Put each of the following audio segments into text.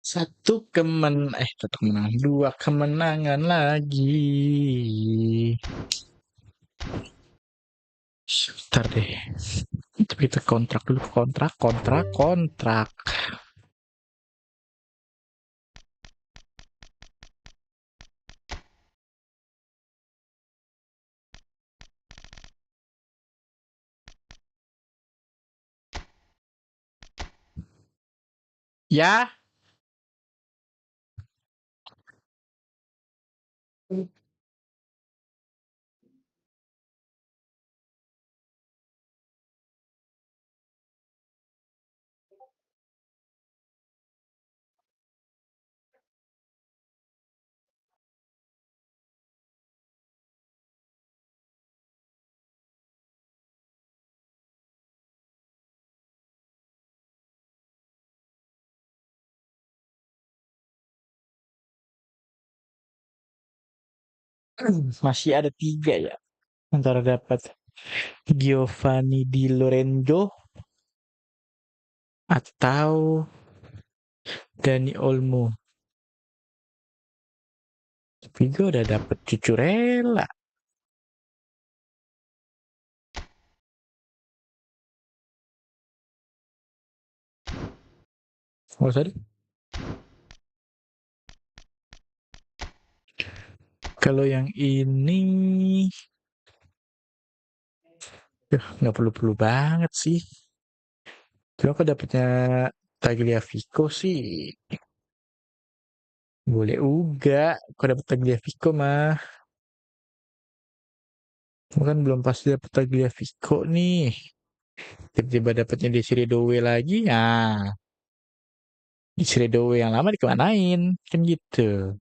Satu kemenangan, dua kemenangan lagi. Sebentar deh. Tapi kita kontrak dulu, kontrak. Ya, masih ada tiga ya. Antara dapat Giovanni Di Lorenzo atau Dani Olmo. Tapi gue udah dapet Cucurella. Oh, sorry. Kalau yang ini, nggak perlu-perlu banget sih. Cuma aku dapetnya Tagliafico sih. Boleh juga. Aku dapet Tagliafico mah. Bukan belum pasti dapet Tagliafico nih. Tiba-tiba dapetnya Desire Dowe lagi. Nah, Desire Dowe yang lama dikemanain? Kan gitu.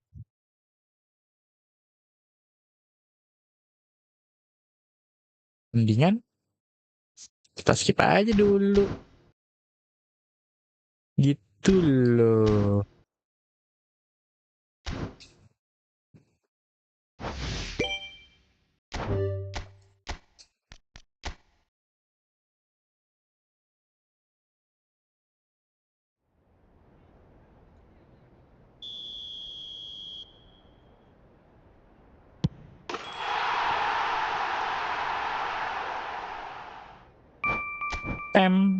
Mendingan kita skip aja dulu. Gitu loh. Tem.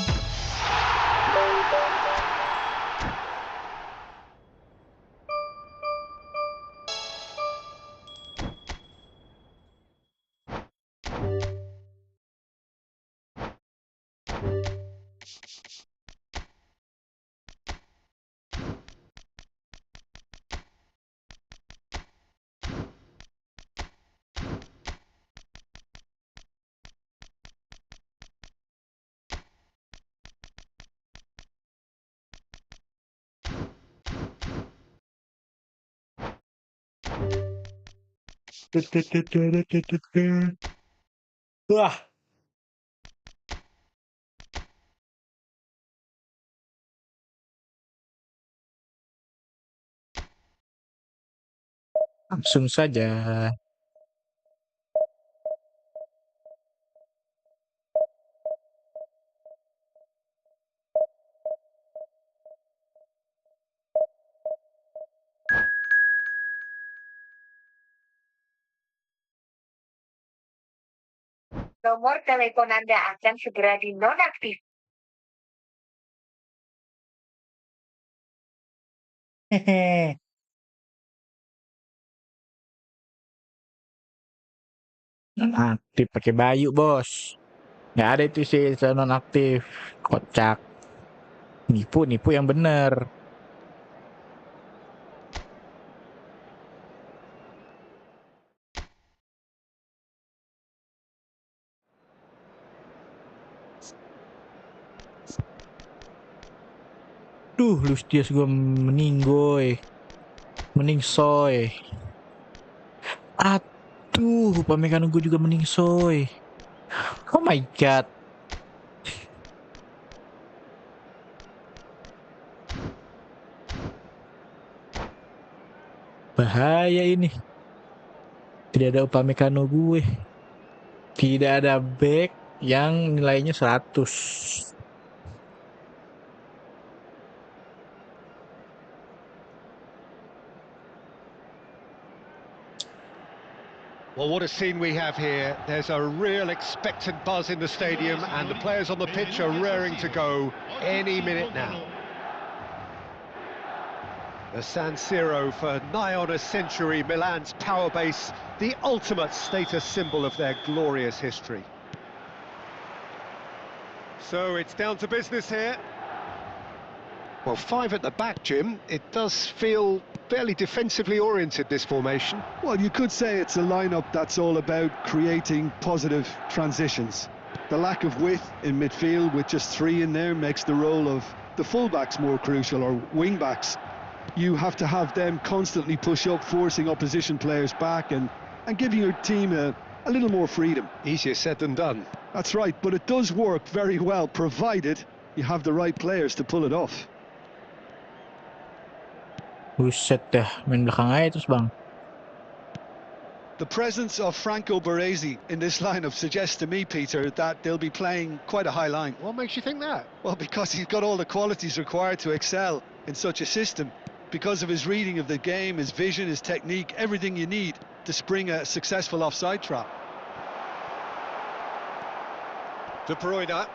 Wah, langsung saja. Nomor telepon Anda akan segera dinonaktif. Hehe. Aktif pakai bayu, bos. Nggak ada itu sih non aktif. Kocak. Nipu yang bener. Duh, Lustius gue meninggoy. Meningsoy. Aduh, Upamecano gue juga meningsoy. Oh my god. Bahaya ini. Tidak ada Upamecano gue. Tidak ada back yang nilainya 100. Well, what a scene we have here. There's a real expectant buzz in the stadium, and the players on the pitch are raring to go any minute now. The San Siro, for nigh on a century, Milan's power base, the ultimate status symbol of their glorious history. So it's down to business here. Well, 5 at the back, Jim. It does feel fairly defensively oriented, this formation. Well, you could say it's a lineup that's all about creating positive transitions. The lack of width in midfield with just 3 in there makes the role of the fullbacks more crucial, or wing-backs. You have to have them constantly push up, forcing opposition players back and giving your team a little more freedom. Easier said than done. That's right, but it does work very well, provided you have the right players to pull it off. Buset dah, main belakang aja terus bang. The presence of Franco Baresi in this lineup suggests to me, Peter, that they'll be playing quite a high line. What makes you think that? Well, because he's got all the qualities required to excel in such a system. Because of his reading of the game, his vision, his technique, everything you need to spring a successful offside trap. De Bruyne.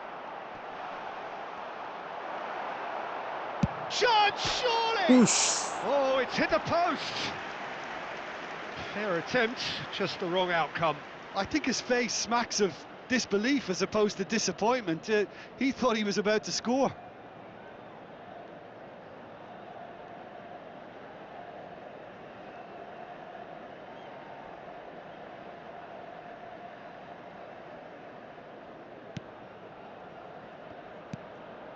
Shot, surely! Push. Oh, it's hit the post. Fair attempt, just the wrong outcome. I think his face smacks of disbelief as opposed to disappointment. He thought he was about to score.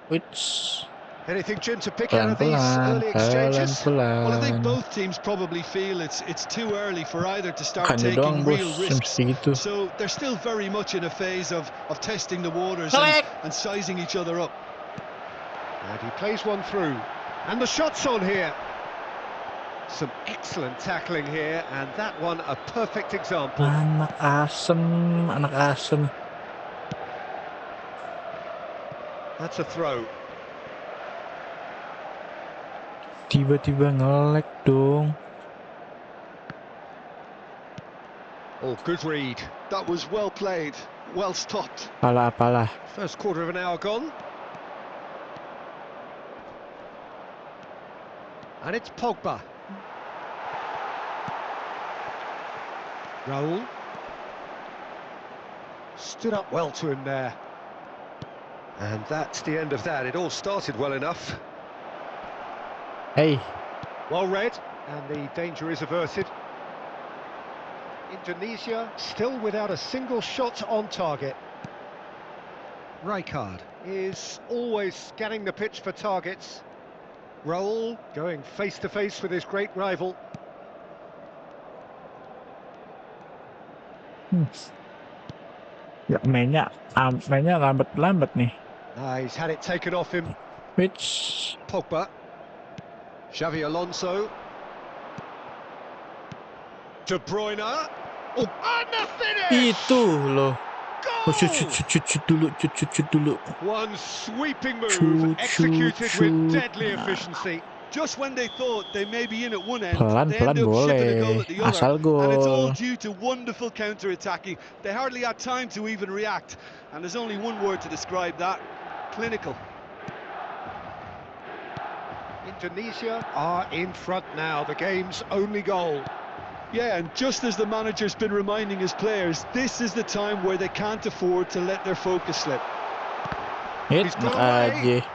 Which Anything, Jim, to pick out of these early exchanges? Well, I think both teams probably feel it's too early for either to start taking real risks. So they're still very much in a phase of testing the waters and sizing each other up. And he plays one through. And the shot's on here. Some excellent tackling here, and that one a perfect example. Anak asem, anak asem. That's a throw. Tiba-tiba nge-lag dong. Oh, good read. That was well played, well stopped. Apalah. First quarter of an hour gone. And it's Pogba. Raul. Stood up well to him there. And that's the end of that. It all started well enough. Hey. Well read, and the danger is averted. Indonesia still without a single shot on target. Rijkaard is always scanning the pitch for targets. Raul going face to face with his great rival. Ya mainnya lambat nih. He's had it taken off him. Which Pogba. Xavi Alonso. De Bruyne. Oh, and the finish! itu loh. Oh, Goal! shoot dulu. One sweeping move, Shoot, executed shoot. with deadly efficiency. Just when they thought they may be in at one end, Pelan-pelan they end up shipping a goal boleh. at the other. Asal And it's all gol. due to wonderful counter-attacking. They hardly had time to even react. And there's only one word to describe that: clinical. Indonesia are in front now, the game's only goal. Yeah, and just as the manager's been reminding his players, this is the time where they can't afford to let their focus slip. Hit, He's got enak away. aja.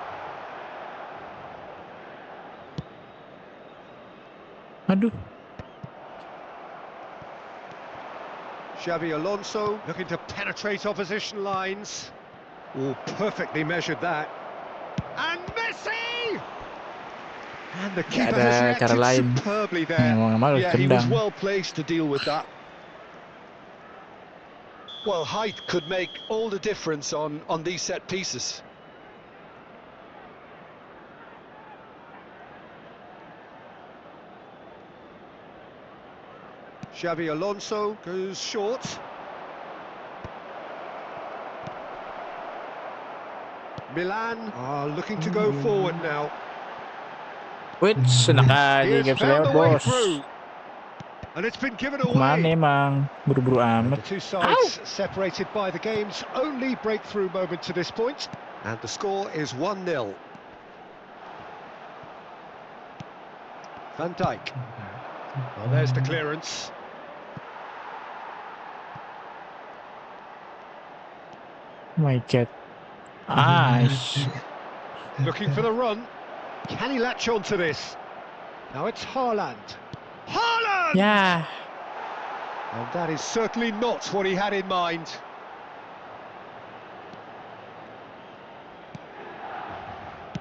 Aduh. Xavi Alonso looking to penetrate opposition lines. Oh, perfectly measured that. And Messi! And the keeper has ada cara reacted lain. superbly there. Malah Yeah, he was tendang. well placed to deal with that. Well, height could make all the difference on these set pieces. Xavi Alonso goes short. Milan are looking to go forward now. Which enak aja He has gak bisa found lewat the way bos. through. And it's been given Kemana away. emang? Buru-buru And amat. the two sides separated by the game's only breakthrough moment to this point. And the score is 1-0. Van Dijk. Well, there's the clearance. Oh my god. Aish. Looking for the run. Can he latch on to this? Now it's Haaland. Haaland! Ya. And that is certainly not what he had in mind.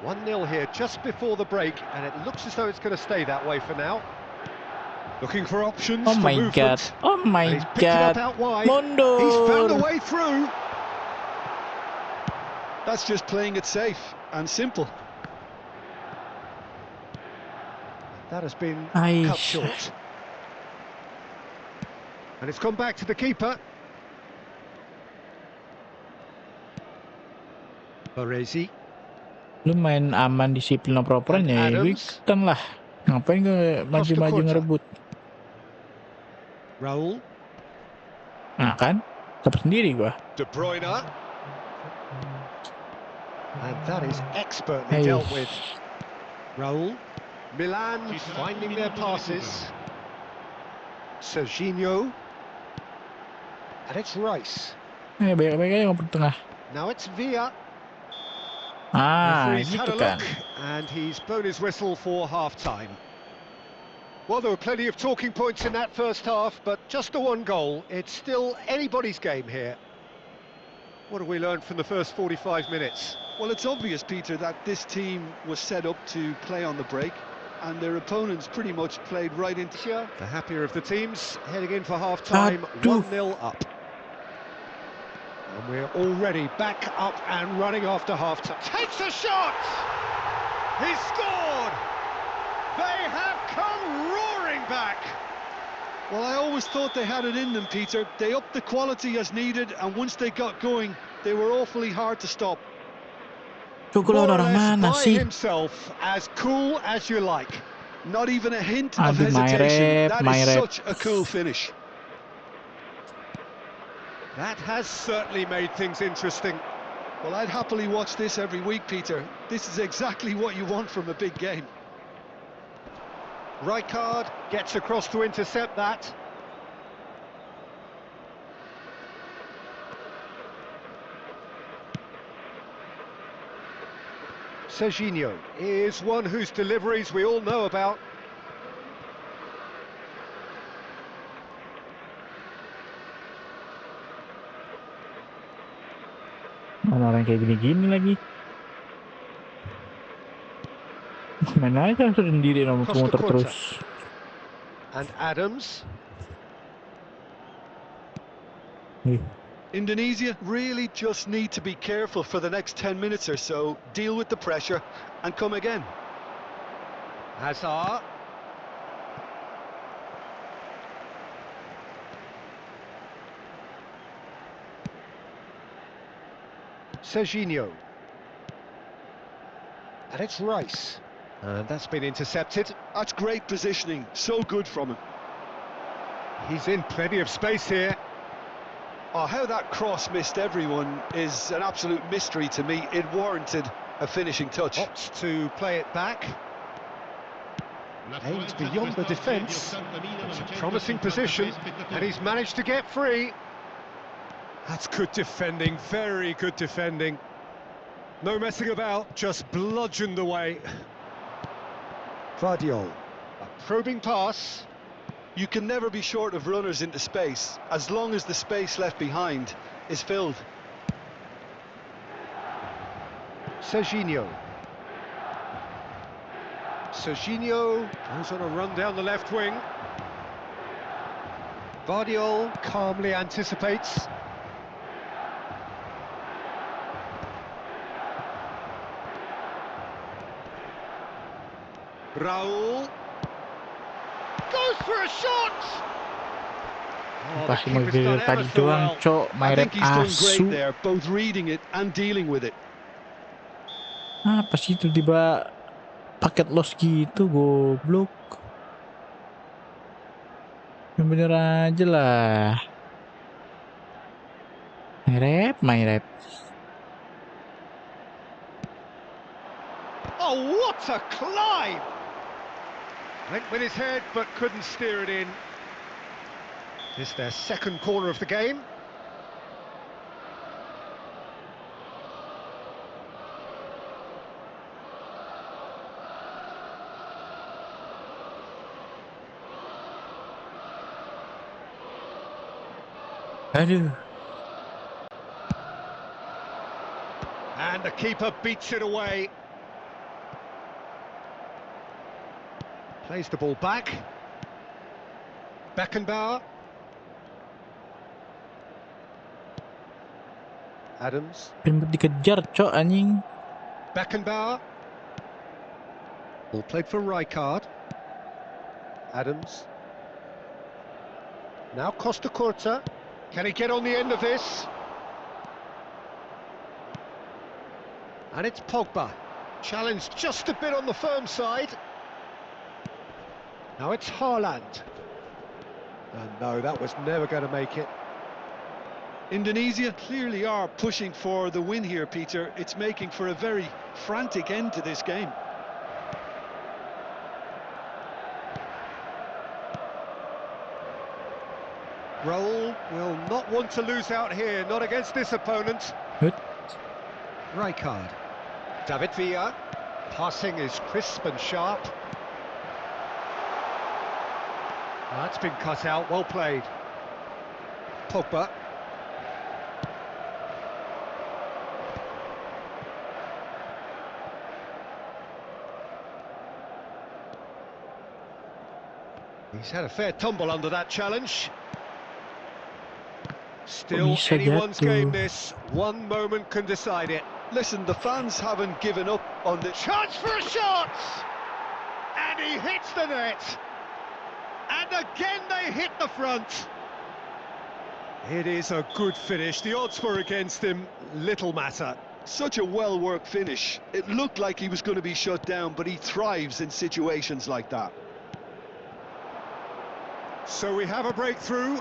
One 0 here just before the break, and it looks as though it's going to stay that way for now. Looking for options Oh for my movement. god. Oh And my he's picked it up god. out wide. He's found a Mundur. way through. That's just playing it safe and simple. That has been cut Aish. short. And it's gone back to the keeper. Baresi. Lu main aman disiplin oper-operan And ya, Adams. weekend lah. Ngapain gue maju-maju Costa. ngerebut? Raul. Nah kan, dapat sendiri gua. De Bruyne. And that is expertly dealt with. Raul. Milan finding their passes. Serginho. And it's Rice. Baik-baik aja ngoper tengah. Now it's Villa. Ah, Referee's had gitu a kan. look, and he's blown his whistle for half-time. Well, there were plenty of talking points in that first half, but just the one goal. It's still anybody's game here. What have we learned from the first 45 minutes? Well, it's obvious, Peter, that this team was set up to play on the break, and their opponents pretty much played right into... The happier of the teams heading in for half-time, Aduh. 1-0 up. And we're already back up and running after half-time. Takes a shot! He scored! They have come roaring back! Well, I always thought they had it in them, Peter. They upped the quality as needed, and once they got going, they were awfully hard to stop. Tuh gua lawan More or orang less mana by sih? himself, as cool as you like. Not even a hint of Aduh, hesitation. my That rep. is such a cool finish. That has certainly made things interesting. Well, I'd happily watch this every week, Peter. This is exactly what you want from a big game. Rijkaard gets across to intercept that. Serginho is one whose deliveries we all know about. Mana orang kayak gini-gini lagi. Main aja sendiri nomor Costa muter terus. And Adams. Ih, Indonesia really just need to be careful for the next 10 minutes or so, deal with the pressure, and come again. Hazard. Serginho. And it's Rice. And that's been intercepted. That's great positioning, so good from him. He's in plenty of space here. Oh, how that cross missed everyone is an absolute mystery to me. It warranted a finishing touch. Opts to play it back. Aimed beyond the defence. It's a promising position, and he's managed to get free. That's good defending, very good defending. No messing about, just bludgeoned away. Vardiol, a probing pass. You can never be short of runners into space, as long as the space left behind is filled. Serginho. Serginho goes on a run down the left wing. Vardiol calmly anticipates. Raul goes for a shot. Oh, the Pas keeper's mobil done tadi ever so doang, well. cok. I Main think he's done asu. great there, both reading it and dealing with it. Apa sih tiba-tiba paket los gitu, goblok. Yang bener aja lah. My rep. Oh, what a climb! Went with his head, but couldn't steer it in. This their second corner of the game. Aduh. And the keeper beats it away. Plays the ball back. Beckenbauer. Adams. Merbut dikejar, cok, anjing. Beckenbauer. Ball played for Rijkaard. Adams. Now Costa Curta. Can he get on the end of this? And it's Pogba. Challenged just a bit on the firm side. Now it's Haaland. And no, that was never going to make it. Indonesia clearly are pushing for the win here, Peter. It's making for a very frantic end to this game. Raul will not want to lose out here, not against this opponent. Good. Rijkaard. David Villa. Passing is crisp and sharp. That's been cut out, well played. Pogba. He's had a fair tumble under that challenge. Still Bisa anyone's jatuh. game this, one moment can decide it. Listen, the fans haven't given up on the... Chance for a shot! And he hits the net! And again they hit the front! It is a good finish, the odds were against him, little matter. Such a well-worked finish. It looked like he was going to be shut down, but he thrives in situations like that. So we have a breakthrough.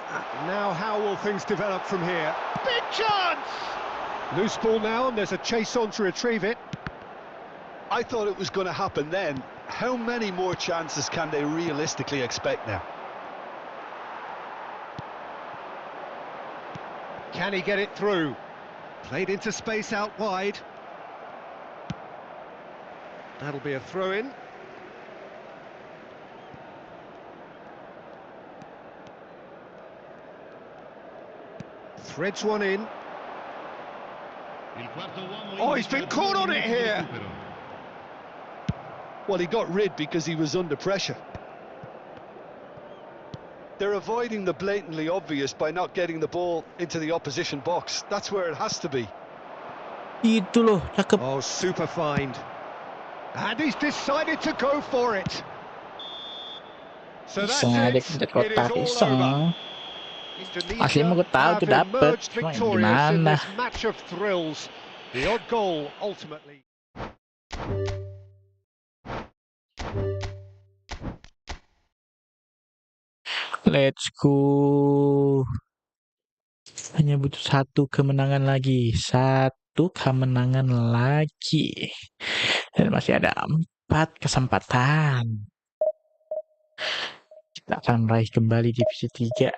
Now how will things develop from here? Big chance! Loose ball now, and there's a chase on to retrieve it. I thought it was going to happen then. How many more chances can they realistically expect now? Can he get it through? Played into space out wide. That'll be a throw-in. Threads one in. Oh, he's been caught on it here. Well, he got rid because he was under pressure. They're avoiding the blatantly obvious by not getting the ball into the opposition box. That's where it has to be. Itu loh, cakep. Oh, super find. And he's decided to go for it. So that's Bisa, it. dekat It is kotak, all bisa. over. Aslinya mah gue tahu tuh dapet, emerged cuma victorious in gimana? this match of thrills. The odd goal ultimately. Let's go. Hanya butuh satu kemenangan lagi. Satu kemenangan lagi. Dan masih ada 4 kesempatan. Kita akan meraih kembali divisi 3.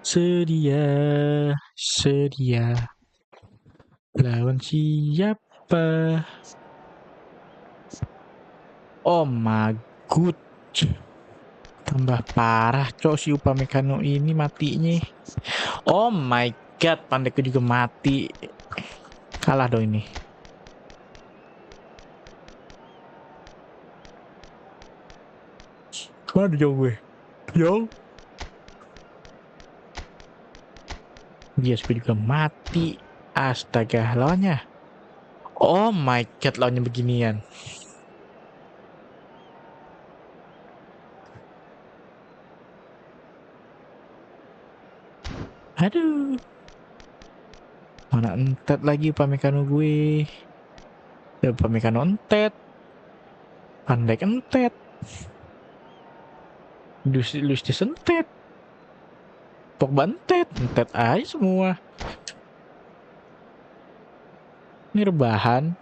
Sedia lawan siapa? Oh my god, tambah parah cok si Upamecano ini matinya. Oh my god, Pandaiku juga mati. Kalah dong ini. Mana jauh gue? Jauh. Dia juga mati. Astaga, lawannya. Oh my god, lawannya beginian. Aduh. Mana entet lagi Upamecano gue. Upamecano entet. Pandai entet. Lustis entet. Pogba entet aja semua. Ini rebahan.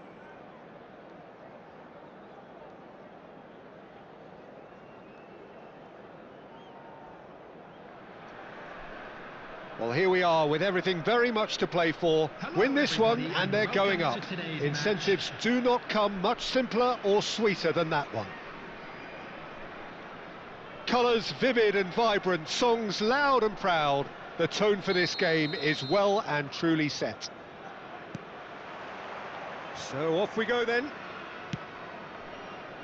Well, here we are with everything very much to play for. Win this one and they're going up. Incentives do not come much simpler or sweeter than that one. Colours vivid and vibrant, songs loud and proud. The tone for this game is well and truly set. So off we go then.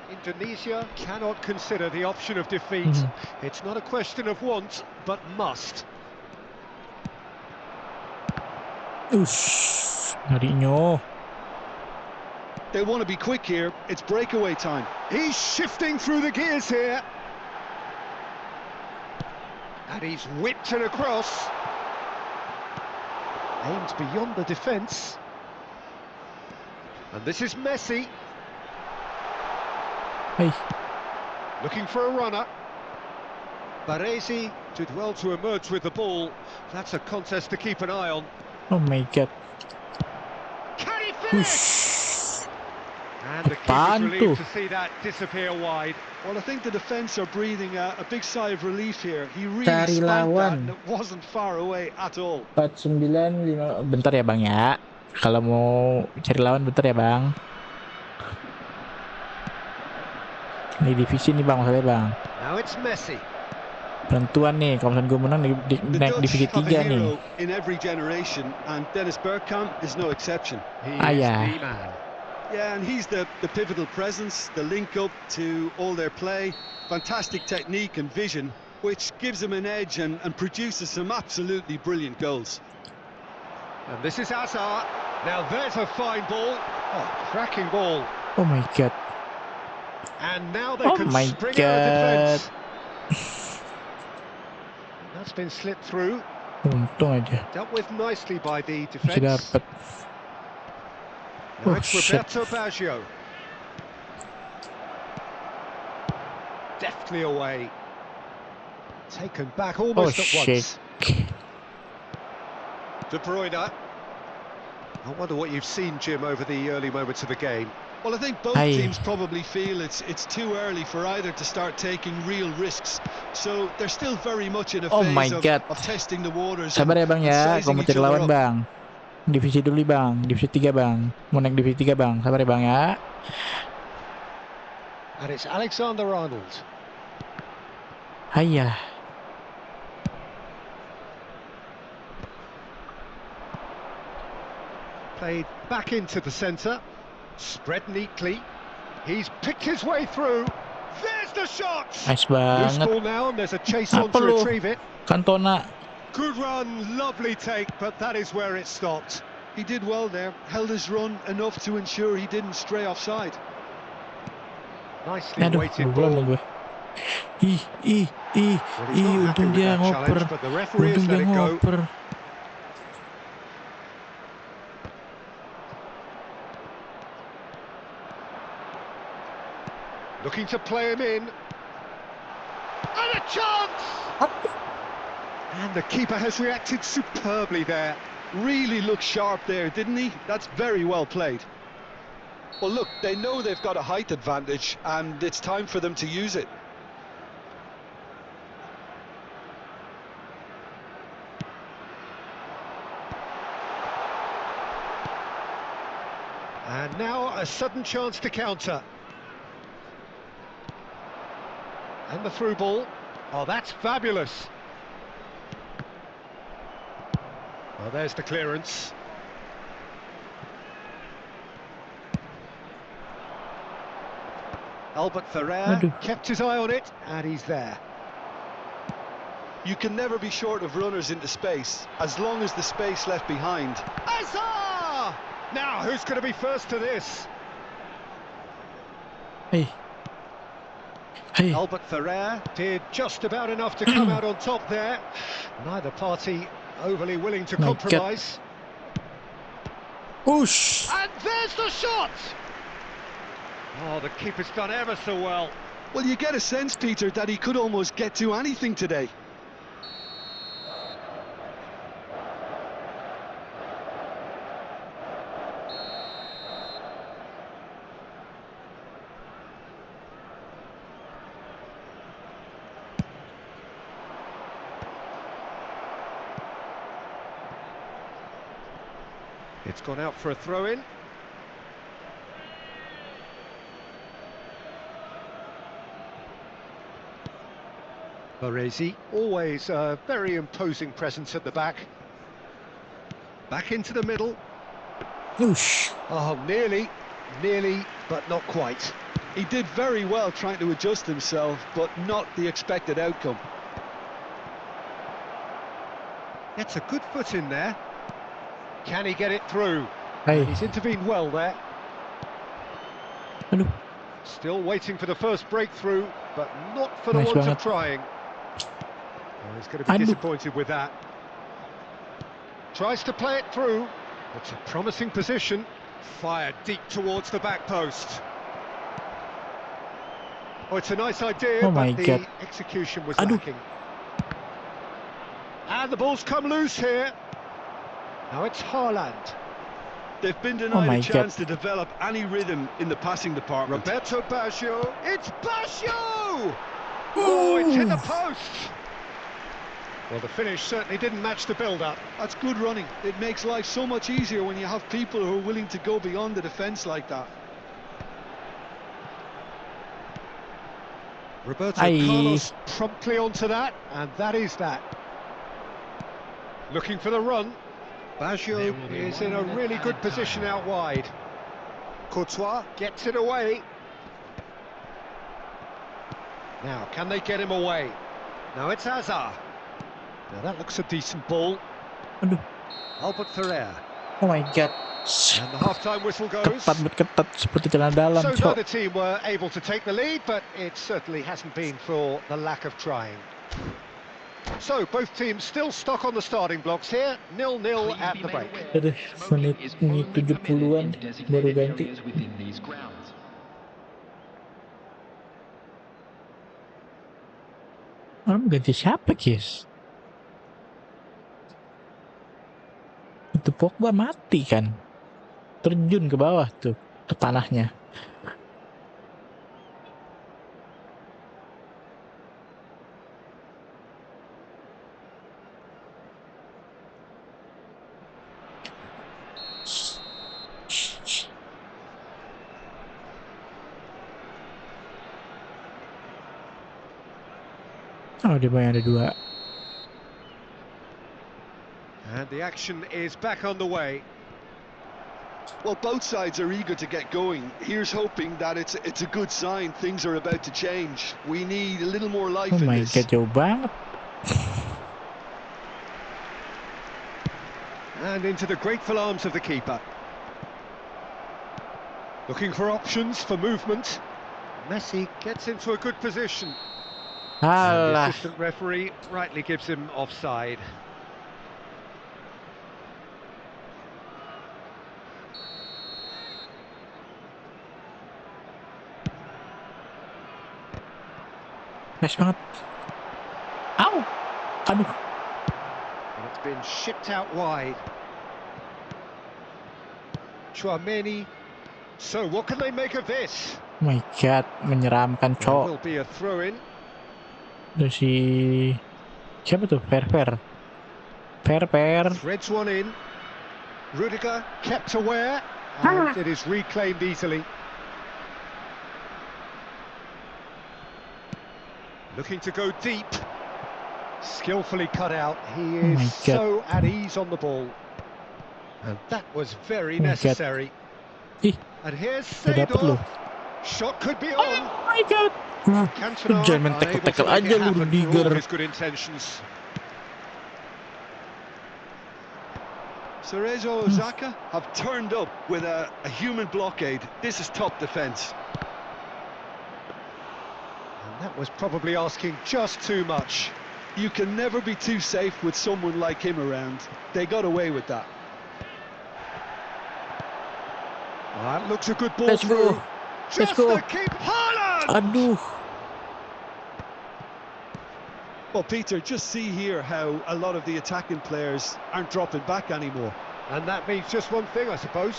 Indonesia cannot consider the option of defeat. It's not a question of want, but must. Mourinho. They want to be quick here. It's breakaway time. He's shifting through the gears here. And he's whipped it across. Aimed beyond the defence. And this is Messi. Hey. Looking for a runner. Baresi did well to emerge with the ball. That's a contest to keep an eye on. Oh my god. Can he finish? And the keeper's relieved to see that disappear wide. Well, I think the defence are breathing a big sigh of relief here. He really Cari spanked that lawan. and it wasn't far away at all. 495. Bentar ya Bang ya. Kalau mau cari lawan bentar ya Bang. Ini divisi nih Bang, masalahnya Bang. Now it's Messi. Penentuan nih, kalau misalnya gue menang naik divisi 3 nih. In every generation, and Dennis Bergkamp is no exception. He is the man. Yeah, and he's the pivotal presence, the link up to all their play, fantastic technique and vision, which gives him an edge and produces some absolutely brilliant goals. And this is Hazard. Now there's a fine ball. Oh, cracking ball. Oh my god. And now they can spring out of defence. That's been slipped through. Untung aja. Dealt with nicely by the Masih defence. dapet. Now it's Roberto Baggio. Deftly away. Taken back almost at once. De Bruyne. I wonder what you've seen, Jim, over the early moments of the game. Well, I think both teams probably feel it's too early for either to start taking real risks. So they're still very much in a phase of testing the waters. Sabar ya Bang ya, kalau mau cari lawan Bang. Divisi dulu Bang, divisi 3 Bang. Mau naik divisi 3 Bang, sabar ya Bang ya. And it's Alexander-Arnold. Hayah. Played back into the centre. Spread neatly. He's picked his way through. There's the shot. Nice Loose banget. ball now, and there's a chase on to retrieve it. Cantona. Good run, lovely take, but that is where it stopped. He did well there, held his run enough to ensure he didn't stray offside. Nicely weighted ball. Untung dia ngoper. Untung dia ngoper. Looking to play him in. And a chance! And the keeper has reacted superbly there. Really looked sharp there, didn't he? That's very well played. Well, look, they know they've got a height advantage, and it's time for them to use it. And now a sudden chance to counter. And the through ball. Oh, that's fabulous. Well, there's the clearance. Albert Ferrer kept his eye on it, and he's there. You can never be short of runners into space, as long as the space left behind. Azar! Now, who's going to be first to this? Hey. Albert Ferrer did just about enough to come out on top there. Neither party overly willing to compromise. Whoosh! And there's the shot! Oh, the keeper's done ever so well. Well, you get a sense, Peter, that he could almost get to anything today. It's gone out for a throw-in. Baresi, always a very imposing presence at the back. Back into the middle. Whoosh! Oh, nearly, but not quite. He did very well trying to adjust himself, but not the expected outcome. Gets a good foot in there. Can he get it through? Hey. He's intervened well there. Aduh. Still waiting for the first breakthrough, but not for the Nice want banget. of trying. Oh, he's going to be Aduh. disappointed with that. Tries to play it through. It's a promising position. Fired deep towards the back post. Oh, it's a nice idea, Oh my but the God. execution was Aduh. lacking. And the ball's come loose here. Now it's Haaland. They've been Oh denied my a chance God. to develop any rhythm in the passing department. Roberto Baggio. It's Baggio! Oh, it's hit the post. Well, the finish certainly didn't match the build-up. That's good running. It makes life so much easier when you have people who are willing to go beyond the defence like that. Roberto Aye. Carlos promptly onto that, and that is that. Looking for the run. Baggio is in a really good position out wide. Courtois gets it away. Now, can they get him away? Now it's Azar. Now that looks a decent ball. Aduh. Albert Ferrer. Oh my God. And the half-time whistle goes. Ketat banget, ketat seperti celana dalam, So cok. neither team were able to take the lead, but it certainly hasn't been for the lack of trying. So both teams still stuck on the starting blocks here, 0-0 at the break. Aduh, menit 70-an baru ganti. Ganti siapa, Kis? Itu Pogba mati kan? Terjun ke bawah tuh, ke tanahnya. Oh, dia banyak ada dua. And the action is back on the way. Well, both sides are eager to get going. Here's hoping that it's a good sign. Things are about to change. We need a little more life Oh in my this. God, jauh banget. And into the grateful arms of the keeper. Looking for options for movement. Messi gets into a good position. And the Alah. assistant referee rightly gives him offside. Nice banget. Au. Aduh. And it's been shipped out wide. Chouameni. So what can they make of this? Oh my God, menyeramkan, There cok. will be a throw-in. Ada si siapa tuh? Per. Threads one in. Rudiger kept aware, And it is reclaimed easily. Looking to go deep. Skillfully cut out. He Oh my is so God. at ease on the ball. And that was very Oh my God. necessary. Ih, And here's gak dapet loh. Seedorf. Shot could be Oh on. my God. Cantona Jangan unable to tackle-tackle make aja it lu, happen for all Rudiger. his good intentions. Cerezo Osaka have turned up with a human blockade. This is top defence. And that was probably asking just too much. You can never be too safe with someone like him around. They got away with that. That looks a good ball Let's through. go. Let's Just go. to keep Haaland! Aduh. Well, Peter, just see here how a lot of the attacking players aren't dropping back anymore. And that means just one thing, I suppose.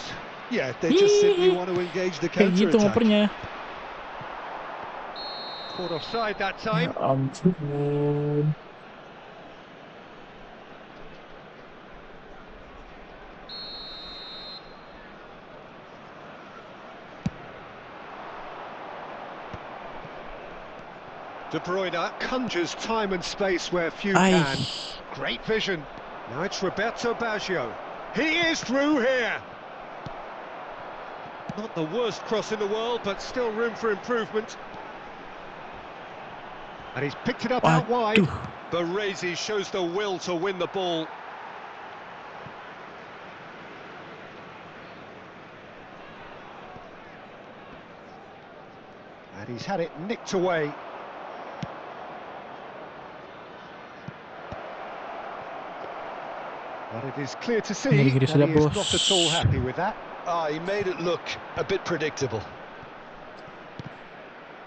Yeah, they just simply Ih, want to engage the kayak gitu counter-attack. ngopernya. Caught offside that Ya time. ampun. De Bruyne conjures time and space where few Ai. can. Great vision. Now it's Roberto Baggio. He is through here. Not the worst cross in the world, but still room for improvement. And he's picked it up out wide. Waduh. Baresi shows the will to win the ball. And he's had it nicked away. But it is clear to see that he Ngeri-ngeri is sudah, not bos. at all happy with that. He made it look a bit predictable.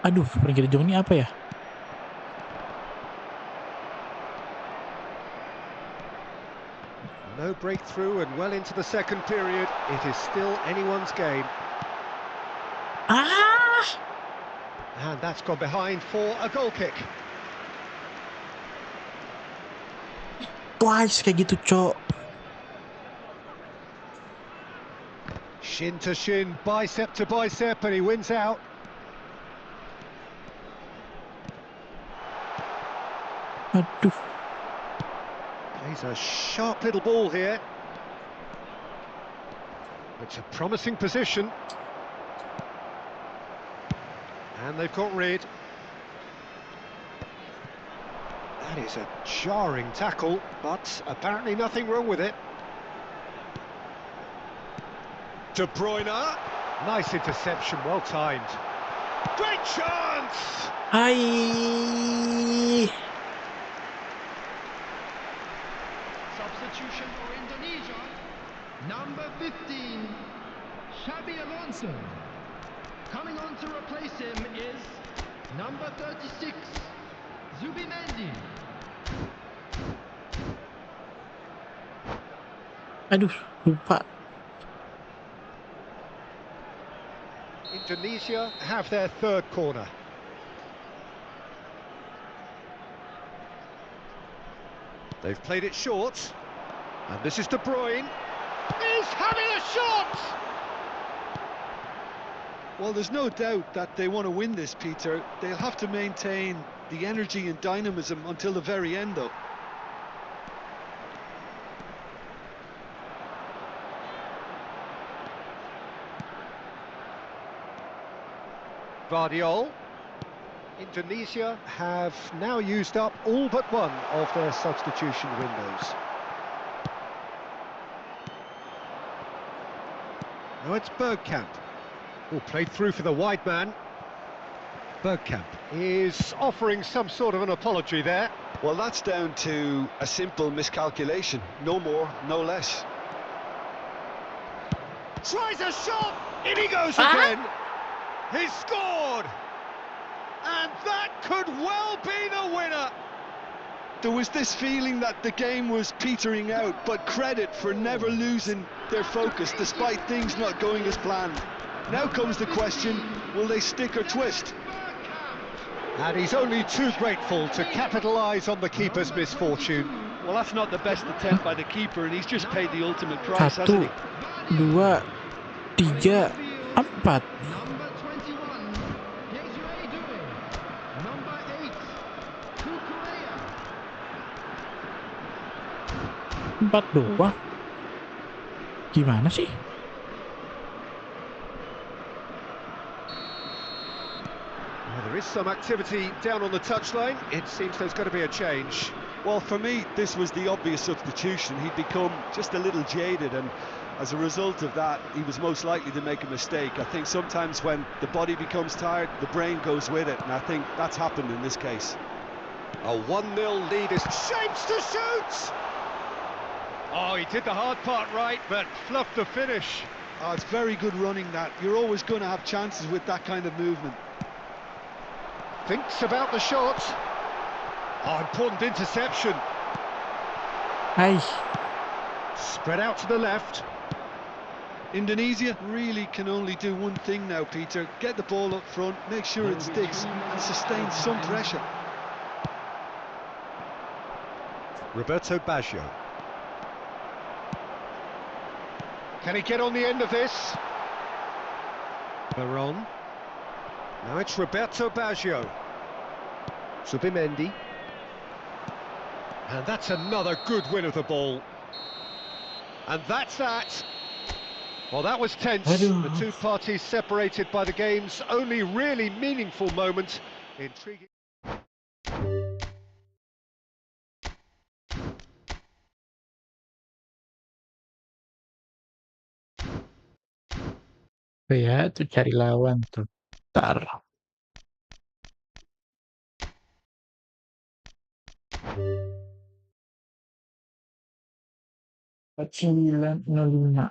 Aduh, peringkat jauh ini apa ya? No breakthrough and well into the second period. It is still anyone's game. Ah! And that's gone behind for a goal kick. Twice kayak gitu, Cok. Shin to shin, bicep to bicep, and he wins out. Aduh. Plays a sharp little ball here. It's a promising position. And they've got rid. That is a jarring tackle, but apparently nothing wrong with it. De Bruyne. Nice interception, well timed. Great chance! Ai. Substitution for Indonesia, number 15, Xabi Alonso. Coming on to replace him is number 36, Zubimendi. Aduh, lupa. Indonesia have their third corner. They've played it short, and this is De Bruyne. He's having a shot! Well, there's no doubt that they want to win this, Peter. They'll have to maintain the energy and dynamism until the very end, though. Guardiola. Indonesia have now used up all but one of their substitution windows. Now it's Bergkamp. Oh, played through for the wide man. Bergkamp is offering some sort of an apology there. Well, that's down to a simple miscalculation. No more, no less. Tries a shot! In he goes again! He's scored! And that could well be the winner! There was this feeling that the game was petering out, but credit for never losing their focus despite things not going as planned. Now comes the question, will they stick or twist? And he's only too grateful to capitalise on the keeper's misfortune. Well, that's not the best attempt by the keeper, and he's just paid the ultimate price, hasn't Satu, he? dua, 3, 4. Number 21, Desiree Doué. Number 8, Kukurea. 4 doang. Gimana sih? Well, there is some activity down on the touchline. It seems there's going to be a change. Well, for me, this was the obvious substitution. He'd become just a little jaded, and as a result of that, he was most likely to make a mistake. I think sometimes when the body becomes tired, the brain goes with it, and I think that's happened in this case. A 1-0 lead is shapes to shoot! Oh, he did the hard part right, but fluffed the finish. Oh, it's very good running, that. You're always going to have chances with that kind of movement. Thinks about the shot. Oh, important interception. Hai, Spread out to the left. Indonesia really can only do one thing now, Peter. Get the ball up front, make sure it sticks, and sustain some pressure. Roberto Baggio. Can he get on the end of this? Baron. Now it's Roberto Baggio. Subimendi. And that's another good win of the ball. And that's that. Well, that was tense. Aduh. The two parties separated by the game's only really meaningful moment. Intriguing. ya tuh cari lawan tuh. Ntar. Sembilan nol lima.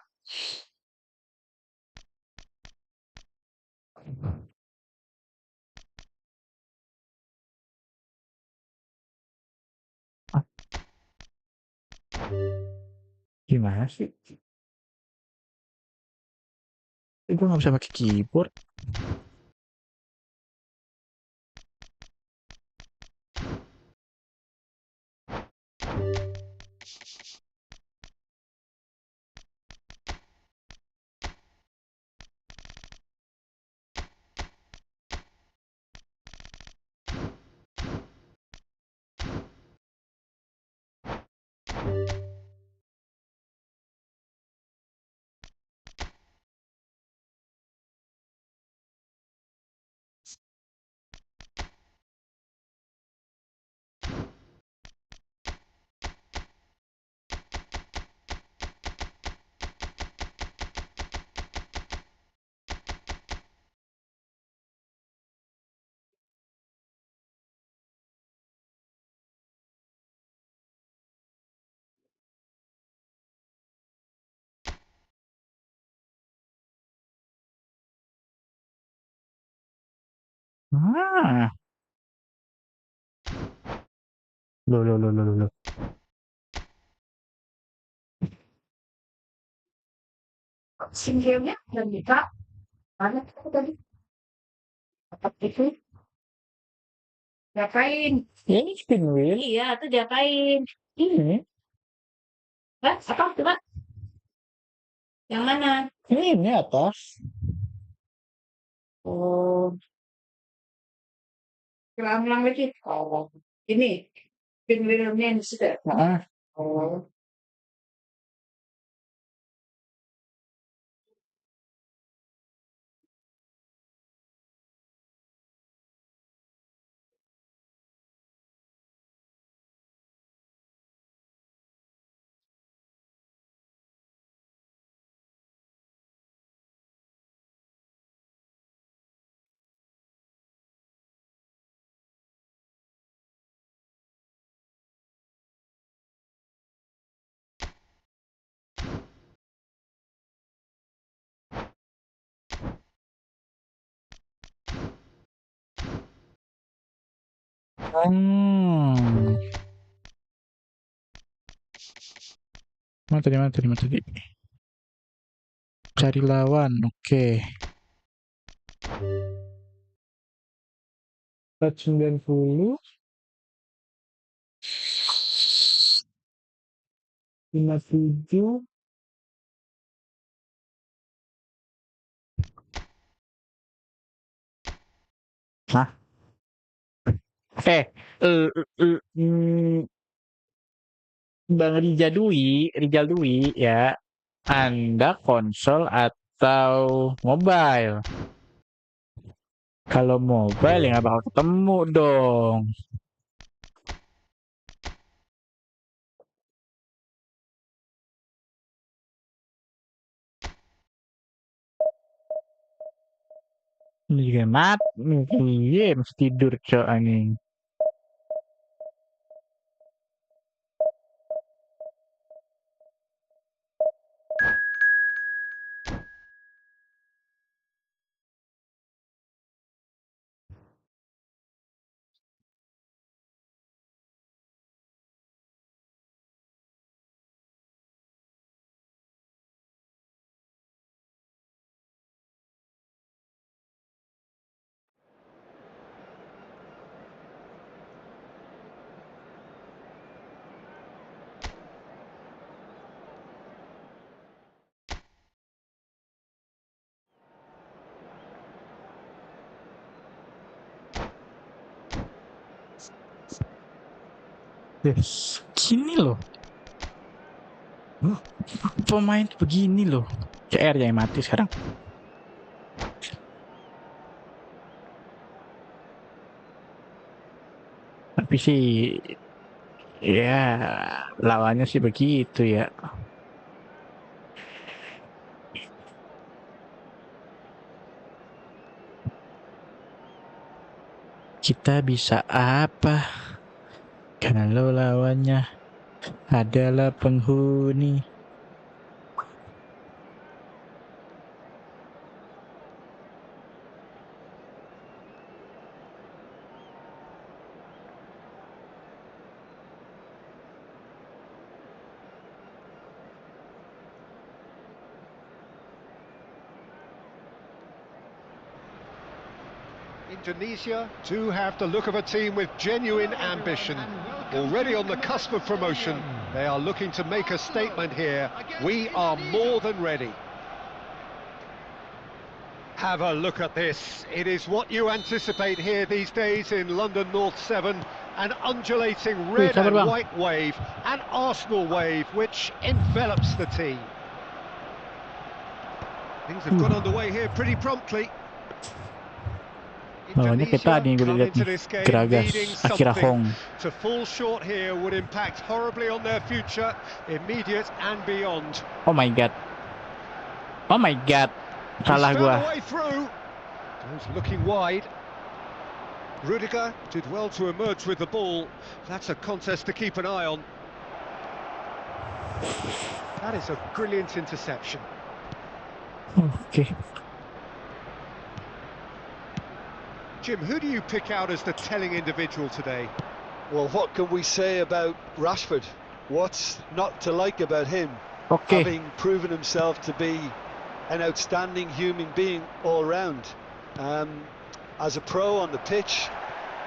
Gimana sih? Gue nggak bisa pakai keyboard. Ah, loh. Singgilnya dan bisa mana tuh tadi? Apa itu? Diapain? ya ini spin wheel. Iya, tuh diapain? Ini, Hah? Apa coba? Yang mana? ini atas. Oh, ulang lagi. Oh, ini pinwheelnya yang sudah. Nah, Oh, hmm. Mana tadi? Cari lawan, oke. 490. 57. Eh, Bang Rijal Dwi ya, Anda konsol atau mobile? Kalau mobile ya nggak bakal ketemu dong. Ini juga iya mesti tidur cok anjing. Yes, gini loh. Pemain begini loh. CR yang mati sekarang. Tapi sih ya lawannya sih begitu ya. Kita bisa apa kalau lawannya adalah penghuni? Indonesia do have the look of a team with genuine ambition. Already on the cusp of promotion, they are looking to make a statement here. We are more than ready. Have a look at this. It is what you anticipate here these days in London North 7. An undulating red sabar, and Bang. white wave, an Arsenal wave which envelops the team. Things have got underway here pretty promptly. Lawannya kita nih gue lihat nih, Geragas, Akira Hong. To fall short here would impact horribly on their future, immediate and beyond. Oh my god. Oh my god. Salah He's gua. found a way through. Goes looking wide. Rudiger did well to emerge with the ball. That's a contest to keep an eye on. That is a brilliant interception. Oke. Jim, who do you pick out as the telling individual today? Well, what can we say about Rashford? What's not to like about him? Oke. Having proven himself to be an outstanding human being all round. As a pro on the pitch,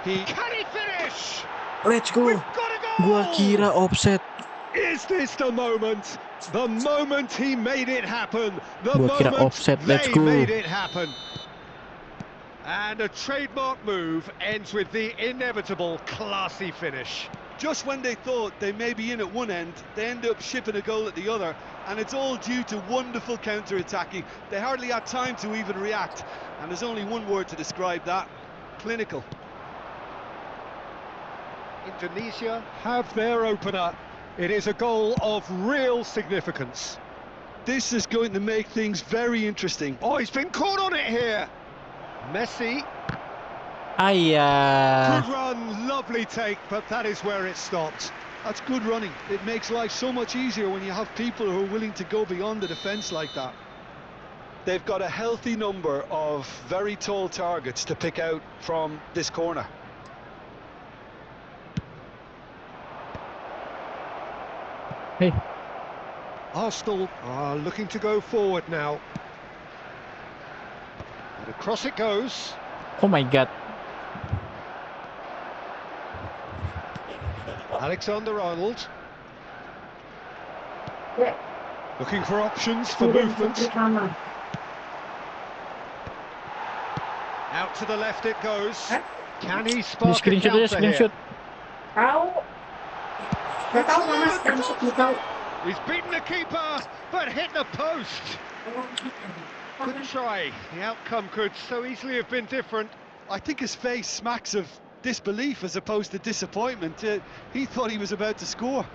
Can he finish? Let's go. We've got a goal! Gua kira offset. Is this the moment? The moment he made it happen. The Gua kira moment offset, they let's go. made it happen. And a trademark move ends with the inevitable classy finish. just when they thought they may be in at one end, they end up shipping a goal at the other, and it's all due to wonderful counter-attacking. They hardly had time to even react, and there's only one word to describe that: clinical. Indonesia have their opener. It is a goal of real significance. This is going to make things very interesting. Oh, he's been caught on it here. Messi, Ayah. good run, lovely take, but that is where it stopped. That's good running. It makes life so much easier when you have people who are willing to go beyond the defence like that. They've got a healthy number of very tall targets to pick out from this corner. Hey, Arsenal are looking to go forward now. And across it goes. oh my god. Alexander-Arnold. Looking for options for movement. Out to the left it goes. Can he Di spark a screenshot aja, counter here? screenshot. Tahu. Gak tahu mana screenshot nih tahu. He's beaten the keeper, but hit the post. Good try. The outcome could so easily have been different. I think his face smacks of disbelief as opposed to disappointment. He thought he was about to score.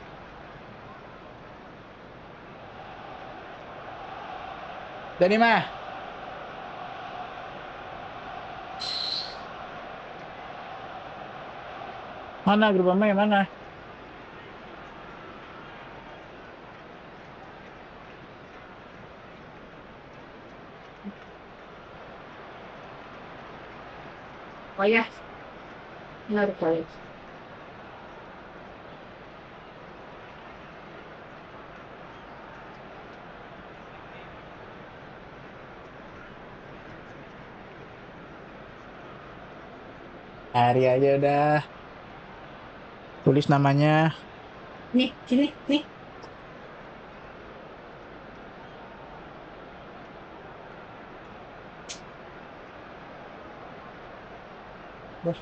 Dani mah. Mana grup pemain mana? Oh ya. Ini harus balik. Hari aja udah. Tulis namanya. Nih, sini, nih. Bos.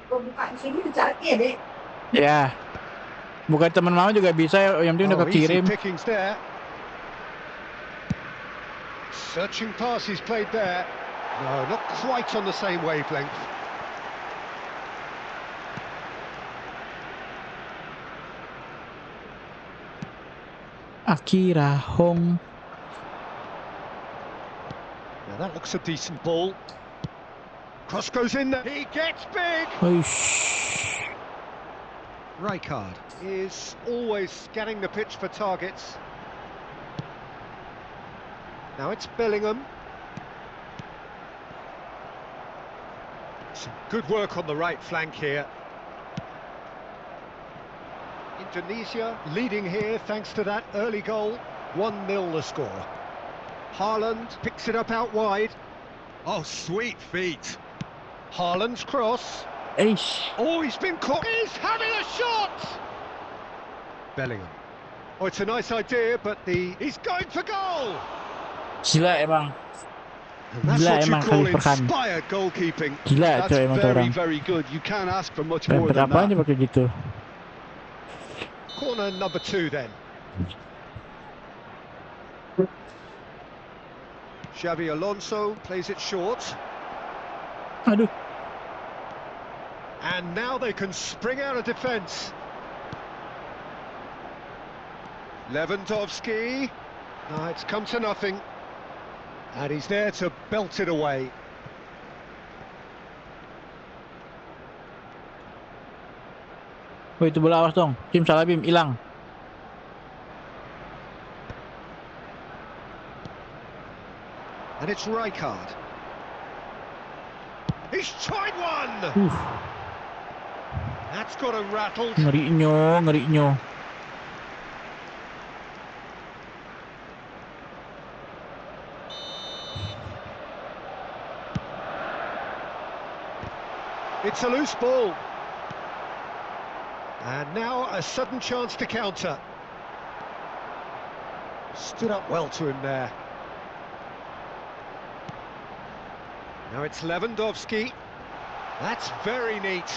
Gua buka di sini dicari ya deh. Ya. Bukan teman mama juga bisa, yang penting udah Oh, easy kekirim. pickings there. Searching pass he's played there. No, not quite on the same wavelength. Akira Hong. Now that looks a decent ball. Cross goes in there. He gets big. Uish. Rijkaard is always scanning the pitch for targets. Now it's Bellingham. Some good work on the right flank here. Indonesia leading here thanks to that early goal. 1-0 the score. Haaland picks it up out wide. Oh, sweet feet. Haaland's cross. Eish. Oh, he's been caught. He's having a shot! Bellingham. Oh, it's a nice idea, but he's going for goal! Gila emang. And that's Gila what you emang call Khalil Pekan. inspired goalkeeping. Gila That's coy emang tuh very, orang. very good. You can't ask for much more Rempet than apaan that. dia pakai gitu. Corner number 2 then. Xavi Alonso plays it short. Aduh. And now they can spring out of defence. Lewandowski. No, it's come to nothing. And he's there to belt it away. Woi itu bola awas dong. Tim salah Bim, hilang. And it's Rijkaard. He's tried one! That's got a rattled. Ngerinya, ngerinya. It's a loose ball. And now a sudden chance to counter. Stood up well to him there. Now it's Lewandowski. That's very neat.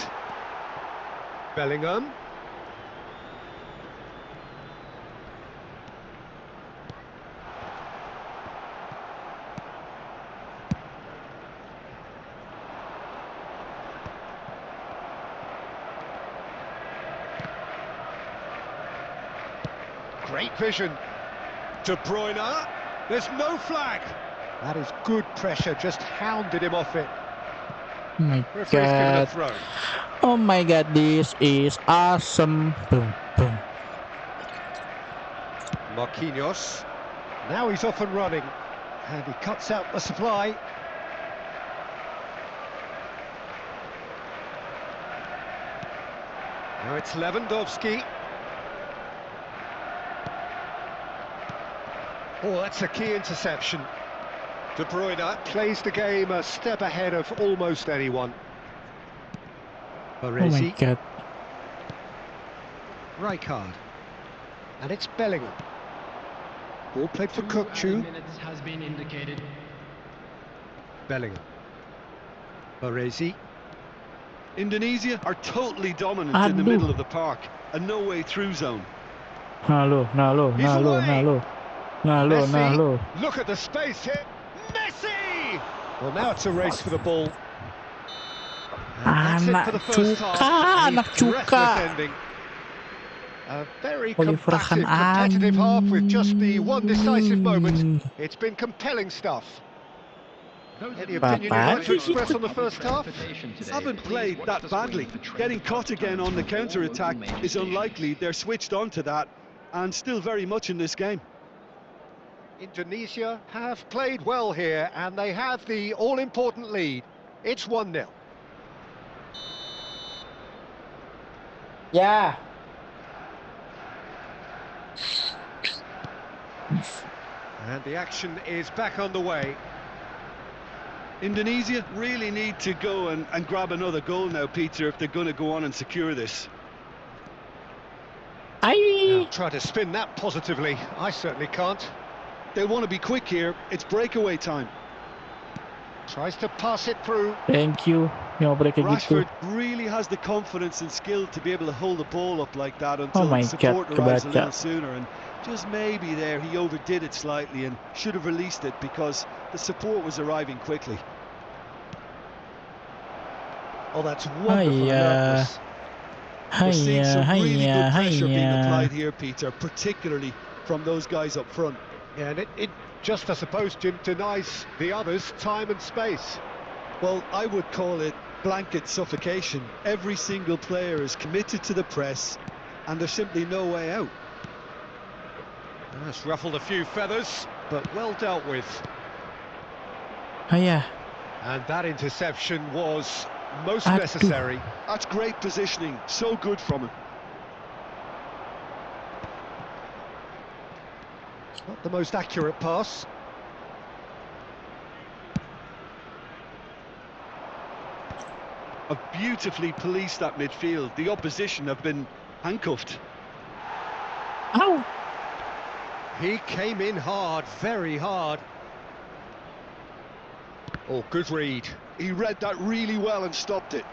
Bellingham. Great vision. De Bruyne. There's no flag. That is good pressure, just hounded him off it. Oh my Referee's given a god. throw. Oh my god, this is awesome. Boom, boom. Marquinhos. Now he's off and running. And he cuts out the supply. Now it's Lewandowski. Oh, that's a key interception. De Bruyne plays the game a step ahead of almost anyone. Oh my Baresi, god. Rijkaard. And it's Bellingham. Ball played for 2 Kukçu. added minutes has been indicated. Bellingham. Baresi. Indonesia are totally dominant in the Aduh. middle of the park, a no way through zone. Nah lo, nah lo, He's nah lo, away. nah lo. Nah lo, nah Messi. lo. Look at the space here. Messi! Well, now it's a race for the ball. And that's it for the first half. A Anak breathless cuka. ending. A very Oliver combative, kan competitive half with just the one decisive moment. anjing. It's been compelling stuff. Those Any of Papa, opinion you'd like to di express situ. on the first half? Haven't played that badly. Getting caught again on the counter-attack is unlikely. They're switched on to that and still very much in this game. Indonesia have played well here and they have the all-important lead. It's 1-0. Ya. And the action is back underway. Indonesia really need to go and grab another goal now, Peter, if they're going to go on and secure this. Now, Ay. try to spin that positively. I certainly can't. They want to be quick here. It's breakaway time. Tries to pass it through. Thank you. Yang operate kayak gitu. Rashford really has the confidence and skill to be able to hold the ball up like that until my support God, arrives a kebaca. little sooner. And just maybe there he overdid it slightly and should have released it because the support was arriving quickly. Oh, that's wonderful alertness. We're seeing some really good pressure being applied Hiya. here, Peter, particularly from those guys up front. Yeah, and it just, I suppose, Jim, denies the others time and space. Well, I would call it blanket suffocation. Every single player is committed to the press and there's simply no way out. That's ruffled a few feathers, but well dealt with. Hiya. And that interception was most Aduh. necessary. That's great positioning, so good from him. Not the most accurate pass. Have beautifully policed that midfield. The opposition have been handcuffed. Ow. He came in hard, very hard. Oh, good read. He read that really well and stopped it.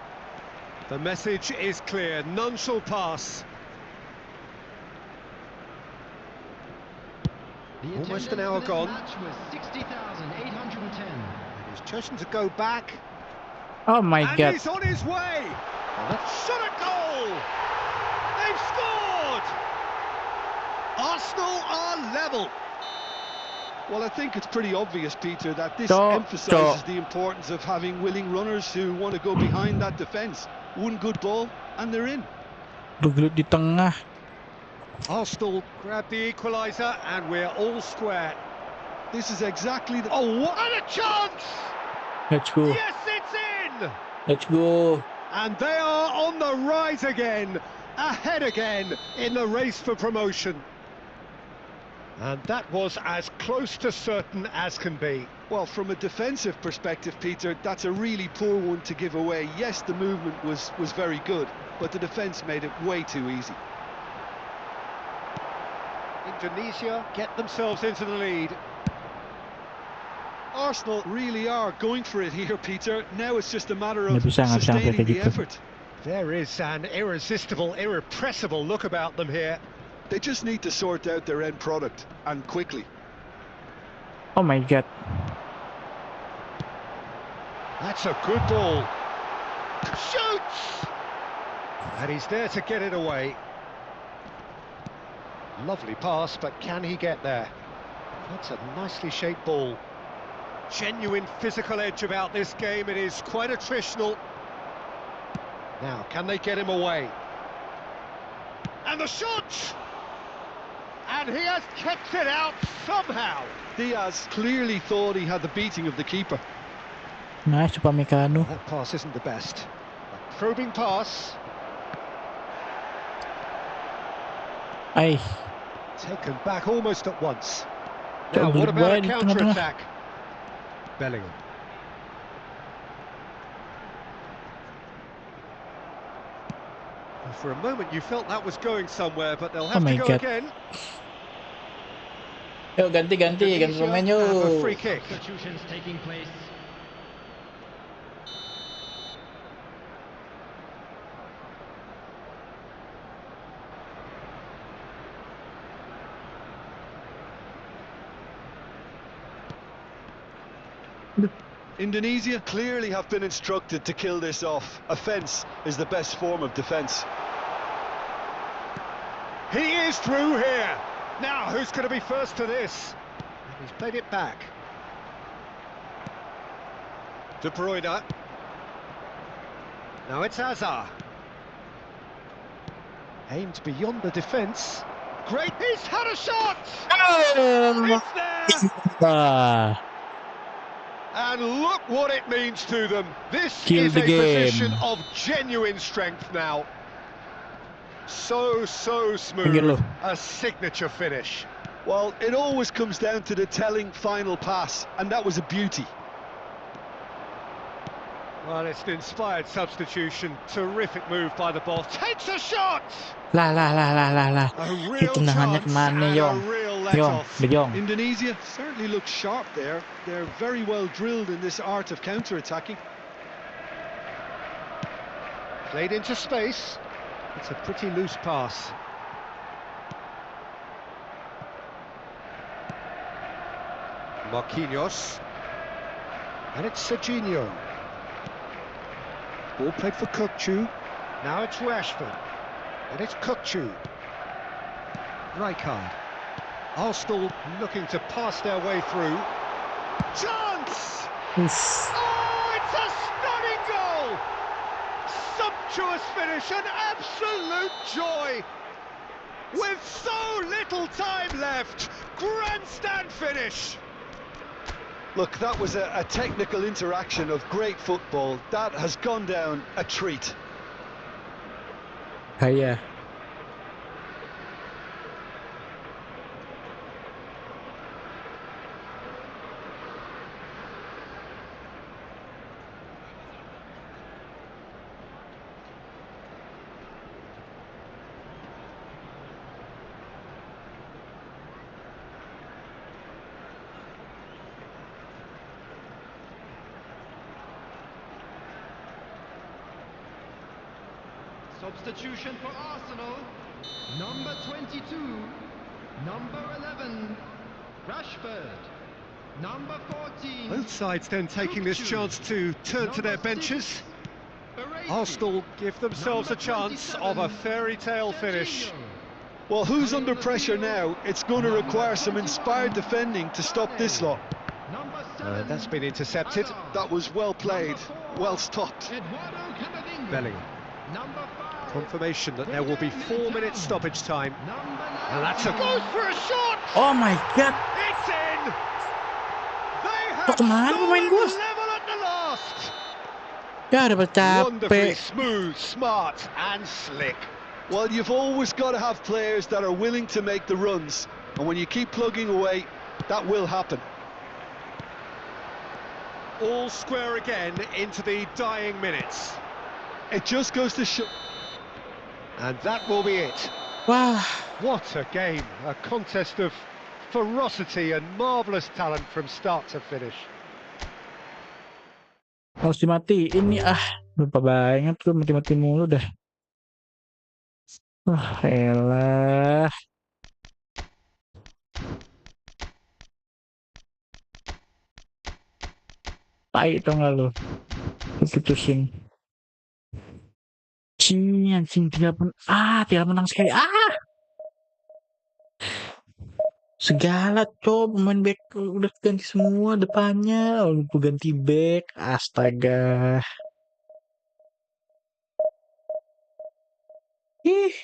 The message is clear, none shall pass. The Almost attendance an hour for this gone. match was 60,810. He's chosen to go back. Oh my And God. he's on his way. Shot a goal. They've scored. Arsenal are level. Well, I think it's pretty obvious, Peter, that this Stop, emphasises stop. the importance of having willing runners who want to go behind that defence. One good ball and they're in. Bergelut di tengah. Arsenal grab the equaliser and we're all square. This is exactly the... Oh, what a chance! Let's go. Yes, it's in! Let's go. And they are on the rise again, ahead again in the race for promotion. And that was as close to certain as can be. Well, from a defensive perspective, Peter, that's a really poor one to give away. Yes, the movement was very good, but the defence made it way too easy. Indonesia get themselves into the lead. Arsenal really are going for it here, Peter. Now it's just a matter Nggak of bisa sustaining kayak the gitu. effort. There is an irresistible, irrepressible look about them here. They just need to sort out their end product, and quickly. Oh my God. That's a good ball. Shoots! And he's there to get it away. Lovely pass, but can he get there? That's a nicely shaped ball. Genuine physical edge about this game. It is quite attritional. Now, can they get him away? And the shot! And he has kept it out somehow. Diaz clearly thought he had the beating of the keeper. Nice, Upamecano. That pass isn't the best. A probing pass. Ay. Taken back almost at once. Coba Now, what about a balik di tengah-tengah. counter-attack? Bellingham. For a moment you felt that was going somewhere, but they'll have Oh to my go God. again. Yuk ganti pemain Indonesia have a free yuk. kick. Substitutions taking place. Indonesia clearly have been instructed to kill this off. Offence is the best form of defence. He is through here. Now, who's going to be first to this? And he's played it back. De Bruyne. Now it's Hazard. Aimed beyond the defence. Great, he's had a shot! It's there! Ah, And look what it means to them. This Kill is the a game. position of genuine strength now. So Pinggir lo. smooth. A signature finish. Well, it always comes down to the telling final pass, and that was a beauty. Well, it's an inspired substitution. Terrific move by the ball. Takes a shot! Lah. A real Tendangannya chance kemana, and Yong? a real Yong, let-off. De Jong. Indonesia certainly look sharp there. They're very well drilled in this art of counter-attacking. Played into space. It's a pretty loose pass. Marquinhos. And it's Serginho. Ball played for Kukçu. Now it's Rashford. And it's Kukçu. Rijkaard. Arsenal looking to pass their way through. Chance! Uff. Oh, it's a stunning goal! Sumptuous finish, an absolute joy! With so little time left, grandstand finish! Look, that was a technical interaction of great football. That has gone down a treat. Bahaya. Substitution for Arsenal. Number 22. Number 11. Rashford. Number 14. Both sides then taking this chance to turn to their benches. Arsenal give themselves a chance of a fairy tale finish. Well, who's under pressure now? It's going to require some inspired defending to stop this lot. That's been intercepted. That was well played, well stopped. Bellingham. Confirmation that there will be 4 minutes stoppage time. And that's a goes for a shot! Oh my god. It's in! They Kok have kemana pemain gua? stolen level at the last! Ya udah Wonderfully capek. smooth, smart and slick. Well, you've always got to have players that are willing to make the runs. And when you keep plugging away, that will happen. All square again into the dying minutes. It just goes to show... And that will be it. Wah. What a game. A contest of ferocity and marvellous talent from start to finish. Harus dimatiin nih. Lupa banget tuh mati-mati mulu dah. Elah. Tai tau gak lu? Putusin. Anjing tinggal menang sekali. Segala pemain back udah ganti semua depannya, lupa ganti back. Astaga. Ih.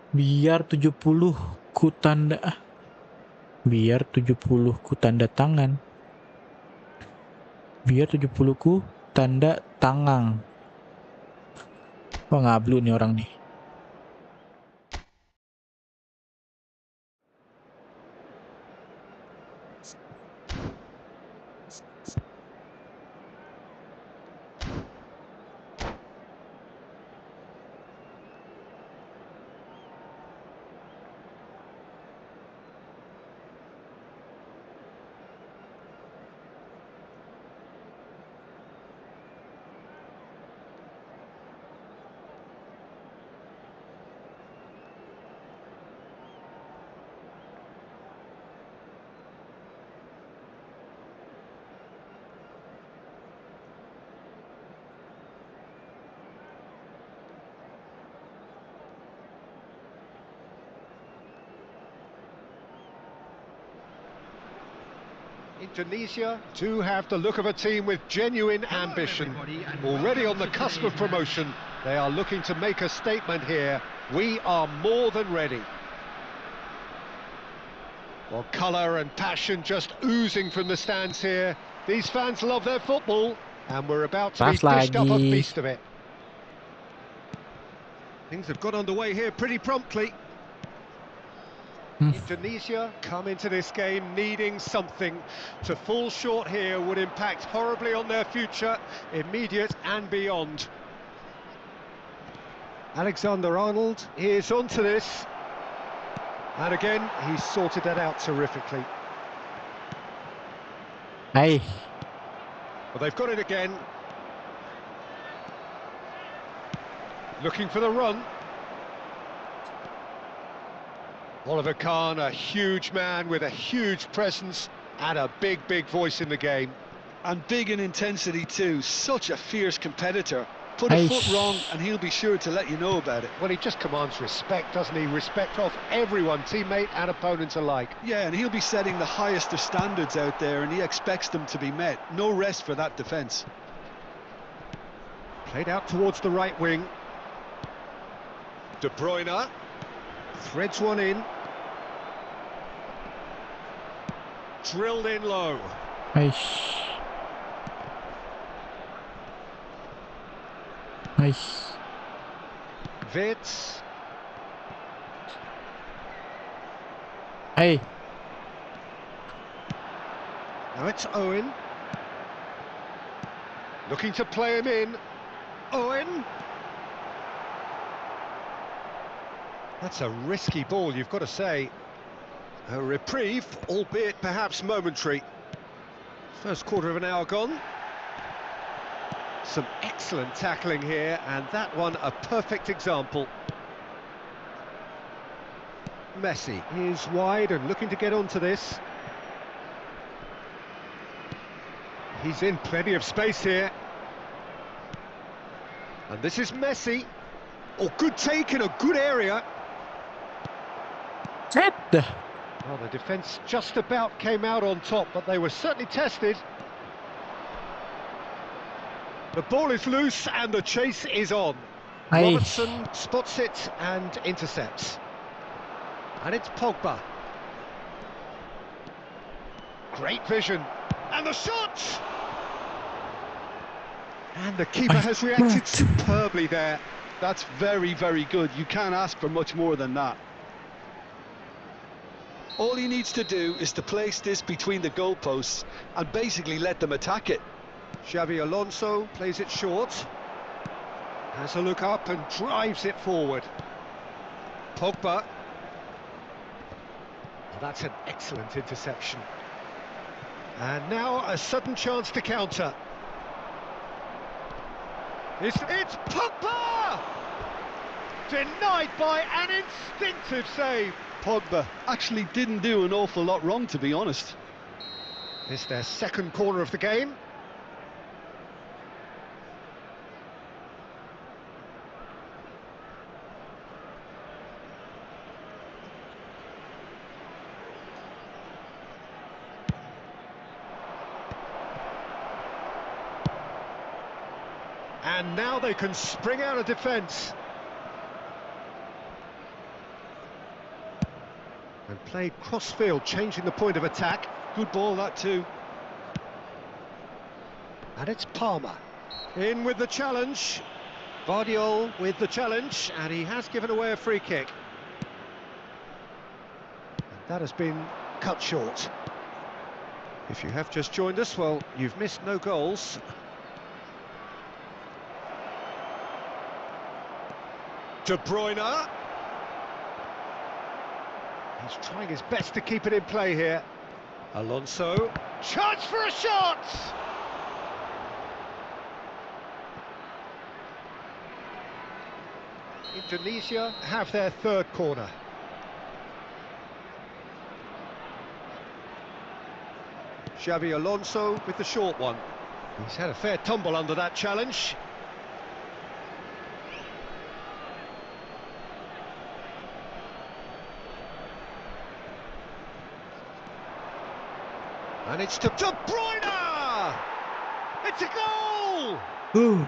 Biar 70 ku tanda Biar 70 ku tanda tangan. Biar 70 ku tanda tangan. Wah, ngablu nih orang nih. Indonesia do have the look of a team with genuine ambition. Already on the cusp of promotion, they are looking to make a statement here. We are more than ready. Well, colour and passion just oozing from the stands here. These fans love their football, and we're about to be Pas dished up a lagi. feast of it. Things have got underway here pretty promptly. Indonesia come into this game needing something. To fall short here would impact horribly on their future, immediate and beyond. Alexander-Arnold is onto this. And again, he's sorted that out terrifically. Hai. Well, they've got it again. Looking for the run. Oliver Kahn, a huge man with a huge presence and a big, big voice in the game. And big in intensity too, such a fierce competitor. Put a foot wrong and he'll be sure to let you know about it. Well, he just commands respect, doesn't he? Respect of everyone, teammate and opponent alike. Yeah, and he'll be setting the highest of standards out there, and he expects them to be met. No rest for that defence. Played out towards the right wing. De Bruyne threads one in. Drilled in low. Aish. Aish. Wits. Hey. Now it's Owen. Looking to play him in. Owen. That's a risky ball, you've got to say. A reprieve, albeit perhaps momentary. First quarter of an hour gone. Some excellent tackling here, and that one a perfect example. Messi is wide and looking to get onto this. He's in plenty of space here. And this is Messi. Oh, good take in a good area. Well, the defence just about came out on top, but they were certainly tested. The ball is loose and the chase is on. Aye. Robertson spots it and intercepts. And it's Pogba. Great vision. And the shot! And the keeper has reacted superbly there. That's very, very good. You can't ask for much more than that. All he needs to do is to place this between the goalposts and basically let them attack it. Xavi Alonso plays it short. Has a look up and drives it forward. Pogba. Well, that's an excellent interception. And now a sudden chance to counter. It's Pogba! Denied by an instinctive save. Pogba actually didn't do an awful lot wrong, to be honest. It's their second corner of the game. And now they can spring out of defence. And played cross-field, changing the point of attack. Good ball, that too. And it's Palmer. In with the challenge. Vardiol with the challenge, and he has given away a free kick. And that has been cut short. If you have just joined us, well, you've missed no goals. De Bruyne. He's trying his best to keep it in play here. Alonso. Chance for a shot! Indonesia have their third corner. Xavi Alonso with the short one. He's had a fair tumble under that challenge. And it's to De Bruyne! It's a goal! Ooh.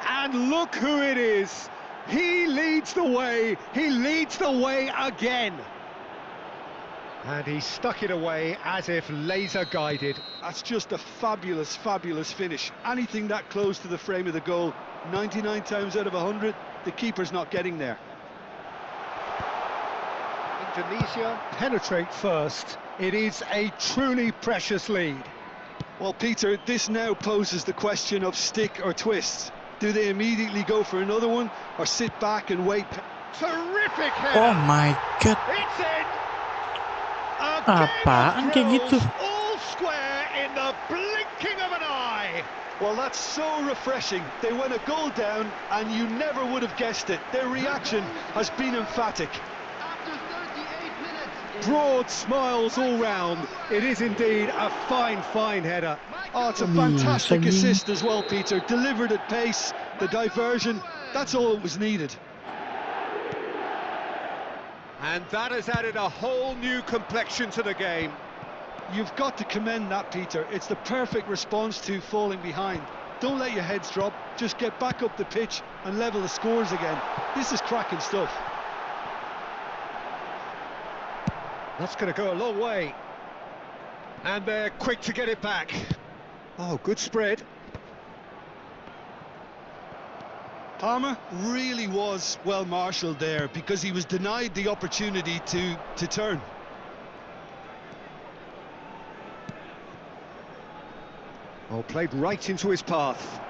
And look who it is! He leads the way, he leads the way again! And he stuck it away as if laser guided. That's just a fabulous, fabulous finish. Anything that close to the frame of the goal, 99 times out of 100, the keeper's not getting there. Indonesia penetrate first. It is a truly precious lead. Well, Peter, this now poses the question of stick or twist. Do they immediately go for another one, or sit back and wait? Terrific header! Oh my god. It's in! A Apaan kayak game of gitu? thrills, all square in the blinking of an eye! Well, that's so refreshing. They went a goal down, and you never would have guessed it. Their reaction has been emphatic. After 38 minutes. Broad smiles all round. It is indeed a fine, fine header. Oh, it's a fantastic assist as well, Peter. Delivered at pace, the diversion, that's all that was needed. And that has added a whole new complexion to the game. You've got to commend that, Peter. It's the perfect response to falling behind. Don't let your heads drop, just get back up the pitch and level the scores again. This is cracking stuff. That's going to go a long way. And they're quick to get it back. Oh, good spread. Palmer really was well marshalled there because he was denied the opportunity to turn. Oh, played right into his path.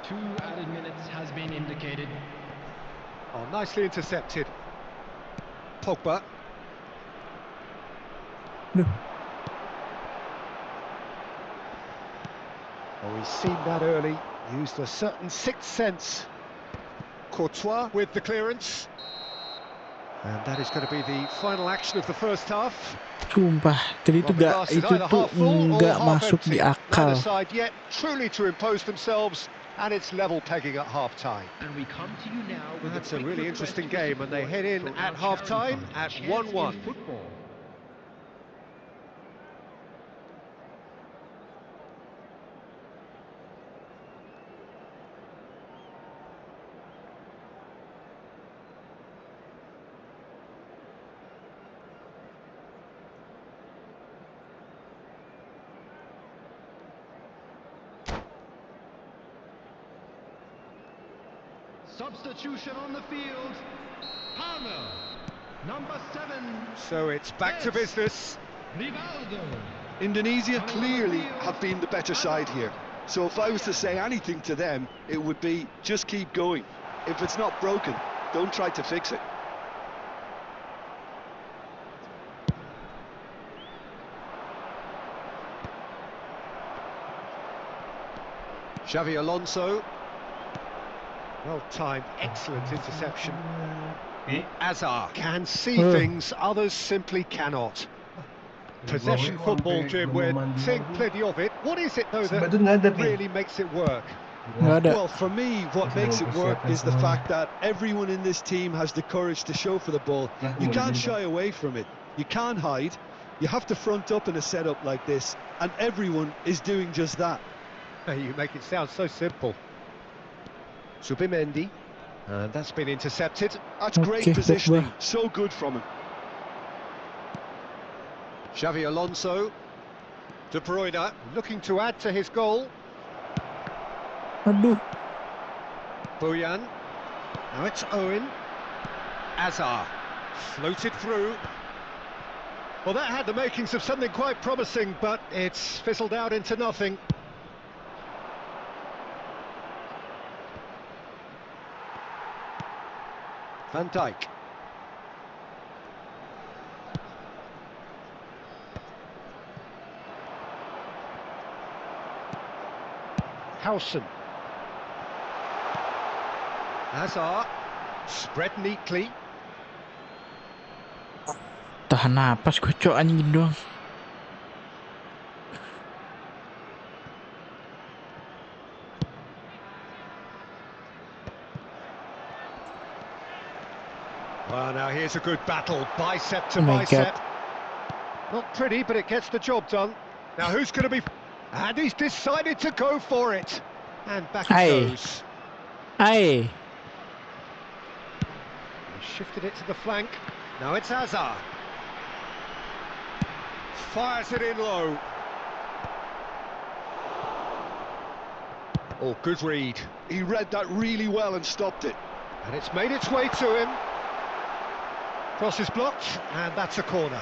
Two added minutes has been indicated. Oh, nicely intercepted. Pogba. No. Oh, he's seen that early. Used a certain sixth sense. Courtois with the clearance. And that is going to be the final action of the first half. Sumpah, tadi itu tuh nggak masuk di akal. Neither side yet truly to impose themselves, and it's level pegging at half-time. And we come to you now with That's a really interesting game, and they head in at half-time at 1-1. Football. Substitution on the field. Palmer, number 7. So it's back to business. Rivaldo. Indonesia clearly have been the better side here. So if I was to say anything to them, it would be just keep going. If it's not broken, don't try to fix it. Xavi Alonso. Well timed, excellent interception. Azar can see things others simply cannot. Possession football, Jim, we're seeing plenty of it. What is it, though, that really makes it work? Nggak ada. Well, for me, what makes it work is the fact that everyone in this team has the courage to show for the ball. You can't shy away from it. You can't hide. You have to front up in a setup like this, and everyone is doing just that. You make it sound so simple. Subimendi. And that's been intercepted. That's great Okay, positioning. Pogba. So good from him. Xavi Alonso. De Bruyne looking to add to his goal. Aduh. Bojan. Now it's Owen. Azar. Floated through. Well, that had the makings of something quite promising, but it's fizzled out into nothing. Van Dijk. Howson. Hazard. Spread neatly. Tahan napas gue cok anjing gini doang. Well, now here's a good battle, bicep to Oh my bicep. God. Not pretty, but it gets the job done. Now who's going to be... And he's decided to go for it. And back it Aye. goes. Aye. He shifted it to the flank. Now it's Hazard. Fires it in low. Oh, good read. He read that really well and stopped it. And it's made its way to him. Cross is blocked, and that's a corner.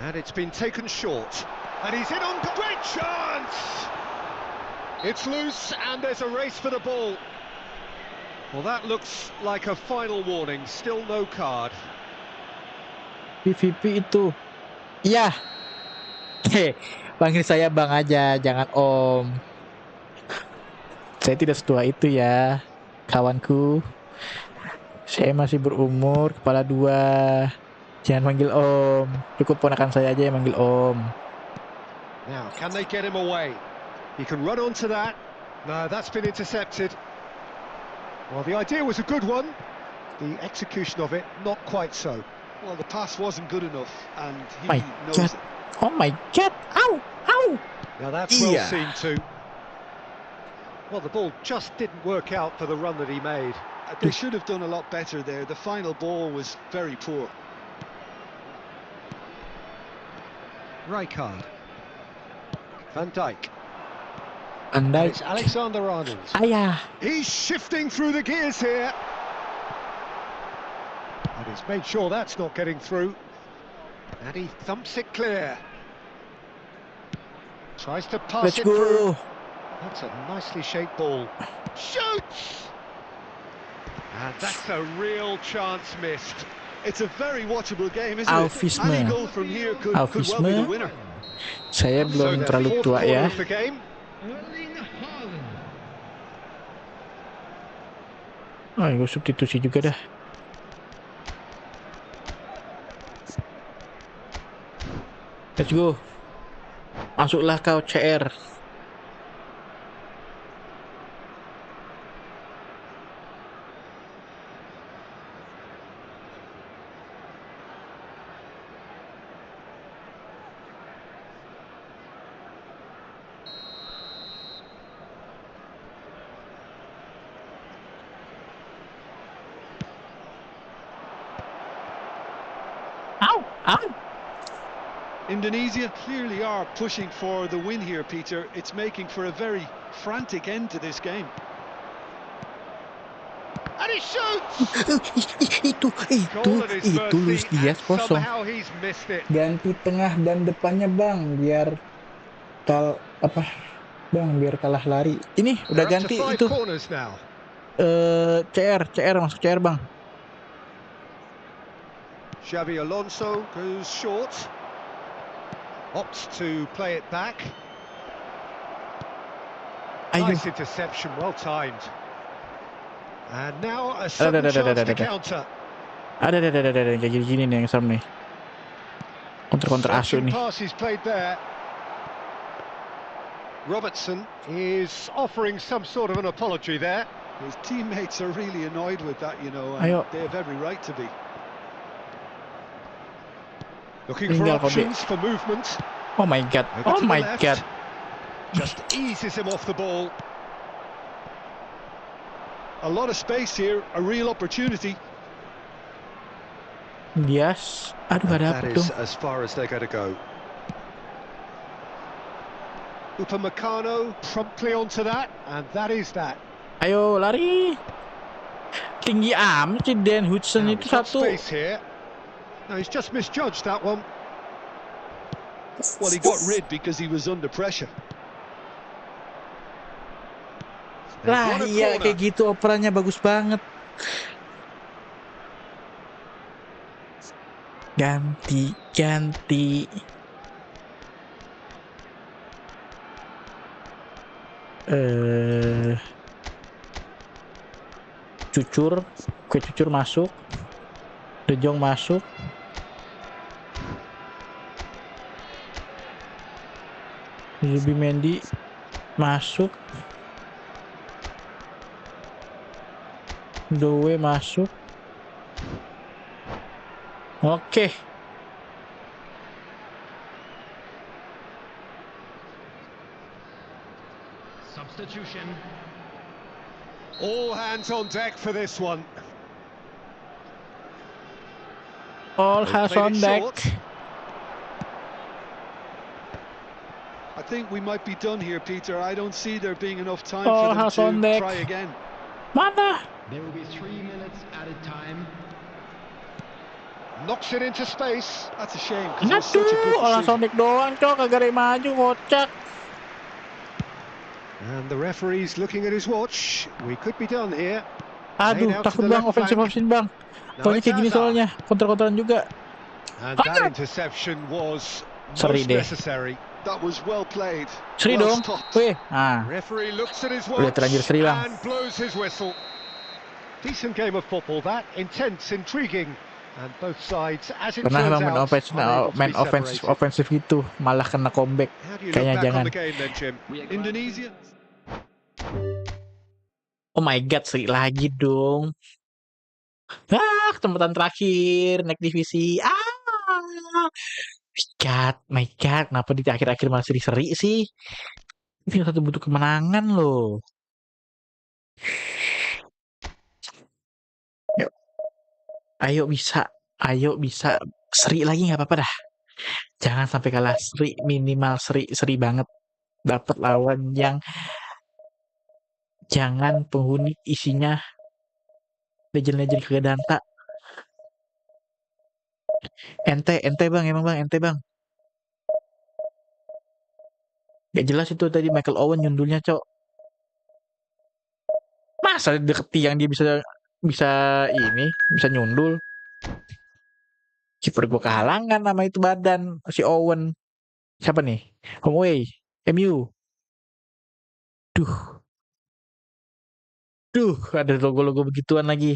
And it's been taken short. And he's in on... Great chance! It's loose, and there's a race for the ball. Well, that looks like a final warning. Still no card. PVP itu. Iya. Panggil saya bang aja, jangan om. Saya tidak setua itu ya, kawanku. Saya masih berumur, kepala 2. Jangan manggil om. Cukup ponakan saya aja yang manggil om. Now, can they get him away? He can run onto that. No, that's been intercepted. Well, the idea was a good one. The execution of it, not quite so. Well, the pass wasn't good enough, and he My knows God. it. Oh my God. Ow! Ow! Now, that's well Yeah. seen too. Well, the ball just didn't work out for the run that he made. They should have done a lot better there. The final ball was very poor. Rijkaard. Van Dijk. Van And Dijk. it's Alexander-Arnold. Ayah. He's shifting through the gears here. And he's made sure that's not getting through. And he thumps it clear. Tries to pass Let's it through. go. That's a nicely shaped ball. Shoots! And that's a real chance missed. It's a very watchable game, isn't Alfisme. it? Any goal from here could well be the Alfisme. winner. Saya So belum the terlalu fourth tua corner ya. of the game. Erling Haaland. Oh, gue substitusi juga dah. Let's go. Masuklah kau CR. Ow! Ow! Indonesia clearly are pushing for the win here, Peter. It's making for a very frantic end to this game. And he shoots! Itu Luis Diaz kosong. Somehow he's missed it. Ganti tengah dan depannya bang, biar biar kalah lari. Ini udah They're up ganti to 5 itu. corners now. CR masuk CR bang. Xavi Alonso goes short. Opts to play it back. Ayo. Nice interception, well timed. And now a sudden chance to counter. Ada kayak gini nih yang serem nih. Counter asu Searching nih. pass is played there. Robertson is offering some sort of an apology there. His teammates are really annoyed with that, you know, and Ayo. they have every right to be. Looking for Tinggal kau, options for movement. Oh my god. Over Oh to the my left. god. Just eases him off the ball. A lot of space here, a real opportunity. Yes. Aduh, And ada that apa is tuh? as far as they're going to go. Upamecano promptly onto that, and that is that. Ayo lari. Tinggi amat sih Dan Hudson Now itu he's got satu. space here. No, he's just misjudged that one. Well, he got rid because he was under pressure. They've Lah won a iya corner. kayak gitu operannya bagus banget. Ganti. Cucur masuk. De Jong masuk. Zubimendi masuk. Doe masuk. Oke. Substitution. All hands on deck for this one. All They hands played on it deck. short. I think we might be done here, Peter. I don't see there being enough time Oh, for them house on to deck. try again. Mana? There will be 3 minutes added time. Knocks it into space. That's a shame because it was such a good Aduh, orang decision. Sonic doang, cok. Kagak ada yang maju, kocak. And the referee's looking at his watch. We could be done here. Aduh, Played out to takut the bang, left offensive flank. option bang. Now Soalnya it's kayak gini Hazard. soalnya, konter-konteran juga. And that interception was Seri most deh. necessary. That was well played. Seri well dong. stopped. Weh, nah. Referee looks at his Udah watch terlanjur seri bang. and blows his whistle. Decent game of football that, intense, intriguing, and both sides, as it Pernah turns bang out, unable to main be separated. offensive gitu, malah kena comeback. How do you look Kayaknya back jangan. on the game then, Jim? Indonesia. Oh my god, seri lagi dong. Kesempatan terakhir naik divisi. My god, kenapa di akhir-akhir malah seri-seri sih? Ini satu butuh kemenangan loh. Yuk. Ayo bisa. Seri lagi nggak apa-apa dah. Jangan sampai kalah seri, minimal seri banget. Dapat lawan yang jangan penghuni isinya legend-legend kegedanta. Ente bang, emang bang, ente bang. Gak jelas itu tadi Michael Owen nyundulnya, cok. Masa deket tiang dia bisa nyundul. Kiper gue kehalangan nama itu badan si Owen. Siapa nih? Home away, MU. Duh, ada logo-logo begituan lagi.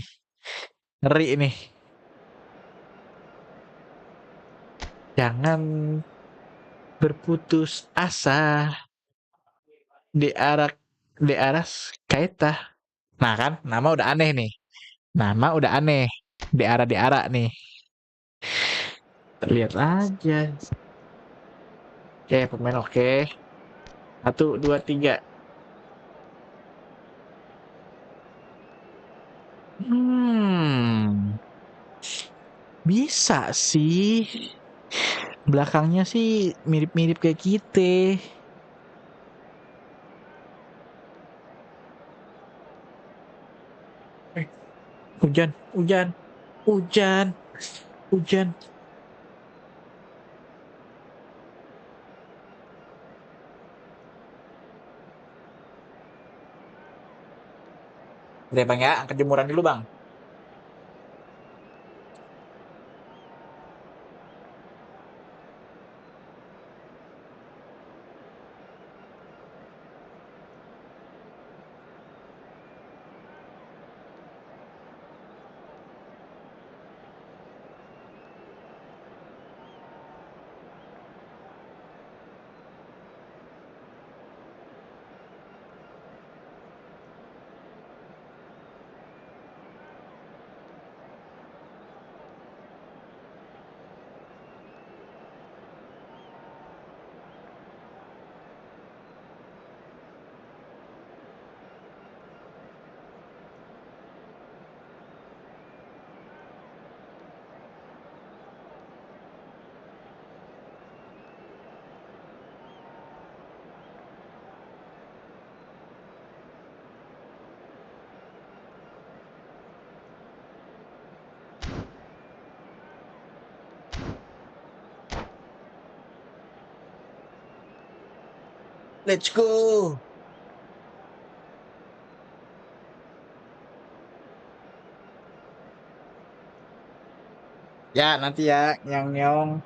Ngeri ini. Jangan berputus asa di arah Kaita. Nah kan, nama udah aneh nih. Di arah nih. Lihat aja. Oke, pemain oke. 1, 2, 3. Bisa sih. Belakangnya sih mirip-mirip kayak kita. Hujan. Udah bang ya, angkat jemuran dulu bang. Let's go. Ya, nanti ya, nyong-nyong.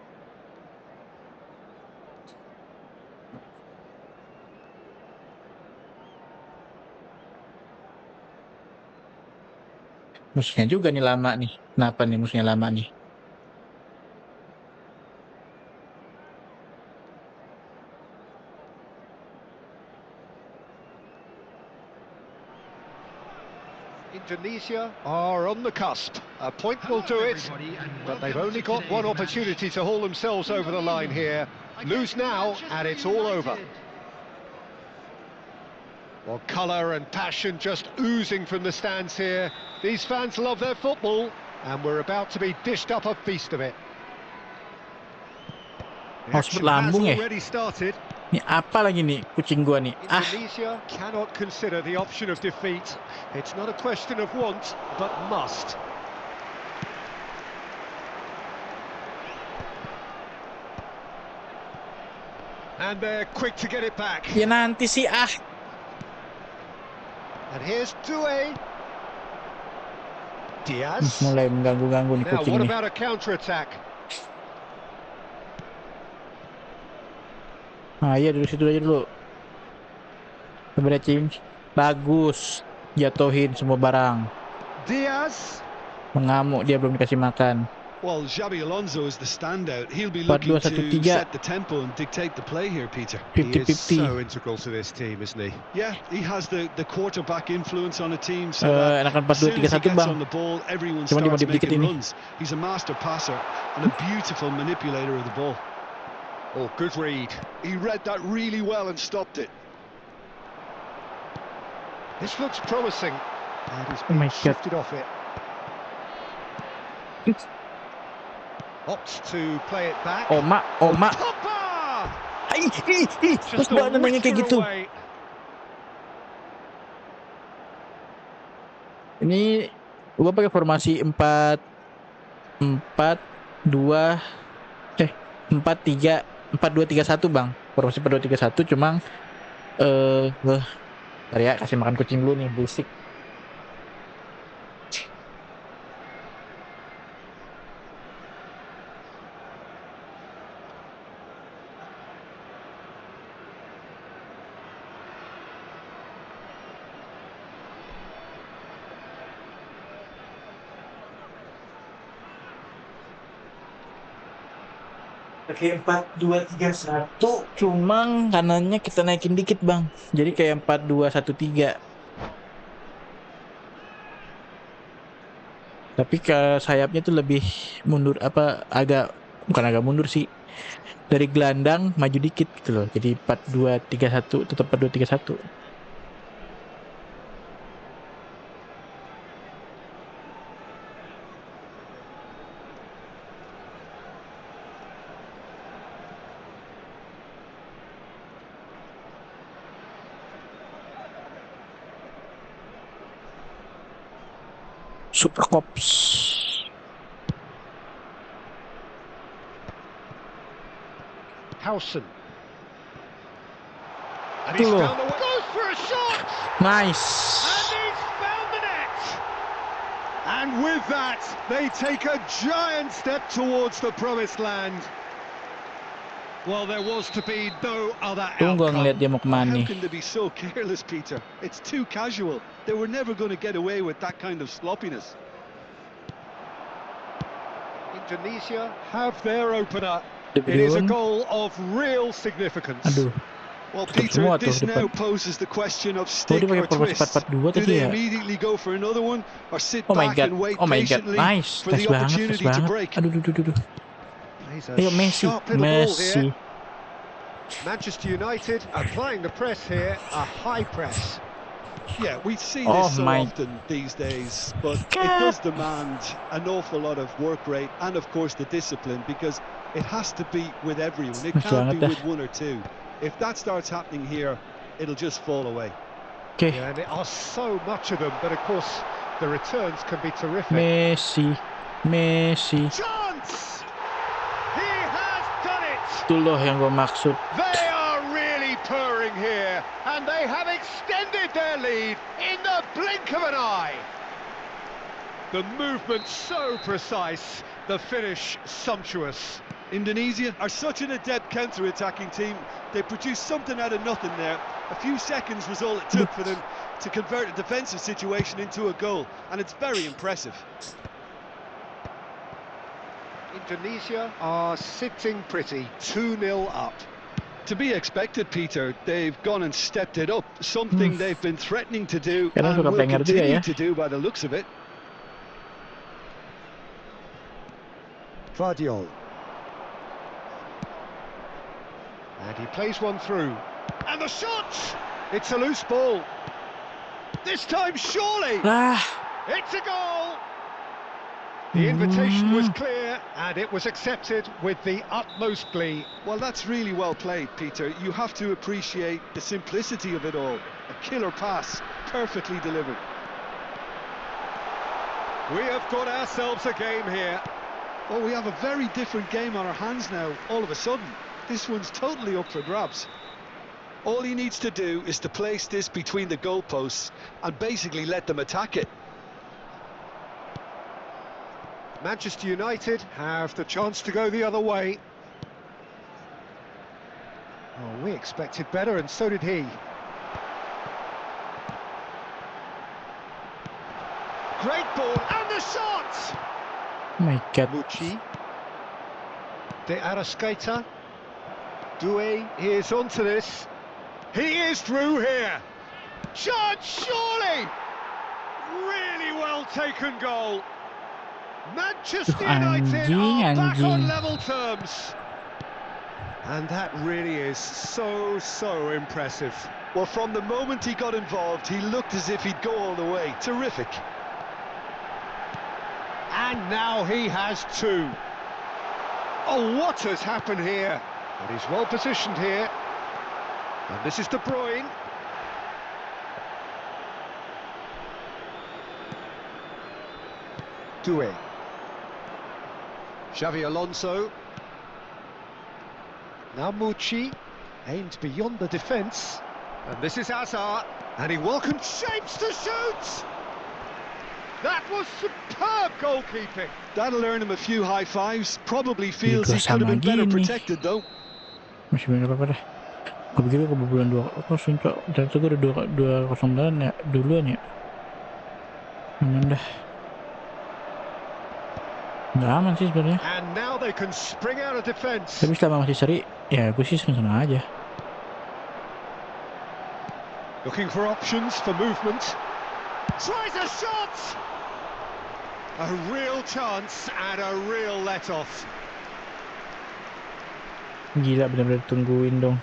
Musuhnya juga nih lama nih. Kenapa nih musuhnya lama nih? Indonesia are on the cusp. A point will do it, but they've only got one opportunity to haul themselves over the line here. Lose now, and it's all over. Well, colour and passion just oozing from the stands here. These fans love their football, and we're about to be dished up a feast of it. The action has already started. Ini apa lagi nih kucing gua nih? Indonesia cannot consider the option of defeat. It's not a question of want, but must. And they're quick to get it back. Ya nanti sih And here's Due. Diaz. mulai mengganggu-ganggu nih Now, kucing what nih. about a counter-attack? Nah, iya dulu situ aja dulu. Sebenarnya Cim, bagus. Jatuhin semua barang. Diaz. Mengamuk dia belum dikasih makan. Well, Xabi Alonso is the standout. He'll be looking to 4-2-1-3. set the tempo and dictate the play here, Peter. He is 50-50. so integral to this team, isn't he? Yeah, he has the quarterback influence on the team, so that Enakan as soon as he 4-2-3-1 gets bang. on the ball, everyone Cuma starts dimodif dikit making ini. runs. He's a master passer and a beautiful manipulator of the ball. Oh, good read. He read that really well and stopped it. This looks promising. And he's Oh my been God. shifted off it. Opts to play it back. Oma. Papa! Terus Just a banget nanya kayak whisker gitu. away. Ini gua pakai formasi 4 2 4-2-3-1 bang. Formasi 4-2-3-1 cuma bentar ya, kasih makan kucing dulu nih, berisik. Kayak 4-2-3-1, cuma kanannya kita naikin dikit bang, jadi kayak 4-2-1-3. Tapi ke sayapnya tuh lebih mundur, bukan agak mundur sih, dari gelandang maju dikit gitu loh, jadi 4-2-3-1, tetap 4-2-3-1. Super Cops. Howson. And he's Tuh. found the way. Goes for a shot! Nice. And he's found the net! And with that, they take a giant step towards the promised land. Well, there was to be no other Tunggu ngeliat outcome. dia mau kemana How nih. can they be so careless, Peter? It's too casual. They were never going to get away with that kind of sloppiness. Indonesia have their opener. De It is a Bruyne. goal of real significance. Aduh. Well, Tutup Peter, semua tuh this now depan. poses the question of Oh, stick dia pakai or formasi twist. 4-4-2 Do tadi they ya. immediately go for another one or sit Oh my back god. and wait Oh my god. patiently Nice. for Nice the banget. Nice opportunity to banget. break? Aduh. Plays a Ayo Messi. sharp little ball here. Messi. Manchester United applying the press here, a high press. Yeah, we see Oh this so my often these days, but it God. does demand an awful lot of work rate and, of course, the discipline, because it has to be with everyone. It Nice can't banget be dah. with one or two. If that starts happening here, it'll just fall away. Oke. Yeah, and there are so much of them, but of course the returns can be terrific. Messi. Chance! He has done it! Itu loh yang gue maksud. They are really purring scoring here, and they have extended their lead in the blink of an eye. The movement so precise, the finish sumptuous. Indonesia are such an adept counter-attacking team. They produced something out of nothing there. A few seconds was all it took for them to convert a defensive situation into a goal, and it's very impressive. Indonesia are sitting pretty, 2-0 up. To be expected, Peter. They've gone and stepped it up, something they've been threatening to do Kadang and suka will pengen juga continue ya. to do by the looks of it. Vardiol. And he plays one through. And the shot! It's a loose ball. This time, surely! Lah, It's a goal! The invitation was clear, and it was accepted with the utmost glee. Well, that's really well played, Peter. You have to appreciate the simplicity of it all. A killer pass, perfectly delivered. We have got ourselves a game here. Oh, we have a very different game on our hands now, all of a sudden. This one's totally up for grabs. All he needs to do is to place this between the goalposts and basically let them attack it. Manchester United have the chance to go the other way. Oh, we expected better, and so did he. Great ball, and the shot! oh my god. Muchi. De Arrascaeta. Doué is onto this. He is through here. Chance, surely! Really well taken goal. Manchester United are back on level terms. And that really is so impressive. Well, from the moment he got involved, he looked as if he'd go all the way. Terrific. And now he has two. Oh, what has happened here? But he's well positioned here. And this is De Bruyne. Doué. Xavi Alonso. Now Muchi aimed beyond the defence. And this is Hazard. And he welcomed shapes to shoot! That was superb goalkeeping. That'll earn him a few high fives. Probably feels Juga he could have been sama better gini. protected, though. Masih banyak apa dah. Gue pikir kebobolan 2-0, cok. Dan itu gue udah 2-0 ya duluan ya. Aman dah. Nggak aman sih sebenarnya. And now they can spring out of defence. Tapi selama masih seri, ya gue sih senang aja. Looking for options for movement. Tries a shot! A real chance and a real let-off. Gila, bener-bener tungguin dong.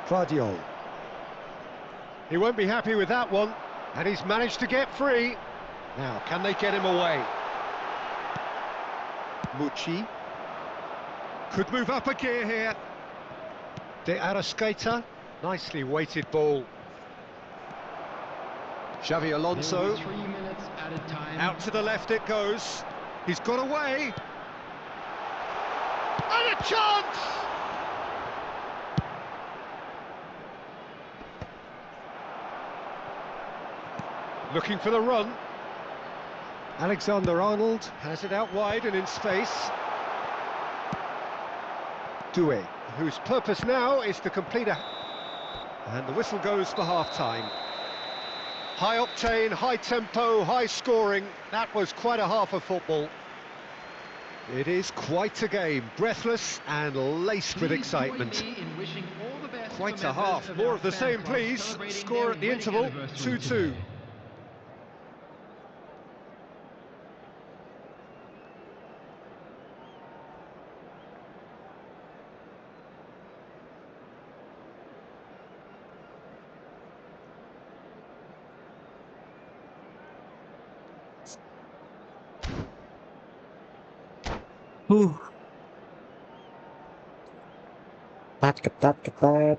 Vardiol. He won't be happy with that one, and he's managed to get free. Now, can they get him away? Muchi. Could move up a gear here. De Arrascaeta. Nicely weighted ball. Xavi Alonso. 3 minutes added time. Out to the left it goes. He's got away. And a chance! Looking for the run. Alexander-Arnold has it out wide and in space. Doué, whose purpose now is to complete a... And the whistle goes for half-time. High octane, high tempo, high scoring. That was quite a half of football. It is quite a game, breathless and laced with excitement. Quite a half, more of the same please. Score at the interval, 2-2. Ketat.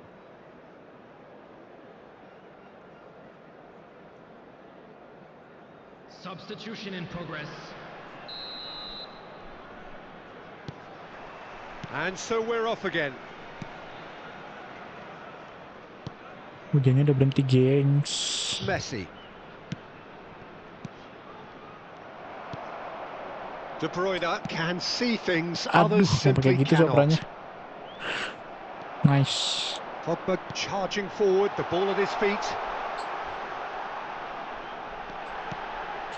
Substitution in progress. And so we're off again. Hujannya udah berhenti, gengs. Messi. De Bruyne can see things Aduh, others sampai simply kayak gitu soperannya. cannot. Nice. Pogba charging forward, the ball at his feet.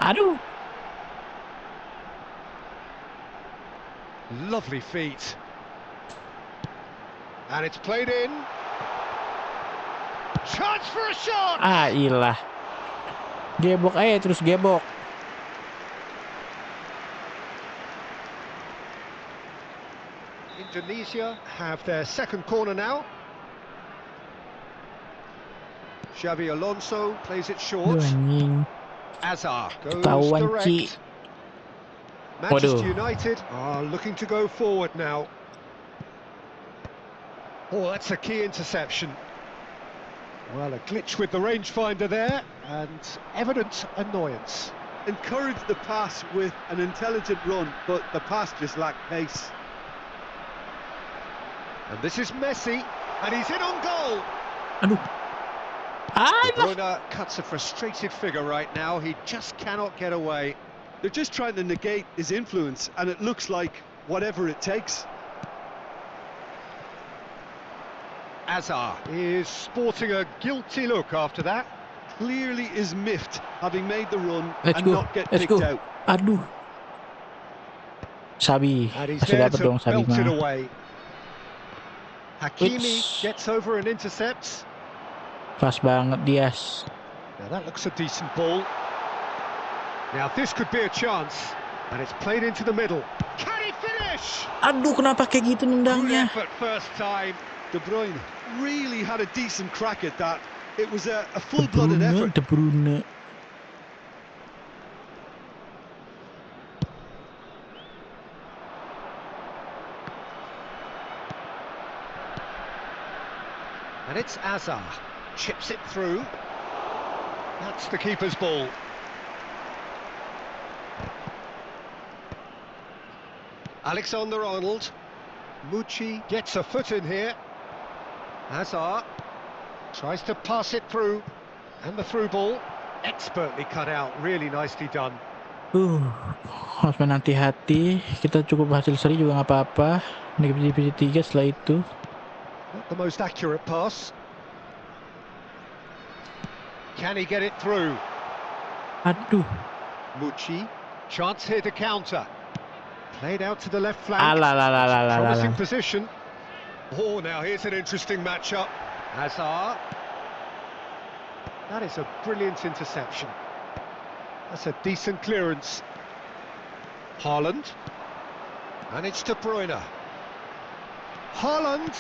Aduh. Lovely feet. And it's played in. Chance for a shot! Ah, ilah. Gebok aja terus gebok. Indonesia have their second corner now. Xabi Alonso plays it short. Aduh, anjing. Azar goes Ketahuan, Ci. direct. Manchester Waduh. United are looking to go forward now. Oh, that's a key interception. Well, a glitch with the rangefinder there, and evident annoyance. Encouraged the pass with an intelligent run, but the pass just lacked pace. And this is Messi, and he's in on goal. Aduh. Ah, De Bruyne cuts a frustrated figure right now. He just cannot get away. They're just trying to negate his influence, and it looks like whatever it takes. Azar is sporting a guilty look after that. Clearly is miffed, having made the run Let's and go. not get Let's picked go. out. Aduh. Sabi. And he's Masih there dapat to dong Sabi belt it mah. away. Hakimi Oops. gets over and intercepts. Pas banget, Dias. Now that looks a decent ball. Now this could be a chance, and it's played into the middle. Can he finish? Aduh, kenapa kayak gitu Good nendangnya? effort first time. De Bruyne really had a decent crack at that. It was a De full-blooded Bruyne, effort. De Bruyne. And it's Azar. Chips it through. That's the keeper's ball. Alexander-Arnold. Mucci gets a foot in here. Azar tries to pass it through. And the through ball. Expertly cut out. Really nicely done. Harus main hati-hati. Kita cukup hasil seri juga nggak apa-apa. Divisi 3 setelah itu. Not the most accurate pass. Can he get it through? Aduh. Mucci. Chance here to counter. Played out to the left flank. Promising position. Oh, now here's an interesting matchup. Azar. That is a brilliant interception. That's a decent clearance. Haaland. And it's De Bruyne. Haaland.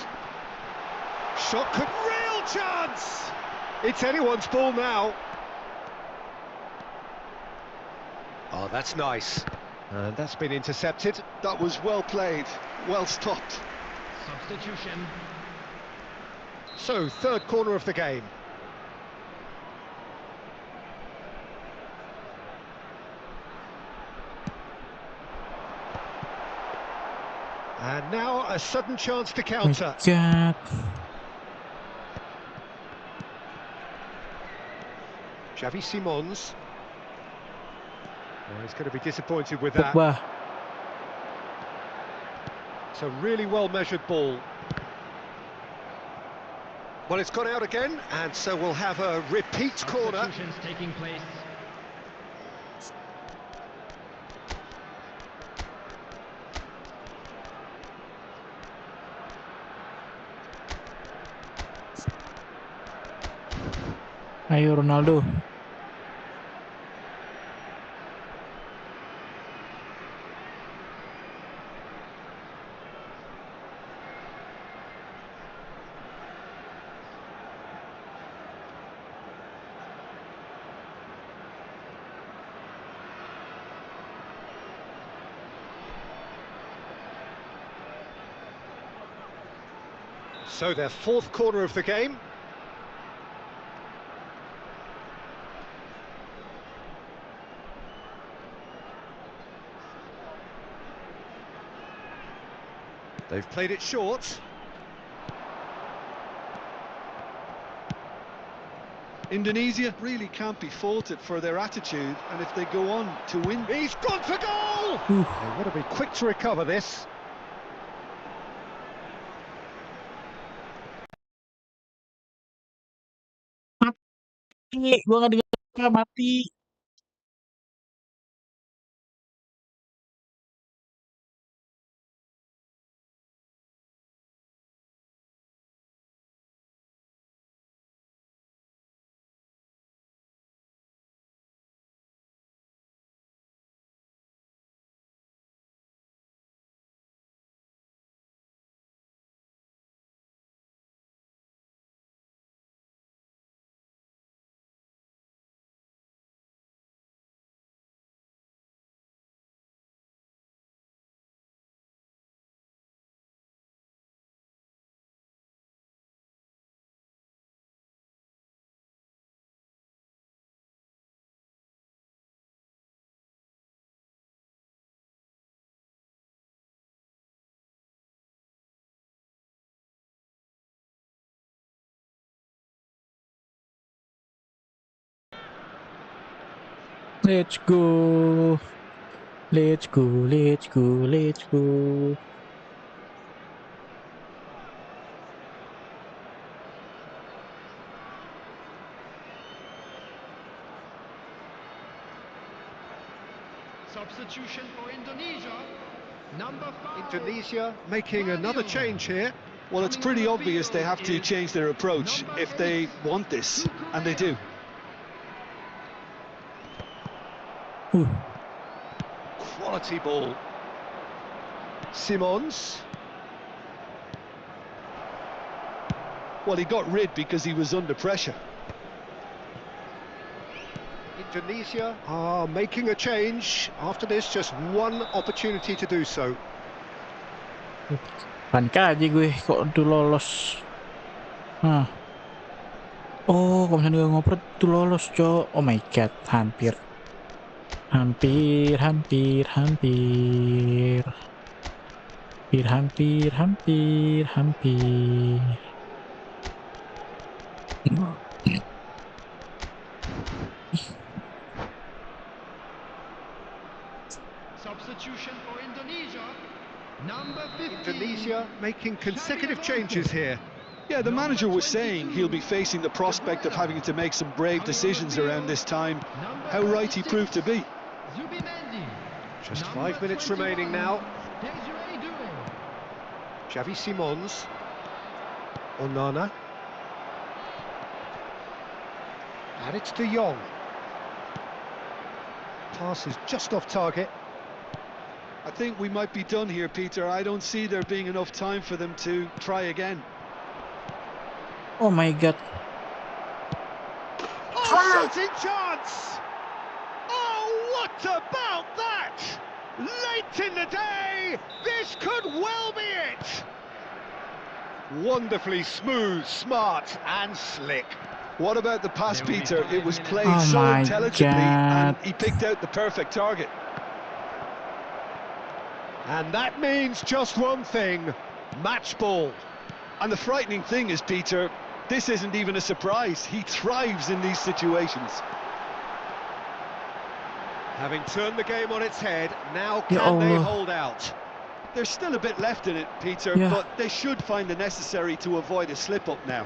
Shot could... Real chance! It's anyone's ball now. Oh, that's nice. And that's been intercepted. That was well played, well stopped. Substitution. So, third corner of the game. And now a sudden chance to counter. God. Xavi Simons. Oh, he's going to be disappointed with that. Pogba. It's a really well-measured ball. Well, it's gone out again, and so we'll have a repeat corner. Substitutions taking place. Ayo Ronaldo. So their fourth corner of the game. They've played it short. Indonesia really can't be faulted for their attitude, and if they go on to win... He's gone for goal! They've got to be quick to recover this. Gua nggak dengar apa, mati. Let's go. Let's go, let's go, let's go. Substitution for Indonesia. Number 5. Indonesia making another change here. Well, it's pretty obvious they have to change their approach if they want this, and they do. Quality ball. Simons. Well, he got rid because he was under pressure. Indonesia are making a change. After this, just one opportunity to do so. Panik aja gue kok tuh lolos. Oh, kalau misalnya gue ngoper tuh lolos, cok. Oh my god, hampir. Hampir. Substitution for Indonesia. Number 15. Indonesia making consecutive changes here. Yeah, the manager was saying he'll be facing the prospect of having to make some brave decisions around this time. How right he proved to be. Just 5 minutes remaining now. Desiree Doué. Xavi Simons. Onana. And it's De Jong. Pass is just off target. I think we might be done here, Peter. I don't see there being enough time for them to try again. Oh my god. Oh, shooting chance! Oh, what about that? Late in the day, this could well be it! Wonderfully smooth, smart and slick. What about the pass, There will be Peter? 5 It was minutes. played Oh so my intelligently, and God. he picked out the perfect target. And that means just one thing, match ball. And the frightening thing is, Peter, this isn't even a surprise. He thrives in these situations. Having turned the game on its head, now Ya can they Allah. hold out? There's still a bit left in it, Peter, Yeah. but they should find the necessary to avoid a slip-up now.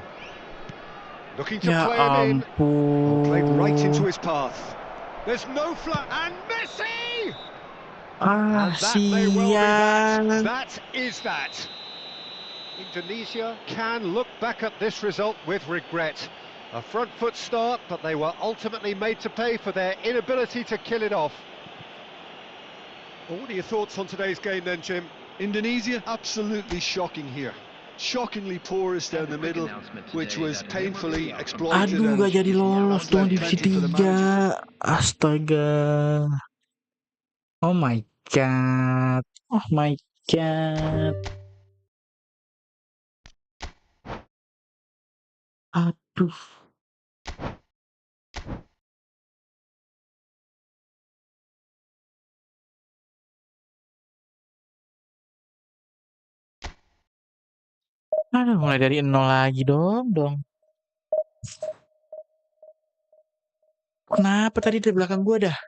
Looking to Ya play him in. Oh, played right into ampun. his path. There's no flat, and Messi! Ah, And that may well be that. sial. That is that. Indonesia can look back at this result with regret. A front foot start, but they were ultimately made to pay for their inability to kill it off. Well, what are your thoughts on today's game then, Jim? Indonesia, absolutely shocking here. Shockingly porous down the middle, which was painfully exploited. Aduh, And gak jadi lolos that's dong left divisi plenty for the manager. 3. Astaga. Oh my god. Oh my god. Aduh. Mulai dari nol lagi dong. Kenapa tadi di belakang gua dah?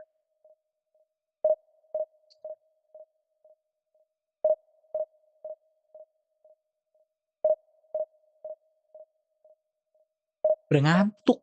Udah ngantuk.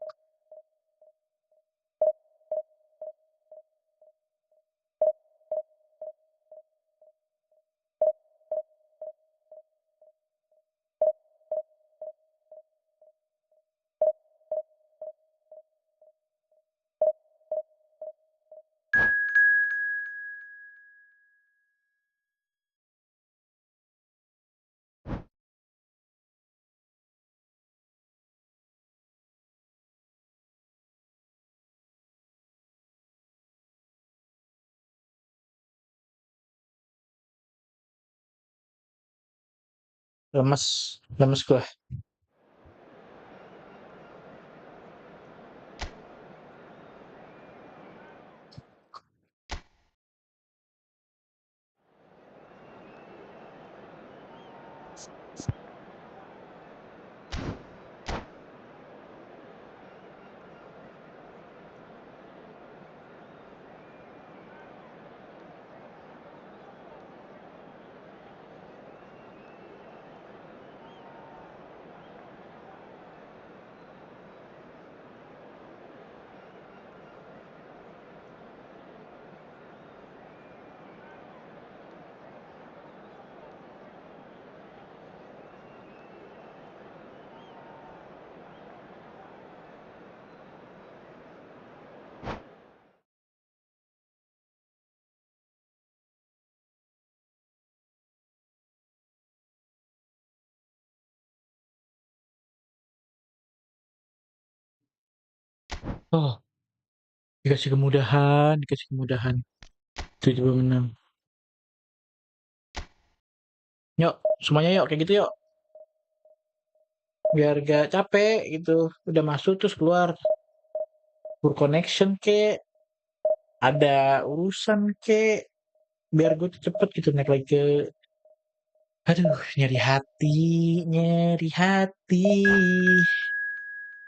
Lemes gua. Oh, dikasih kemudahan. 7 menang. Yuk, semuanya yuk kayak gitu yuk. Biar gak capek gitu. Udah masuk terus keluar. Poor connection ke, ada urusan ke, biar gue cepet gitu naik lagi ke. Aduh, nyeri hati.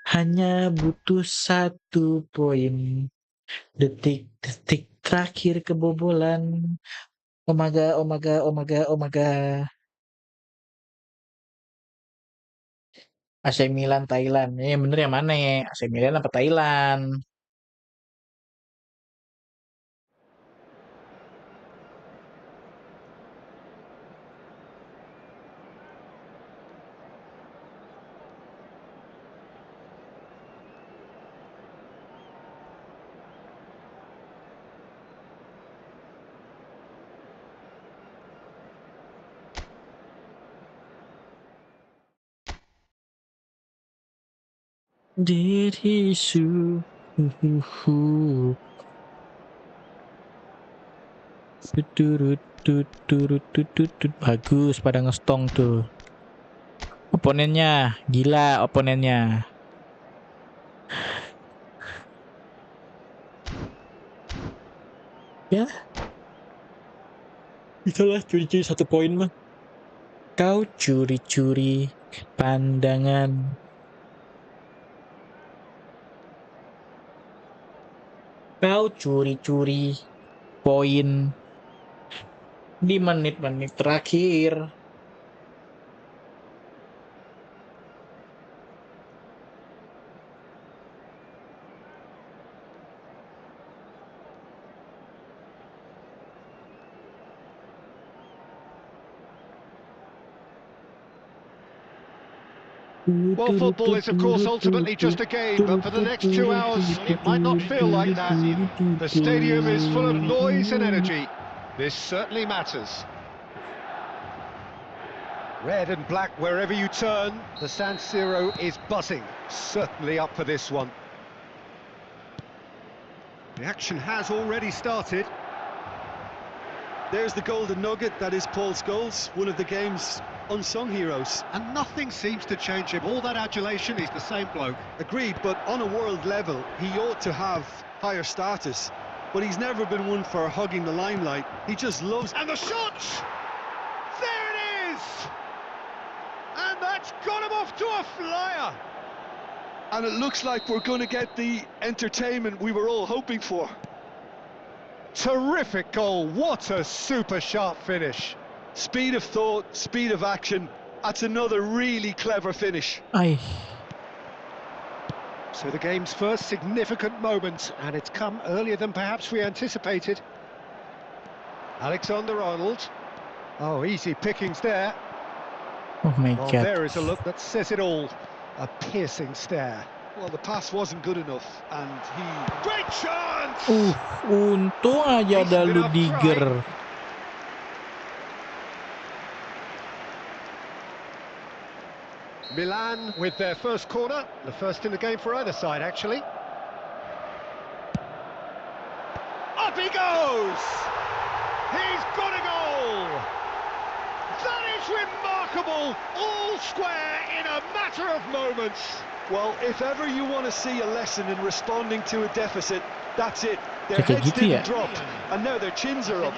Hanya butuh 1 poin. Detik-detik terakhir kebobolan. Omaga. AC Milan Thailand. Bener yang mana ya? AC Milan apa Thailand? Did he sue? Bagus pada ngestong tuh. Oponennya, gila oponennya. Ya, itulah curi-curi 1 poin mah. Kau curi-curi pandangan. Kau curi-curi poin di menit-menit terakhir. Well, football is, of course, ultimately just a game, but for the next 2 hours, it might not feel like that. The stadium is full of noise and energy. This certainly matters. Red and black wherever you turn, the San Siro is buzzing. Certainly up for this one. The action has already started. There's the golden nugget that is Paul Scholes, one of the game's unsung heroes. And nothing seems to change him. All that adulation, he's the same bloke. Agreed, but on a world level, he ought to have higher status. But he's never been one for hugging the limelight. He just loves... And the shot! There it is! And And that's got him off to a flyer. And it looks like we're going to get the entertainment we were all hoping for. Terrific goal. What a super sharp finish. Speed of thought, speed of action. That's another really clever finish. Ay, So the game's first significant moment, and it's come earlier than perhaps we anticipated. Alexander-Arnold. Oh, easy pickings there. oh my Oh, god. there is a look that says it all. A piercing stare. Well, the pass wasn't good enough, and he... Great chance! Untung aja ada Decent enough Ludiger. Milan with their first corner, the first in the game for either side, actually. Up he goes! He's got a goal! That is remarkable! All square in a matter of moments. Well, if ever you want to see a lesson in responding to a deficit, that's it. Their Kayak heads gitu didn't ya? drop, and now their chins are up.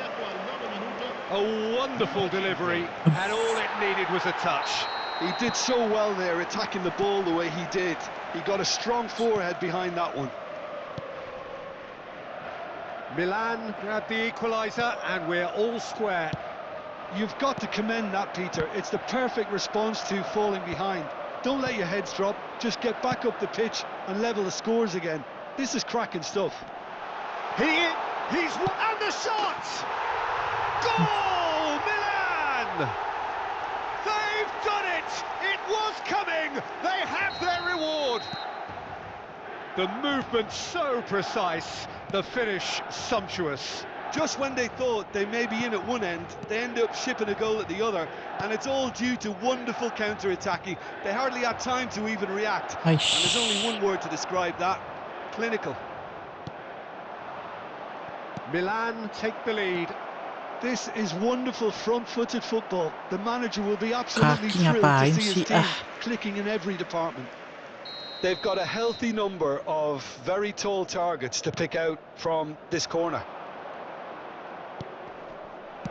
A wonderful delivery, and all it needed was a touch. He did so well there, attacking the ball the way he did. He got a strong forehead behind that one. Milan grabbed the equaliser, and we're all square. You've got to commend that, Peter. It's the perfect response to falling behind. Don't let your heads drop, just get back up the pitch and level the scores again. This is cracking stuff. He's and the shot! Goal, Milan! They've done it! It was coming! They have their reward! The movement so precise, the finish sumptuous. Just when they thought they may be in at one end, they end up shipping a goal at the other, and it's all due to wonderful counter-attacking. They hardly had time to even react, and there's only one word to describe that: clinical. Milan take the lead. This is wonderful front-footed football. The manager will be absolutely Kaki thrilled to ngapain see his sih? team clicking in every department. They've got a healthy number of very tall targets to pick out from this corner.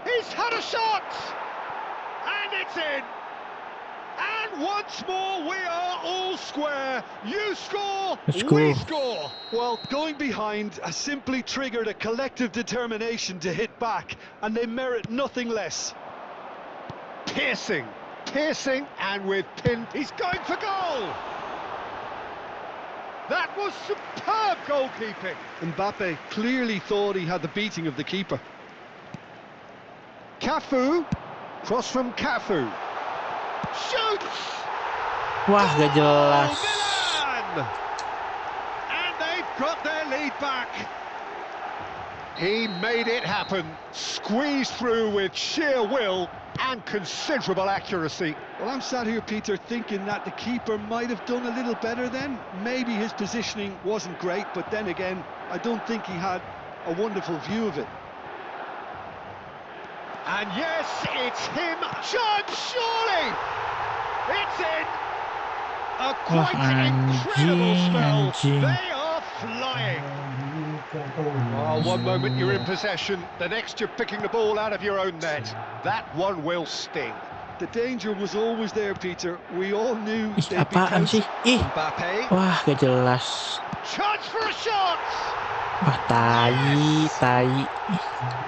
He's had a shot! And it's in! And once more we are all square. You score, Let's we go. score. Well, going behind has simply triggered a collective determination to hit back, and they merit nothing less. Piercing, and with pin. He's going for goal! That was superb goalkeeping. Mbappe clearly thought he had the beating of the keeper. Cafu, cross from Cafu. Shoots! Wah, gak jelas. Milan! And they've got their lead back. He made it happen, squeezed through with sheer will and considerable accuracy. Well, I'm sat here, Peter, thinking that the keeper might have done a little better then. Maybe his positioning wasn't great, but then again, I don't think he had a wonderful view of it. And yes, it's him. Chance, surely! It's in! A quite incredible spell. They are flying. Oh, one moment you're in possession, the next you're picking the ball out of your own net. That one will sting. The danger was always there, Peter. We all knew Ih, they'd be apaan sih? Ih, Mbappe. wah, gak jelas. Chance for a shot! Wah, tai.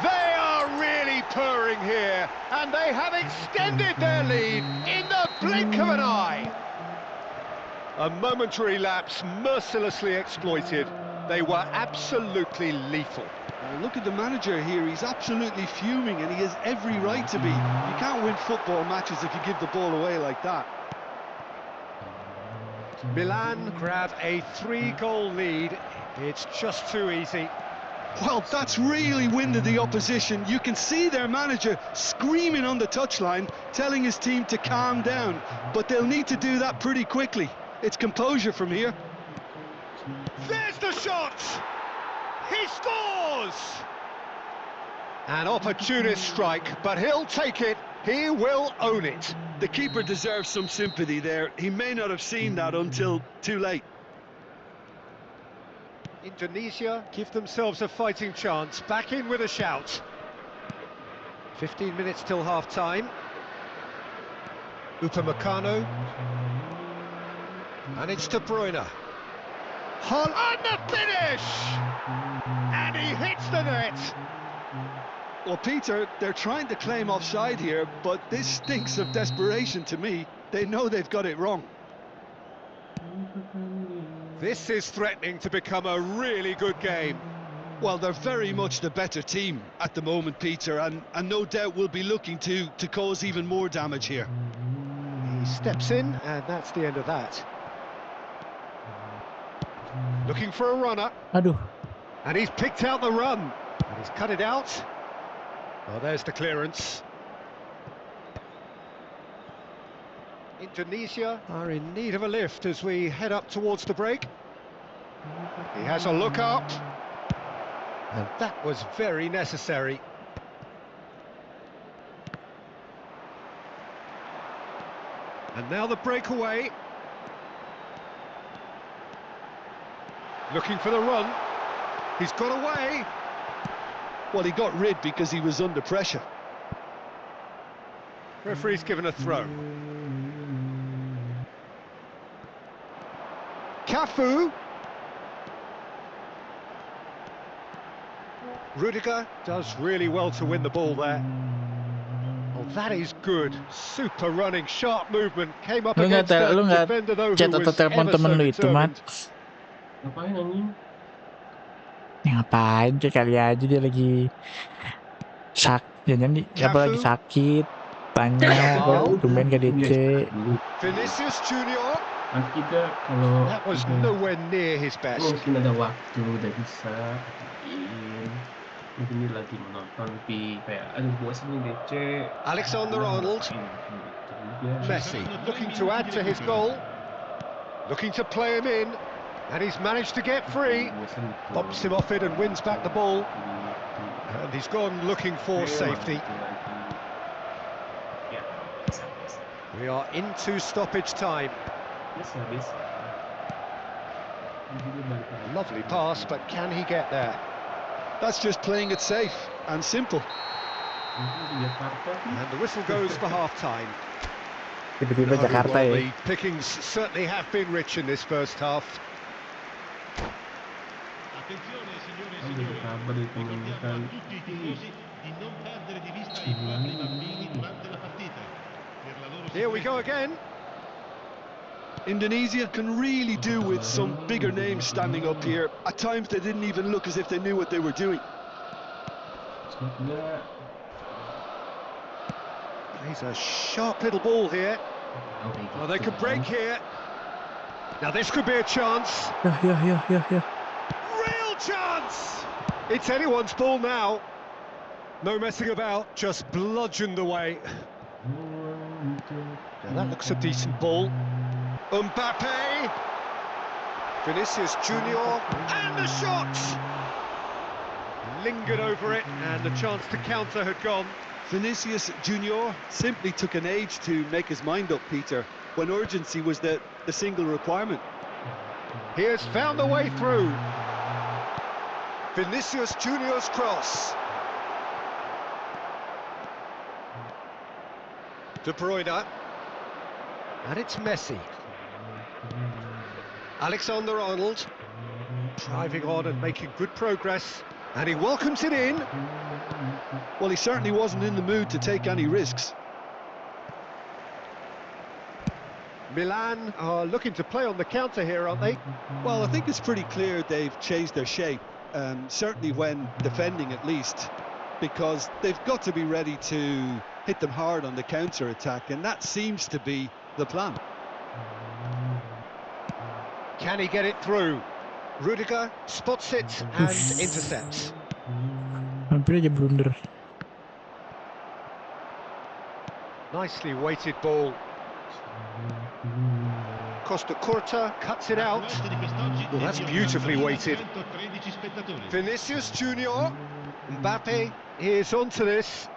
They are really purring here, and they have extended their lead in the blink of an eye. A momentary lapse mercilessly exploited. They were absolutely lethal. Look at the manager here. He's absolutely fuming, and he has every right to be. You can't win football matches if you give the ball away like that. Milan grab a 3-goal lead. It's just too easy. Well, that's really winded the opposition. You can see their manager screaming on the touchline, telling his team to calm down. But they'll need to do that pretty quickly. It's composure from here. There's the shot! He scores! An opportunist strike, but he'll take it. He will own it. The keeper deserves some sympathy there. He may not have seen that until too late. Indonesia give themselves a fighting chance. Back in with a shout. 15 minutes till half-time. Upamecano. And it's De Bruyne. On the finish! And he hits the net! Well, Peter, they're trying to claim offside here, but this stinks of desperation to me. They know they've got it wrong. This is threatening to become a really good game. Well, they're very much the better team at the moment, Peter, and no doubt will be looking to cause even more damage here. He steps in, and that's the end of that. Looking for a runner, Aduh. and he's picked out the run. And he's cut it out. Well, there's the clearance. Indonesia are in need of a lift as we head up towards the break. He has a look up. And that was very necessary. And now the breakaway. Looking for the run. He's got away. Well, he got rid because he was under pressure. Referee's given a throw. Cafu. Rudiger does really well to win the ball there. Oh, that is good. Super running, sharp movement. Came up Lu nggak against a lu nggak defender though chat who atau was telepon ever temen so lu itu, Mat? determined. Ngapain anjing? Ya, ngapain kayak kali aja dia lagi jangan apa lagi Cafu. sakit. Tanya Jamal. tumben ke DC. Vinicius Junior. Kan kita kalau That was kita nowhere near his best. mungkin ada waktu udah bisa main. Mungkin dia lagi menonton tapi kayak aduh bosan nih DC. Alexander-Arnold. Messi looking to add to his goal. Looking to play him in. And he's managed to get free. Bumps him off it and wins back the ball. And he's gone looking for safety. We are into stoppage time. Lovely pass, but can he get there? That's just playing it safe and simple. And the whistle goes for half-time. Tiba-tiba Jakarta Well, ya. the pickings certainly have been rich in this first half. Attenzione signore e signori, ricordiamo a tutti i tifosi di non perdere di vista i propri bambini durante la partita. Per la loro Here we go again. Indonesia can really do with some bigger names standing up here. At times they didn't even look as if they knew what they were doing. He's a sharp little ball here. Well, they could break here. Now this could be a chance. Ya. Real chance! It's anyone's ball now. No messing about, just bludgeoned away. Now that looks a decent ball. Mbappe! Vinicius Junior, and the shot! Lingered over it, and the chance to counter had gone. Vinicius Junior simply took an age to make his mind up, Peter, when urgency was the single requirement. He has found a way through. Vinicius Junior's cross. De Bruyne. And it's Messi. Alexander-Arnold. Driving on and making good progress. And he welcomes it in. Well, he certainly wasn't in the mood to take any risks. Milan are looking to play on the counter here, aren't they? Well, I think it's pretty clear they've changed their shape, certainly when defending at least, because they've got to be ready to hit them hard on the counter-attack, and that seems to be the plan. Can he get it through? Rudiger spots it and intercepts. Hampir aja blunder. Nicely weighted ball. Costa Curta cuts it out. Well, that's beautifully weighted. Vinicius Junior. Mbappe is onto this.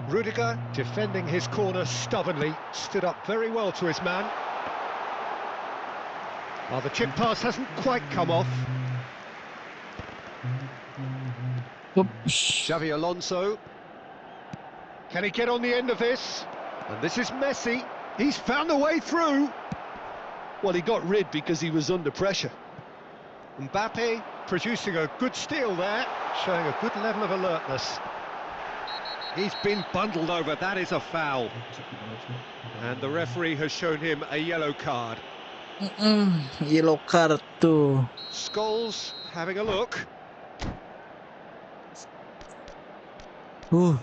Rudiger defending his corner stubbornly. Stood up very well to his man. Well, the chip pass hasn't quite come off. Oops. Xavi Alonso. Can he get on the end of this? And this is Messi. He's found a way through. Well, he got rid because he was under pressure. Mbappe producing a good steal there, showing a good level of alertness. He's been bundled over, that is a foul. And the referee has shown him a yellow card. Yellow card tuh. Scholes having a look. Uh.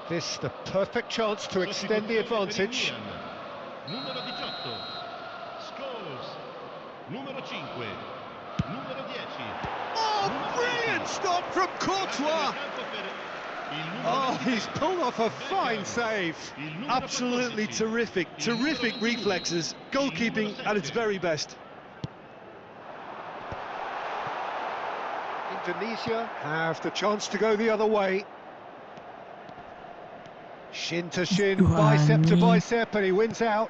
This the perfect chance to extend the advantage. Numero 18, Scholes. Numero 5, numero 10. Oh, brilliant stop from Courtois! Oh, he's pulled off a fine save. Absolutely terrific, terrific reflexes, goalkeeping at its very best. Indonesia have the chance to go the other way. Shin to shin, bicep to bicep, and he wins out.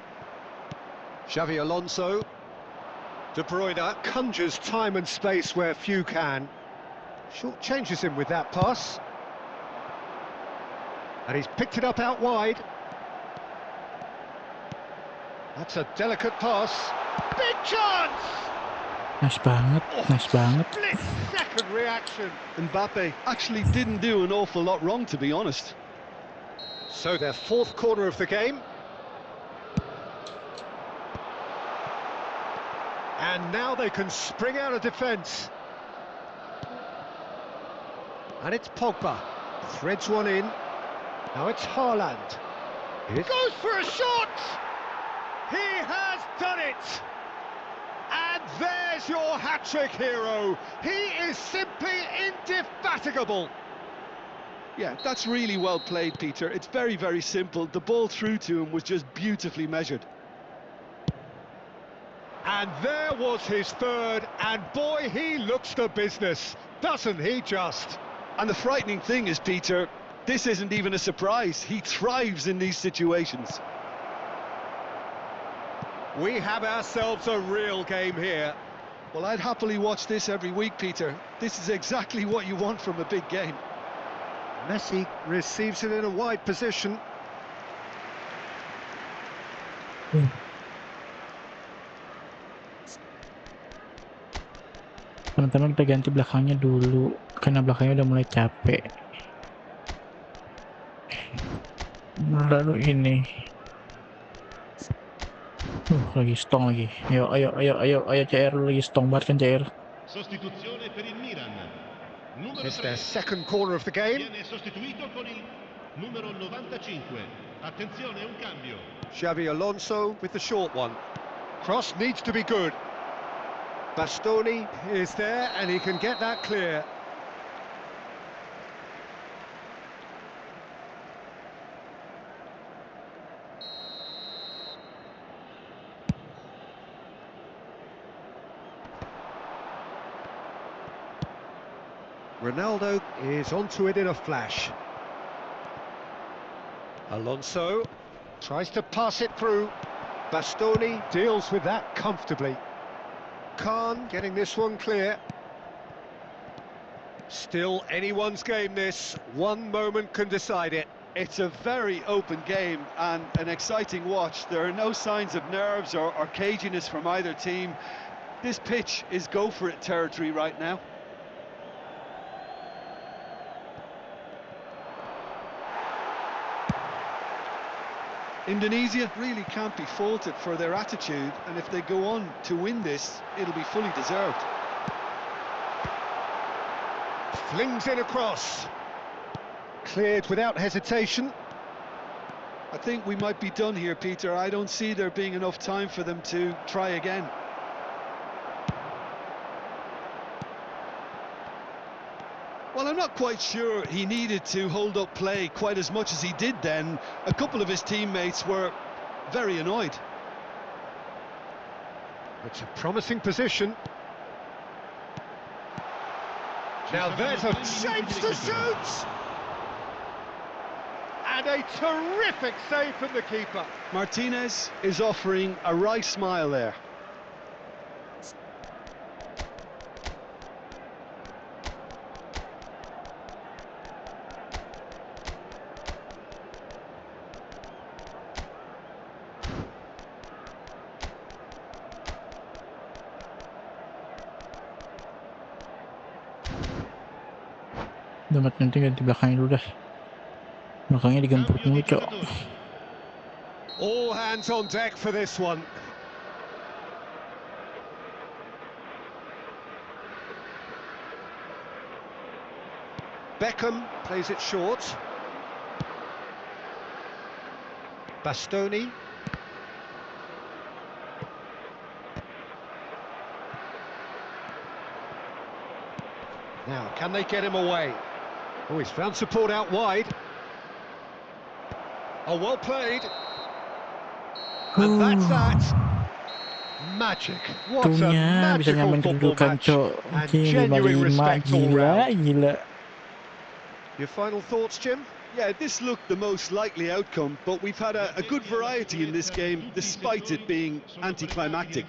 Xavi Alonso. De Bruyne conjures time and space where few can. Short changes him with that pass. And he's picked it up out wide. That's a delicate pass. Big chance! Nice banget, nice banget. Split second reaction. Mbappe actually didn't do an awful lot wrong, to be honest. So their fourth corner of the game. And now they can spring out of defence. And it's Pogba. Threads one in. Now it's Haaland. Goes for a shot! He has done it! And there's your hat-trick hero. He is simply indefatigable. Yeah, that's really well played, Peter. It's very, very simple. The ball through to him was just beautifully measured. And there was his third, and boy, he looks the business, doesn't he just? And the frightening thing is, Peter, this isn't even a surprise. He thrives in these situations. We have ourselves a real game here. Well, I'd happily watch this every week, Peter. This is exactly what you want from a big game. Messi receives it in a wide position. Teman-teman kita ganti belakangnya dulu karena belakangnya udah mulai capek. Lalu ini. Lagi stong lagi. Ayo CR lagi stong banget kan CR. Sostituzione per il Milan. Numero It's 3. their second corner of the game. Viene sostituito con il numero 95. Attenzione, un cambio. Xavi Alonso with the short one. Cross needs to be good. Bastoni is there and he can get that clear. Ronaldo is onto it in a flash. Alonso tries to pass it through. Bastoni deals with that comfortably. Khan getting this one clear. Still anyone's game this. One moment can decide it. It's a very open game and an exciting watch. There are no signs of nerves or caginess from either team. This pitch is go-for-it territory right now. Indonesia really can't be faulted for their attitude, and if they go on to win this, it'll be fully deserved. Flings in across. Cleared without hesitation. I think we might be done here, Peter. I don't see there being enough time for them to try again. Well, I'm not quite sure he needed to hold up play quite as much as he did then. A couple of his teammates were very annoyed. It's a promising position. Now there's a chance to shoot! And a terrific save from the keeper. Martinez is offering a wry smile there. Damat nanti ganti belakangnya dulu dah. Belakangnya digempur mulu, Cok. All hands on deck for this one. Beckham plays it short. Bastoni. Now, can they get him away? Oh, he's found support out wide. Oh, well played. And that's that. Magic. What a Untungnya bisa magical nyamain football kedudukan, match. Cok. And Oke, genuine 5-5. respect all Gila, round. gila. Your final thoughts, Jim? Yeah, this looked the most likely outcome, but we've had a good variety in this game, despite it being anticlimactic.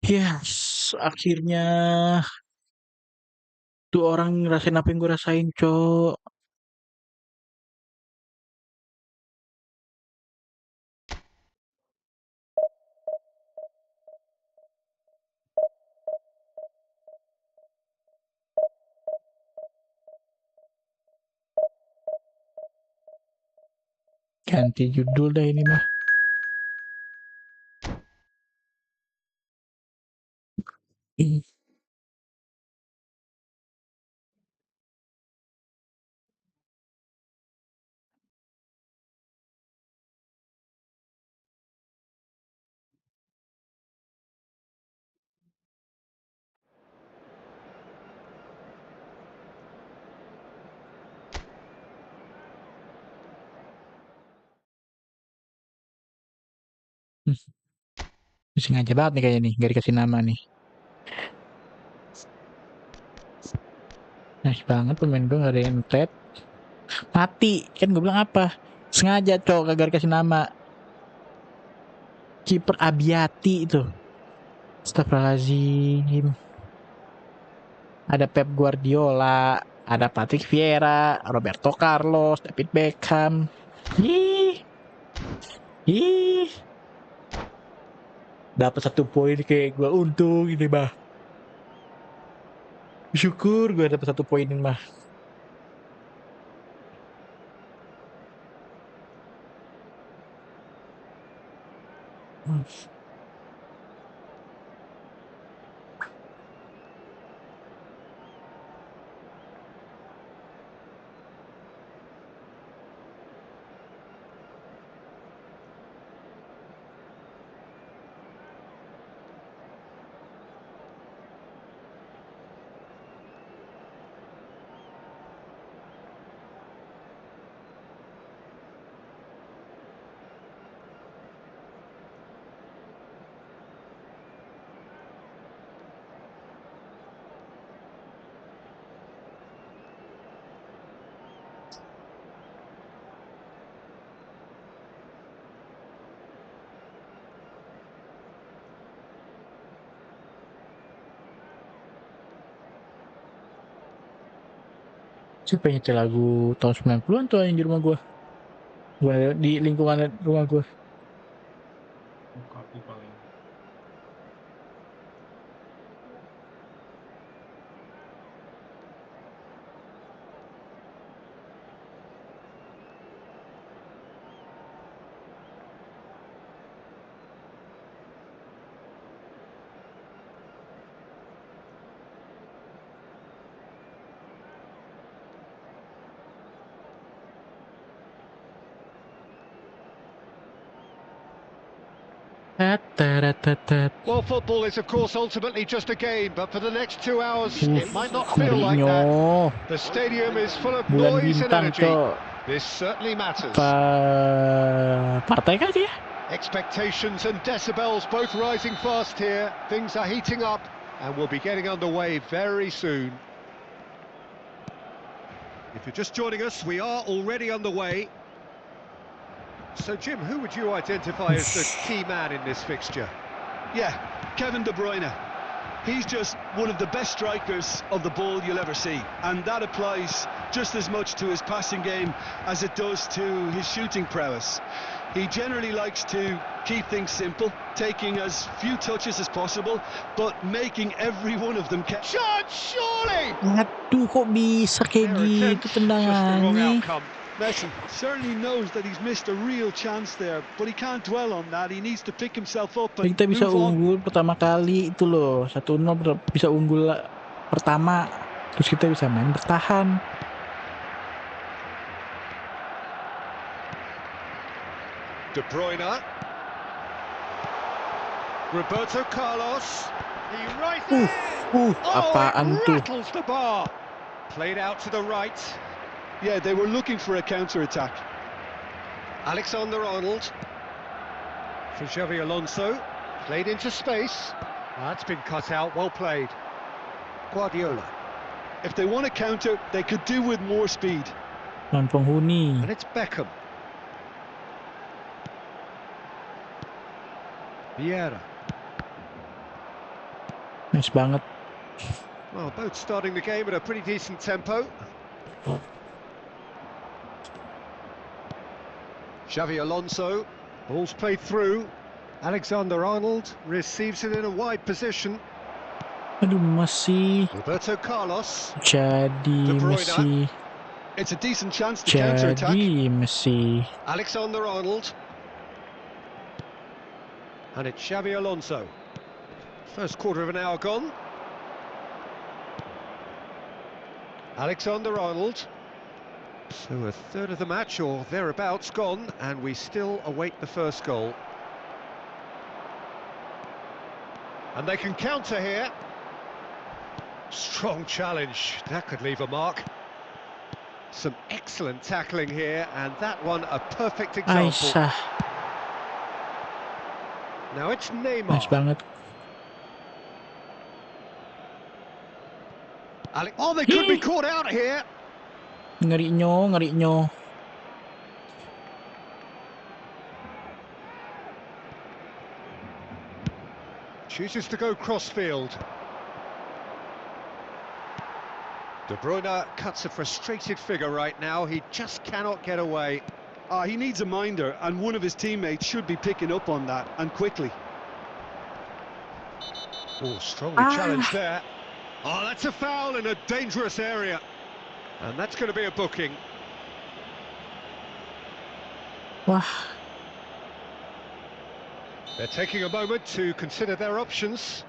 Yes, akhirnya tuh orang ngerasain apa yang gue rasain, Cok. Ganti judul dah ini mah. Ih, sengaja banget nih kayaknya nih, gak dikasih nama nih. Nice banget pemain gue gak ada yang tet. Mati, kan gue bilang apa? Sengaja, Cok, kagak dikasih nama. Kiper Abiati itu. Astagfirullahaladzim. Ada Pep Guardiola, ada Patrick Vieira, Roberto Carlos, David Beckham. Ih, ih. Dapat 1 poin kayak gue, untung ini mah. Syukur gue dapat 1 poin ini mah. Siapa yang nyetel lagu tahun 90-an tuh yang di rumah gua? Di lingkungan rumah gua. Buka aku paling. Well, football is of course ultimately just a game, but for the next 2 hours it might not feel Ngeri like that. nyo. The stadium is full of Bulan noise and bintang, energy. Cok. This certainly matters. Partai kah dia? Expectations and decibels both rising fast here. Things are heating up and we'll be getting underway very soon. If you're just joining us, we are already underway. So, Jim, who would you identify as the key man in this fixture? Yeah, Kevin De Bruyne. He's just one of the best strikers of the ball you'll ever see, and that applies just as much to his passing game as it does to his shooting prowess. He generally likes to keep things simple, taking as few touches as possible, but making every one of them count. Shot, surely! Aduh, kok bisa kayak Their gitu attempt, just the wrong tendangannya? outcome. Messi certainly knows that he's missed a real chance there, but he can't dwell on that. He needs to pick himself up and Kita bisa move on. unggul pertama kali itu loh, 1-0 bisa unggul pertama, terus kita bisa main bertahan. De Bruyne. Roberto Carlos. He rises. Apaan it tuh? rattles the bar. Played out to the right. Yeah, they were looking for a counter-attack. Alexander-Arnold. For Xavi Alonso. Played into space. That's been cut out, well played. Guardiola. If they want to counter, they could do with more speed. Non penghuni. And it's Beckham. Vieira. Nice banget. Well, both starting the game at a pretty decent tempo. Xavi Alonso, ball's played through. Alexander-Arnold receives it in a wide position. Aduh, masih Roberto Carlos. jadi De Bruyne. masih It's a decent chance to counter-attack. jadi masih. Alexander-Arnold. And it's Xavi Alonso. First quarter of an hour gone. Alexander-Arnold. So a third of the match or thereabouts gone, and we still await the first goal. And they can counter here. Strong challenge, that could leave a mark. Some excellent tackling here, and that one a perfect example. Aisyah, Now it's Neymar. nice banget. Oh, they could be caught out here. Ngeri nyo. Chooses to go crossfield. De Bruyne cuts a frustrated figure right now. He just cannot get away. He needs a minder, and one of his teammates should be picking up on that, and quickly. Oh, strongly challenged there. Oh, that's a foul in a dangerous area. And that's going to be a booking. Wah, They're taking a moment to consider their options.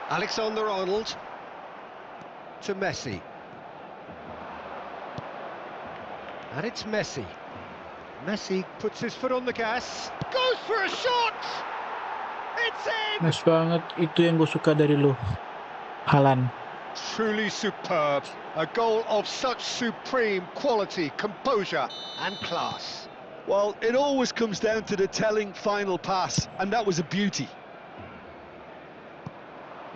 Alexander-Arnold to Messi. And it's Messi. Messi puts his foot on the gas. Goes for a shot! It's in! nice banget. Itu yang gue suka dari lu, Haaland. Truly superb. A goal of such supreme quality, composure and class. Well, it always comes down to the telling final pass, and that was a beauty.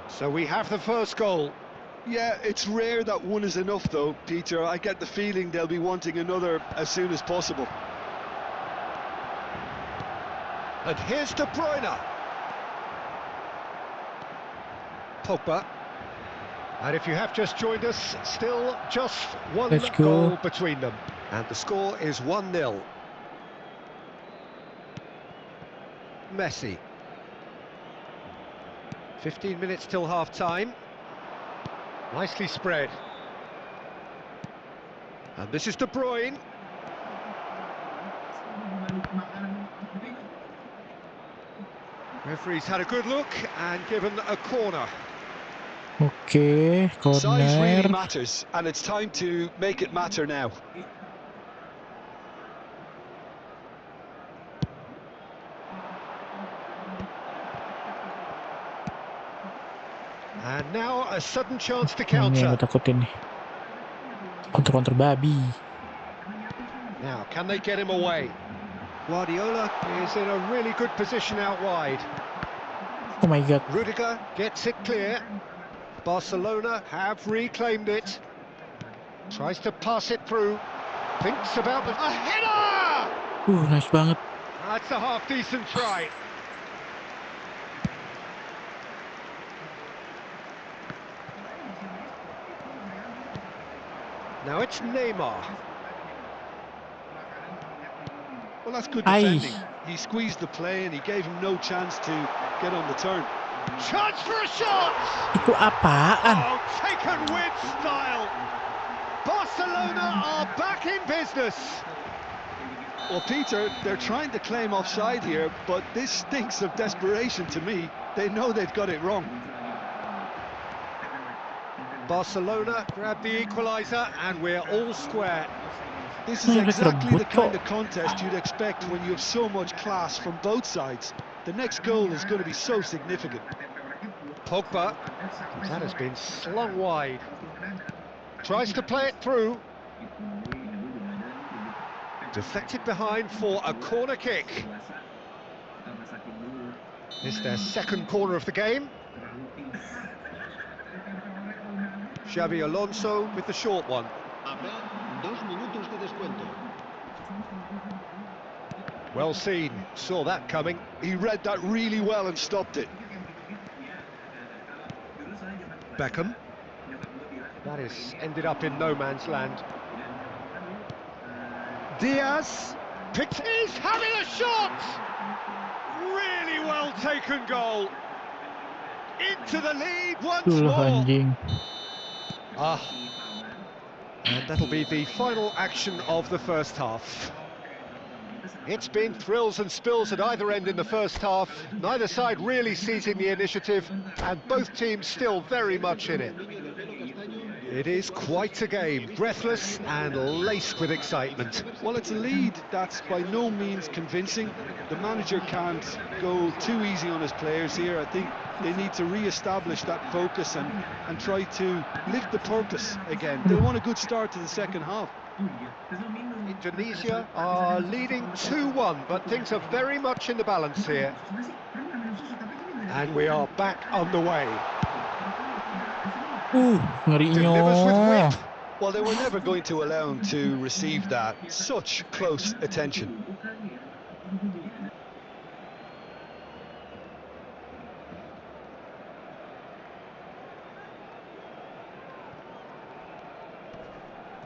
So we have the first goal. Yeah, it's rare that one is enough, though, Peter. I get the feeling they'll be wanting another as soon as possible. And here's De Bruyne. Pogba. And if you have just joined us, still just one Let's go. goal between them. And the score is 1-0. Messi. 15 minutes till half-time. Nicely spread. And this is De Bruyne. Referee's had a good look and given a corner. Oke, Size really corner. matters, and it's time to make it matter now. And now a sudden chance to Ini yang counter. gue takutin nih. Counter-counter babi. Now, can they get him away? Guardiola is in a really good position out wide. Oh my god. Rudiger gets it clear. Barcelona have reclaimed it. Tries to pass it through. Thinks about the... A header! Nice banget. That's a half-decent try. Now it's Neymar. Well, that's good Aye. defending. He squeezed the play and he gave him no chance to get on the turn. Chance for a shot! Itu apaan? Oh, taken with style. Barcelona are back in business. Well, Peter, they're trying to claim offside here, but this stinks of desperation to me. They know they've got it wrong. Barcelona grab the equaliser and we're all square. This is Yeah, that's a exactly the butcher. kind of contest you'd expect when you have so much class from both sides. The next goal is going to be so significant. Pogba, that has been slung wide. Tries to play it through. Deflected behind for a corner kick. It's their second corner of the game. Xavi Alonso with the short one. Habrá 2 minutos de descuento. Well seen, saw that coming. He read that really well and stopped it. Beckham. That is ended up in no man's land. Diaz picks. He's having a shot! Really well taken goal. Into the lead once Itulah more. anjing. And that'll be the final action of the first half. It's been thrills and spills at either end in the first half. Neither side really seizing the initiative, and both teams still very much in it. It is quite a game, breathless and laced with excitement. Well, it's a lead that's by no means convincing. The manager can't go too easy on his players here. I think they need to re-establish that focus and try to lift the purpose again. They want a good start to the second half. Indonesia are leading 2-1, but things are very much in the balance here. And we are back on the way. Delivers with Ngerinya. wit. Well, they were never going to allow him to receive that. Such close attention.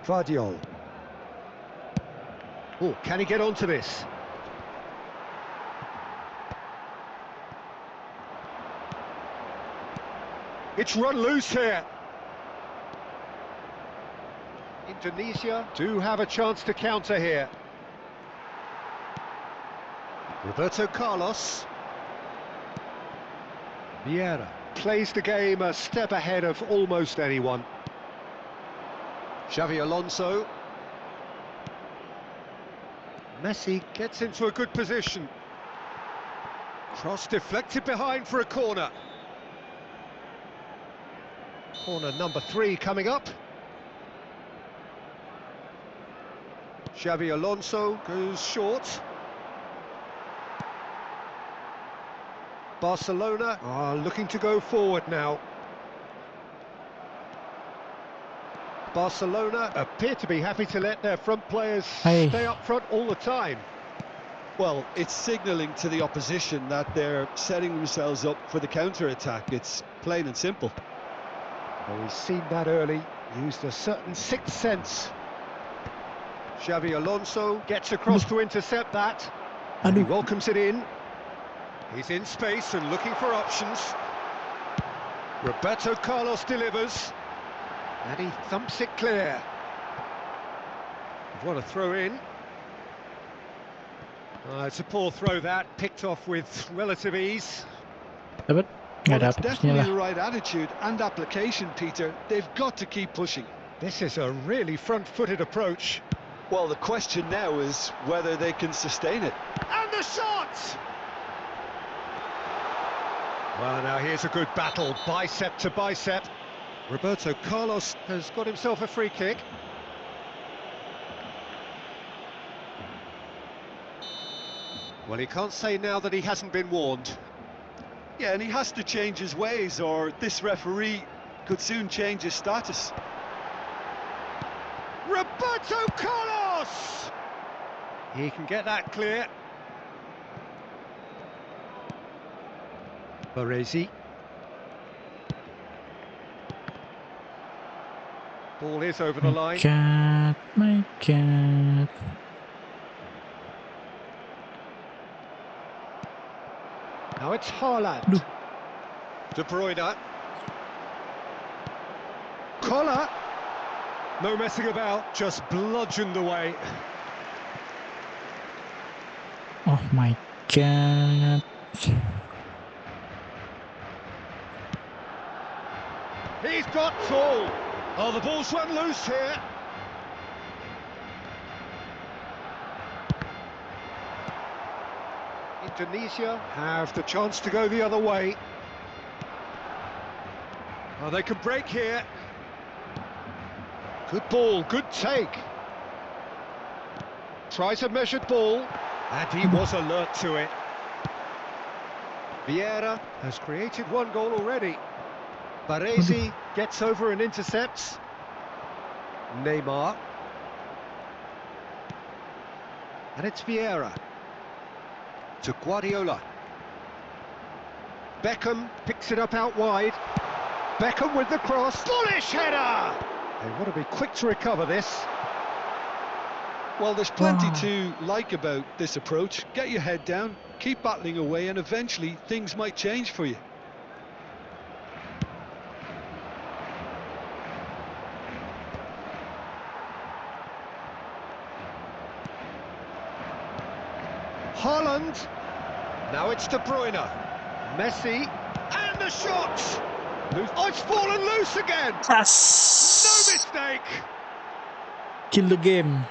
Vardiol. Oh, can he get onto this? It's run loose here. Indonesia do have a chance to counter here. Roberto Carlos. Vieira plays the game a step ahead of almost anyone. Xavi Alonso. Messi gets into a good position. Cross deflected behind for a corner. Corner number 3 coming up. Xavi Alonso goes short. Barcelona are looking to go forward now. Barcelona appear to be happy to let their front players Hey. stay up front all the time. Well, it's signalling to the opposition that they're setting themselves up for the counter-attack. It's plain and simple. Well, he's seen that early, used a certain sixth sense. Xavi Alonso gets across to intercept that, and he welcomes it in. He's in space and looking for options. Roberto Carlos delivers, and he thumps it clear. What a throw in. It's a poor throw that, picked off with relative ease. Dapat? Nggak Well, it's dapat definitely lah. the right attitude and application, Peter. They've got to keep pushing. This is a really front-footed approach. Well, the question now is whether they can sustain it. And the shot! Well, now here's a good battle, bicep to bicep. Roberto Carlos has got himself a free kick. Well, he can't say now that he hasn't been warned. Yeah, and he has to change his ways, or this referee could soon change his status. Roberto Carlos! He can get that clear. Baresi. Ball is over the line. My God. Now it's Haaland. De Bruyne. Collar. No messing about, just bludgeoned away. Oh my God. He's got full. Oh, the ball's run loose here. Indonesia have the chance to go the other way. Oh, they can break here. Good ball, good take. Tries a measured ball, and he was alert to it. Vieira has created one goal already. Baresi gets over and intercepts. Neymar. And it's Vieira. To Guardiola. Beckham picks it up out wide. Beckham with the cross. Bullish header! They want to be quick to recover this. Well, there's plenty to like about this approach. Get your head down, keep battling away, and eventually things might change for you. Haaland. Now it's De Bruyne. Messi. And the shot! Oh, it's fallen loose again! No mistake! Kill the game.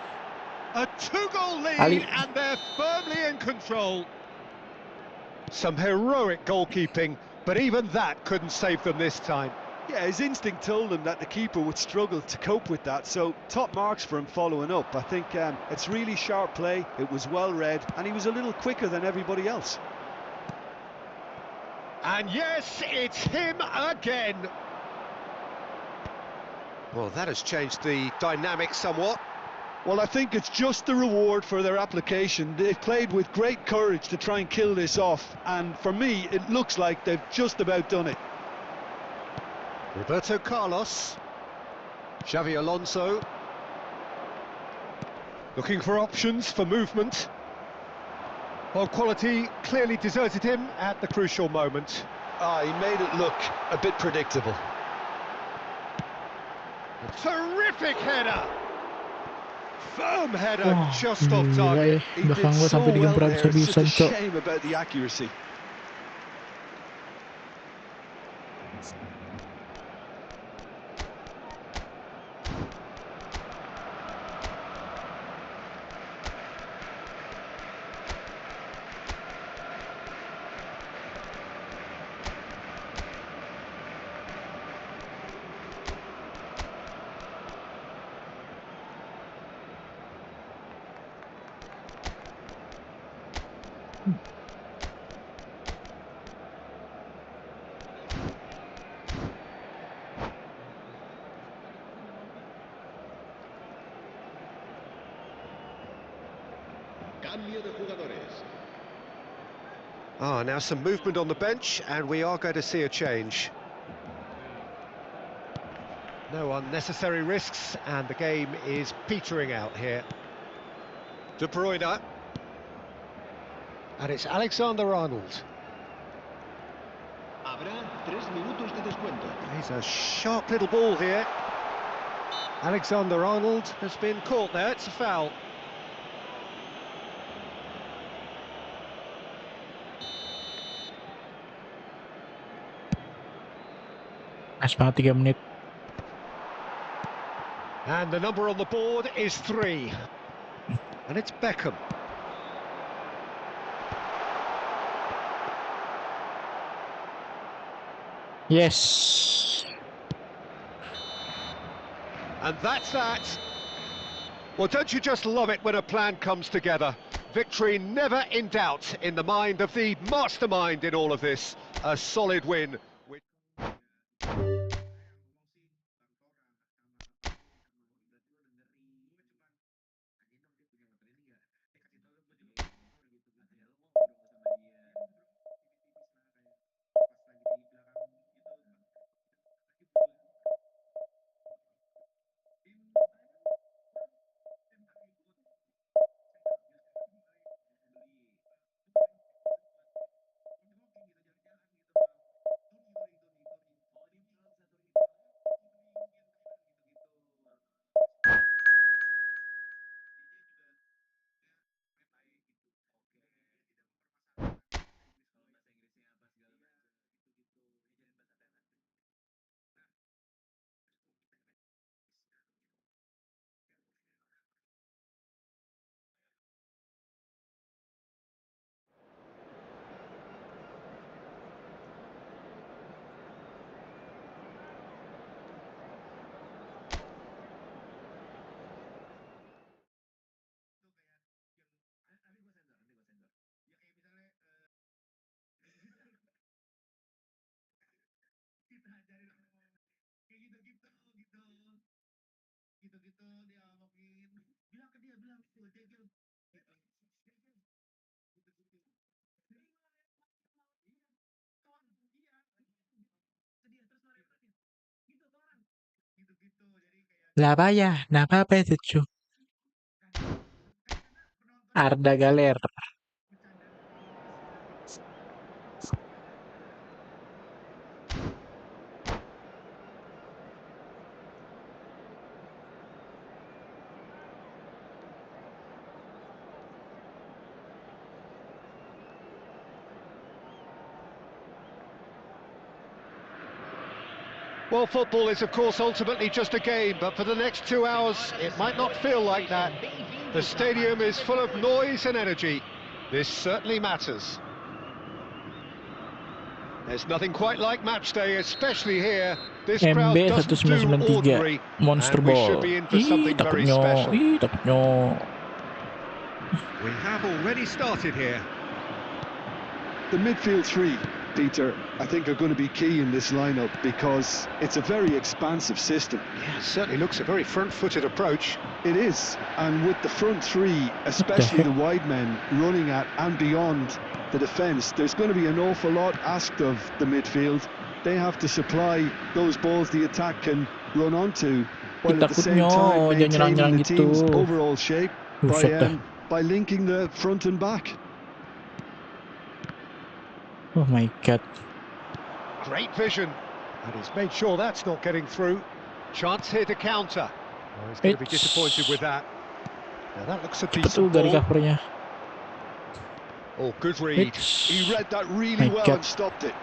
A two-goal lead, Ali. and they're firmly in control. Some heroic goalkeeping, but even that couldn't save them this time. Yeah, his instinct told him that the keeper would struggle to cope with that, so top marks for him following up. I think it's really sharp play, it was well read, and he was a little quicker than everybody else. And yes, it's him again. Well, that has changed the dynamic somewhat. Well, I think it's just the reward for their application. They've played with great courage to try and kill this off, and for me, it looks like they've just about done it. Roberto Carlos. Xavi Alonso. Looking for options for movement. Well, quality clearly deserted him at the crucial moment. He made it look a bit predictable. A terrific header! Firm header, just off Gila target. ya. He Belakang did gua so sampai well digempreng there. It's bisa-bisa, just a Cok. shame about the accuracy. Cambio de jugadores. Now some movement on the bench, and we are going to see a change. No unnecessary risks, and the game is petering out here. De Bruyne. And it's Alexander-Arnold. Habrá 3 minutos de descuento. He's a sharp little ball here. Alexander-Arnold has been caught there, it's a foul. Pas banget 3 menit. And the number on the board is 3. And it's Beckham. Yes. And that's that. Well, don't you just love it when a plan comes together? Victory never in doubt in the mind of the mastermind in all of this. A solid win. Lah apa ya? Nah apa itu cu? Arda Galer. Well, football is, of course, ultimately just a game, but for the next 2 hours, it might not feel like that. The stadium is full of noise and energy. This certainly matters. There's nothing quite like match day, especially here. This crowd MB doesn't do 1993 ordinary, Monster and we Ball. should be in for Ih, something very takutnya. special. Ih, takutnya. We have already started here. The midfield three, Peter, I think are going to be key in this lineup because it's a very expansive system. Yeah, it certainly looks a very front-footed approach. It is, and with the front three, especially the wide men running at and beyond the defence, there's going to be an awful lot asked of the midfield. They have to supply those balls the attack can run onto, while at the same time maintaining the team's overall shape by linking the front and back. Oh my god. Great vision, and he's made sure that's not getting through. Chance here to counter. Oh, he's going to be disappointed with that. Now that looks a decent ball. Recovernya. Oh, good read. He read that really well and stopped it.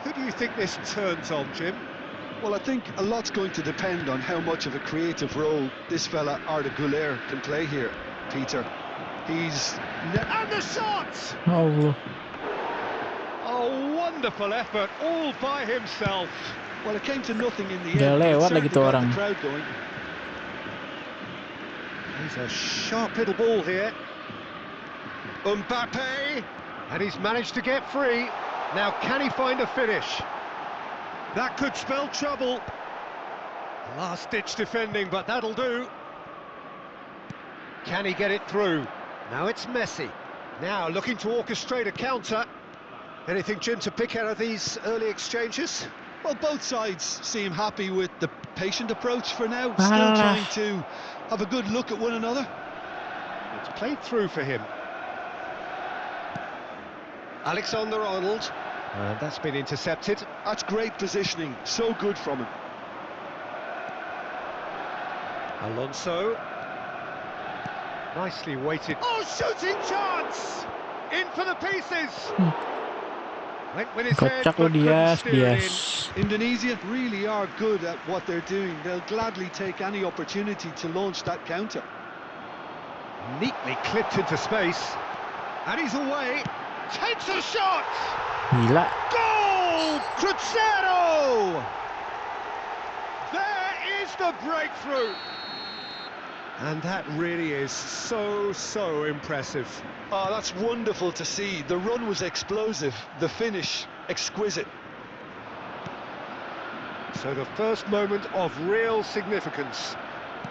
Who do you think this turns on, Jim? Well, I think a lot's going to depend on how much of a creative role this fella Arda Güler can play here, Peter. He's... And the shot! Oh. Oh, wonderful effort, all by himself. Well, it came to nothing in the Gak end. lewat It lagi tuh got orang. the crowd going. He's a sharp little ball here. Mbappe, and he's managed to get free. Now, can he find a finish? That could spell trouble. Last-ditch defending, but that'll do. Can he get it through? Now it's Messi. Now looking to orchestrate a counter. Anything, Jim, to pick out of these early exchanges? Well, both sides seem happy with the patient approach for now, still trying to have a good look at one another. It's played through for him. Alexander-Arnold, and that's been intercepted. That's great positioning, so good from him. Alonso. Nicely weighted. Oh, shooting chance! In for the pieces! Went with his head, Kocak lo but couldn't steer it in. Dias. Indonesia really are good at what they're doing. They'll gladly take any opportunity to launch that counter. Neatly clipped into space. And he's away. Takes a shot! Gila. Goal! Cruzeiro! There is the breakthrough. And that really is so impressive. Oh, that's wonderful to see. The run was explosive, the finish exquisite. So the first moment of real significance.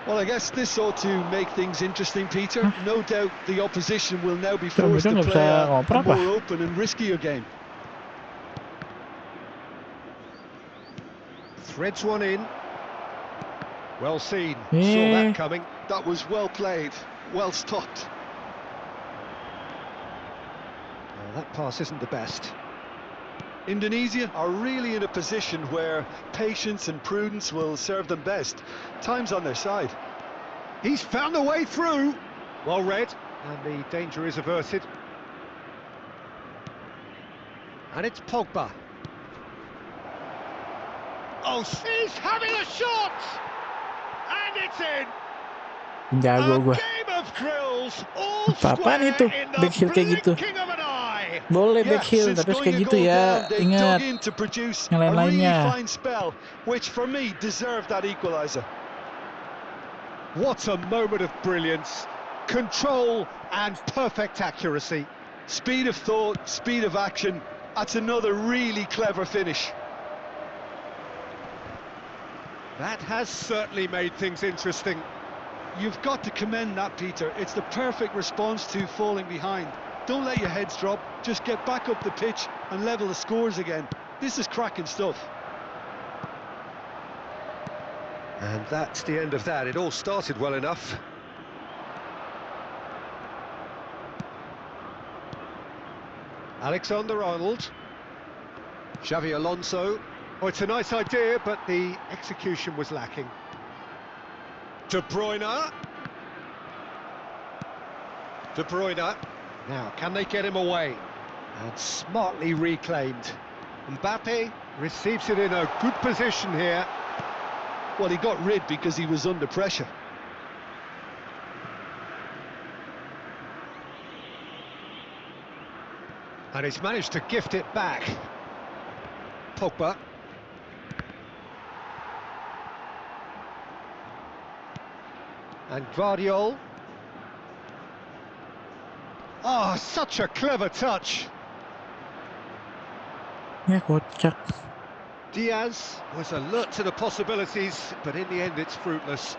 Well, I guess this ought to make things interesting, Peter. No doubt the opposition will now be forced to play a more open and riskier game. Threads one in. Well seen. Saw that coming. That was well played, well stopped. Well, that pass isn't the best. Indonesia are really in a position where patience and prudence will serve them best. Time's on their side. He's found a way through. Well read, and the danger is averted. And it's Pogba. Oh, he's having a shot! And it's in! Jago gua. Apa-apaan itu? Back heel kayak gitu. Boleh back heel, tapi kayak gitu ya. Ingat yang lain-lainnya. Which for me deserved that equalizer. What a moment of brilliance, control and perfect accuracy. Speed of thought, speed of action. That's another really clever finish. That has certainly made things interesting. You've got to commend that, Peter. It's the perfect response to falling behind. Don't let your heads drop, just get back up the pitch and level the scores again. This is cracking stuff. And that's the end of that. It all started well enough. Alexander-Arnold. Xavi Alonso. Oh, it's a nice idea, but the execution was lacking. De Bruyne. De Bruyne. Now, can they get him away? And smartly reclaimed. Mbappe receives it in a good position here. Well, he got rid because he was under pressure. And he's managed to gift it back. Pogba. And Guardiola. Oh, such a clever touch. Ya kocak. Diaz was alert to the possibilities, but in the end it's fruitless.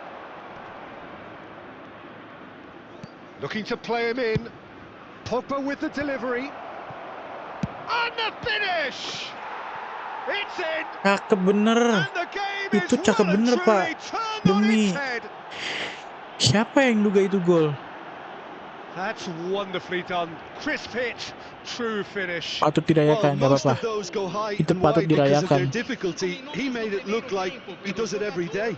Looking to play him in. Pogba with the delivery. And the finish! It's in! Cakep bener. And the game Itu is cakep well and bener, truly Pak. turned on Demi. its head. Siapa yang duga itu gol? That's wonderfully done. Crisp hit, true finish. Patut dirayakan, gak most apa-apa. of those go high Itu and patut wide because of their dirayakan. difficulty. He made it look like he does it every day.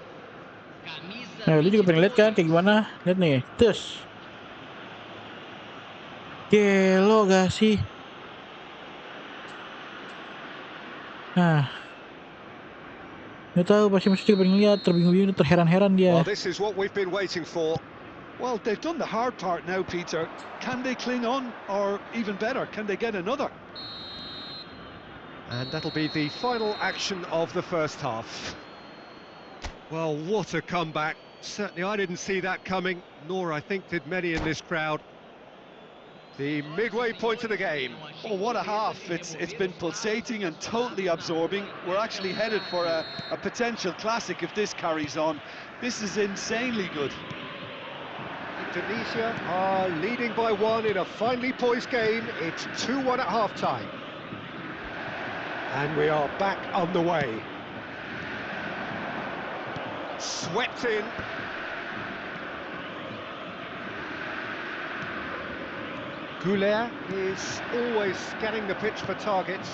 Nah, lu juga pengen lihat kan kayak gimana? Lihat nih, tes. Gelo gak sih? Nah, nggak tahu, pasti juga pengen lihat, terbingung-bingung, terheran-heran dia. Well, this is what we've been waiting for. Well, they've done the hard part now, Peter. Can they cling on, or even better, can they get another? And that'll be the final action of the first half. Well, what a comeback. Certainly I didn't see that coming, nor I think did many in this crowd. The midway point of the game. Oh, what a half. It's been pulsating and totally absorbing. We're actually headed for a potential classic if this carries on. This is insanely good. Indonesia are leading by 1 in a finely poised game. It's 2-1 at half-time. And we are back on the way. Swept in. Goulet is always scanning the pitch for targets.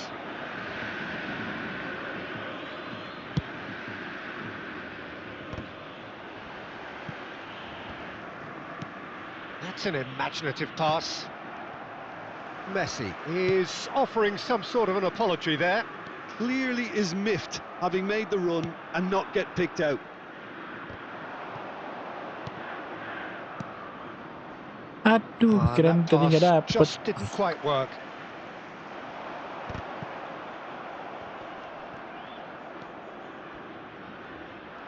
That's an imaginative pass. Messi is offering some sort of an apology there. Clearly is miffed, having made the run and not get picked out. Aduh, kirain That tadi nggak pass dapet. just didn't quite work.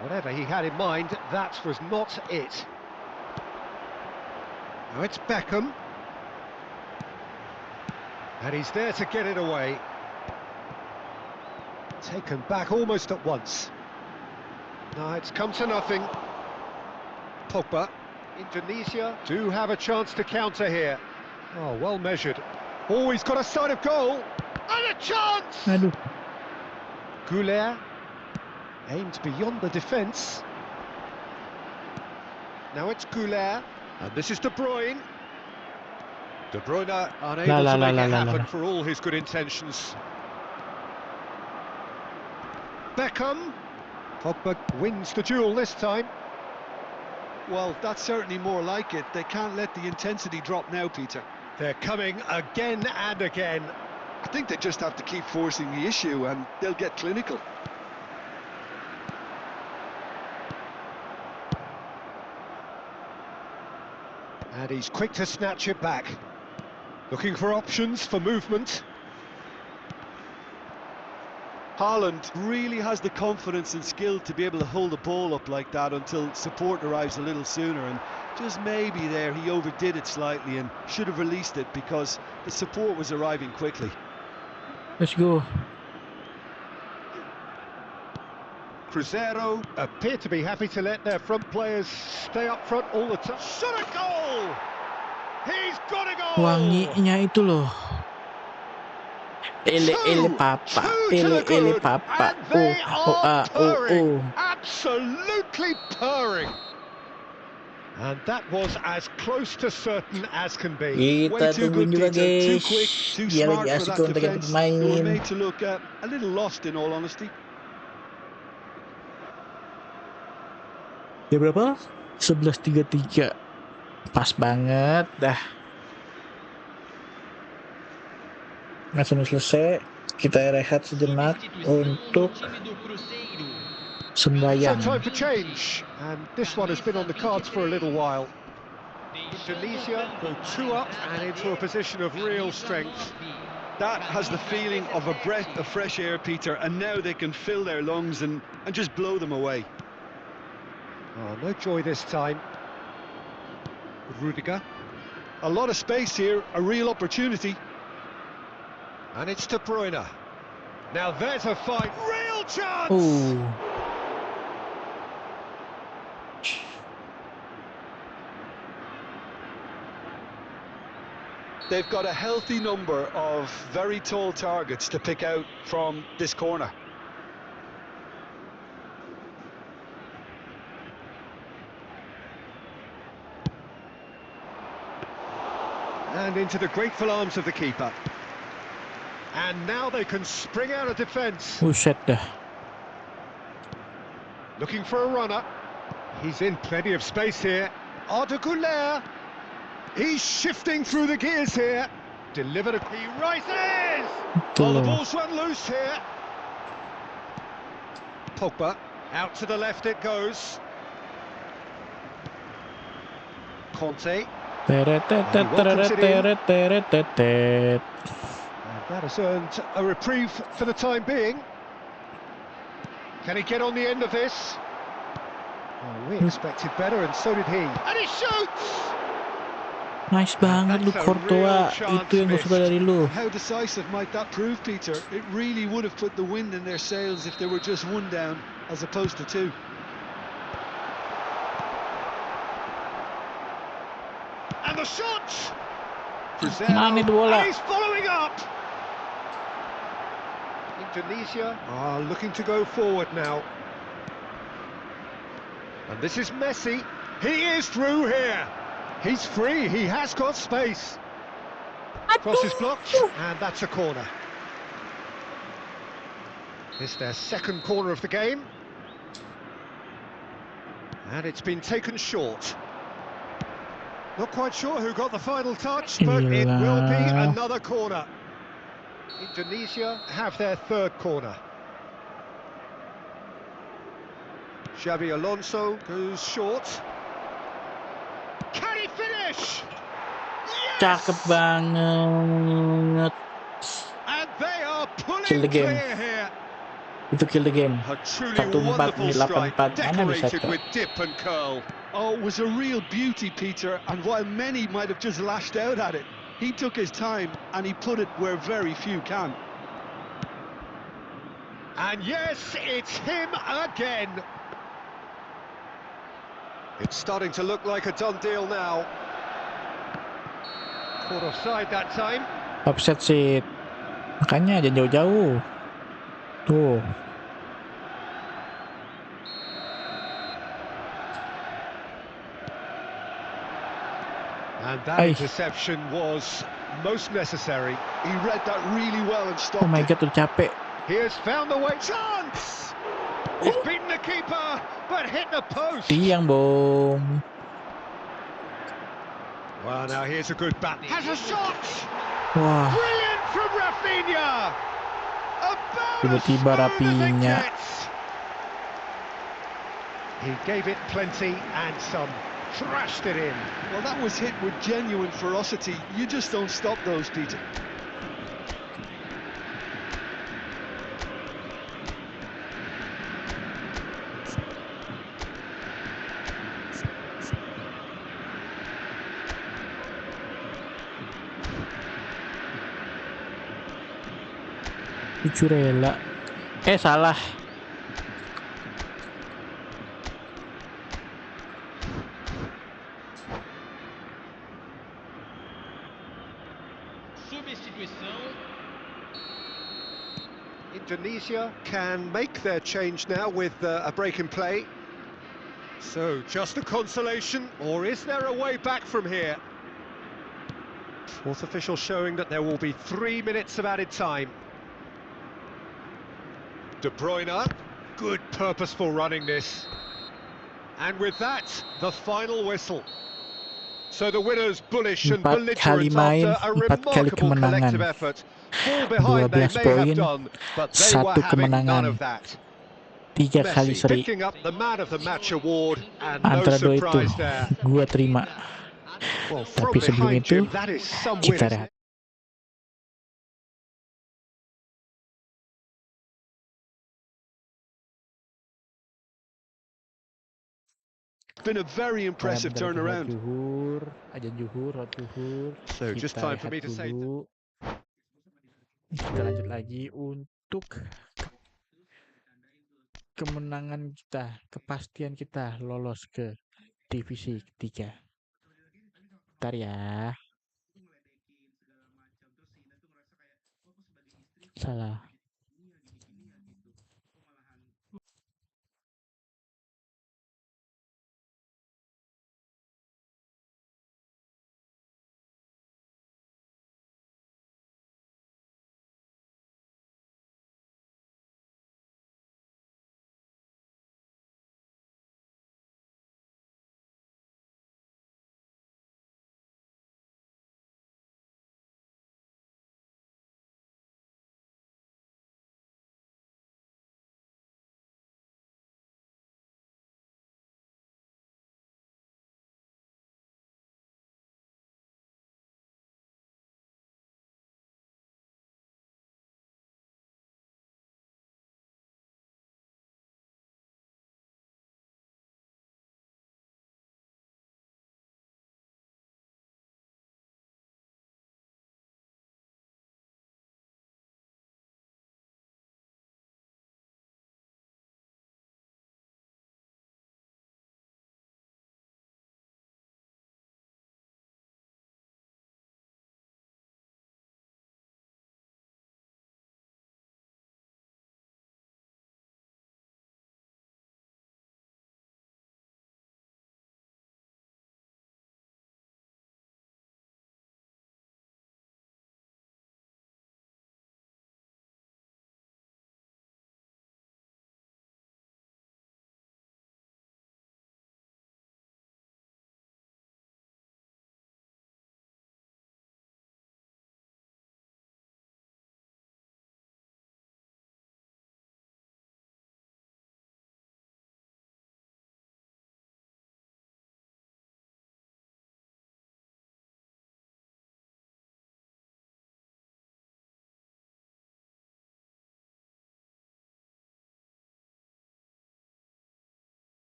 Whatever he had in mind, that was not it. Now it's Beckham. And he's there to get it away. Taken back almost at once. Now it's come to nothing. Pogba. Indonesia do have a chance to counter here. Oh, well measured. Oh, he's got a sight of goal. And a chance! Aduh, Goulet aimed beyond the defence. Now it's Goulet, and this is De Bruyne. De Bruyne unable to make it happen for all his good intentions. Beckham. Pogba wins the duel this time. Well, that's certainly more like it. They can't let the intensity drop now, Peter. They're coming again and again. I think they just have to keep forcing the issue and they'll get clinical. And he's quick to snatch it back. Looking for options for movement. Haaland really has the confidence and skill to be able to hold the ball up like that until support arrives a little sooner, and just maybe there he overdid it slightly and should have released it because the support was arriving quickly. let's go. Cruzeiro appear to be happy to let their front players stay up front all the time. Shot a goal! He's got a goal! Wanginya itu loh. Ele papa, ele papa. And they are purring, oh. absolutely purring. And that was as close to certain as can be. Kita Way too tungguin good, juga Peter. Too guys. quick, too Biar smart lagi for asik that untuk kita defence. They were bermain. made to look a little lost, in all honesty. Ya berapa? 11:33. Pas banget dah. Langsung selesai. Kita rehat sejenak untuk So sembahyang. time for change, and this one has been on the cards for a little while. Indonesia go 2 up and into a position of real strength. That has the feeling of a breath of fresh air, Peter, and now they can fill their lungs and just blow them away. Oh, no joy this time. Rudiger. A lot of space here, a real opportunity. And it's De Bruyne. Now there's a fight. Real chance! Oh. They've got a healthy number of very tall targets to pick out from this corner. And into the grateful arms of the keeper. And now they can spring out of defence. Buset dah. Looking for a runner. He's in plenty of space here. Arda Güler. He's shifting through the gears here. Delivered. He rises. Oh, the ball's run loose here. Pogba. Out to the left it goes. Conte. Teret. And that has earned a reprieve for the time being. Can he get on the end of this? Oh, we expected better, and so did he. And he shoots! Nice banget lu Courtois. Itu yang gue suka dari lu. How decisive might that prove, Peter? It really would have put the wind in their sails if they were just 1 down as opposed to 2. Mana itu and bola? he's following up. Indonesia are looking to go forward now. And this is Messi. He is through here. He's free. He has got space. Cross is blocked, and that's a corner. It's their second corner of the game. And it's been taken short. Not quite sure who got the final touch, but it will be another corner. Indonesia have their third corner. Xabi Alonso goes short. Can he finish? Cakep banget. And they are Kill pulling the game. clear here. Itu kill the game. A truly 1-4 wonderful menit strike, 84. Mana bisa decorated cok? with dip and curl. Oh, it was a real beauty, Peter, and while many might have just lashed out at it, he took his time and he put it where very few can. And yes, it's him again. It's starting to look like a done deal now. Caught offside that time. Offset sih. Makanya jangan jauh-jauh. Tuh. And that Ay. interception was most necessary. He read that really well and Oh stopped my it. god, udah capek. He has found the way. Chance! He's beaten the keeper, but hit the post. Tiang, Bung. Well, now here's a good bat. Has a shot! Wah, Brilliant from Rafinha! About as tiba-tiba smooth as it Rafinha. gets. He gave it plenty and some. Thrashed it in. Well, that was hit with genuine ferocity. You just don't stop those, Peter. Cucurella. Salah. Substituição. Indonesia can make their change now with a break in play. So, just a consolation, or is there a way back from here? Fourth official showing that there will be 3 minutes of added time. De Bruyne, good purposeful running this. And with that, the final whistle. So the winners bullish and 4 kali belligerent main, after a 4 kali remarkable kemenangan. collective effort. Fall behind they 12 may have poin, done, but they were 1 having none kemenangan. of that. 3 kali Messi seri. picking up the man of the match award and no Antara dua itu, surprise there. gua terima. Well, from Tapi sebelum behind itu, Jim, that is some win, kita isn't rehat. it? Been a very impressive turnaround. Ajan juhur. So just Kita time for rehat me to say dulu. Kita lanjut lagi untuk kemenangan kita, kepastian kita lolos ke divisi ketiga. Bentar ya. Salah.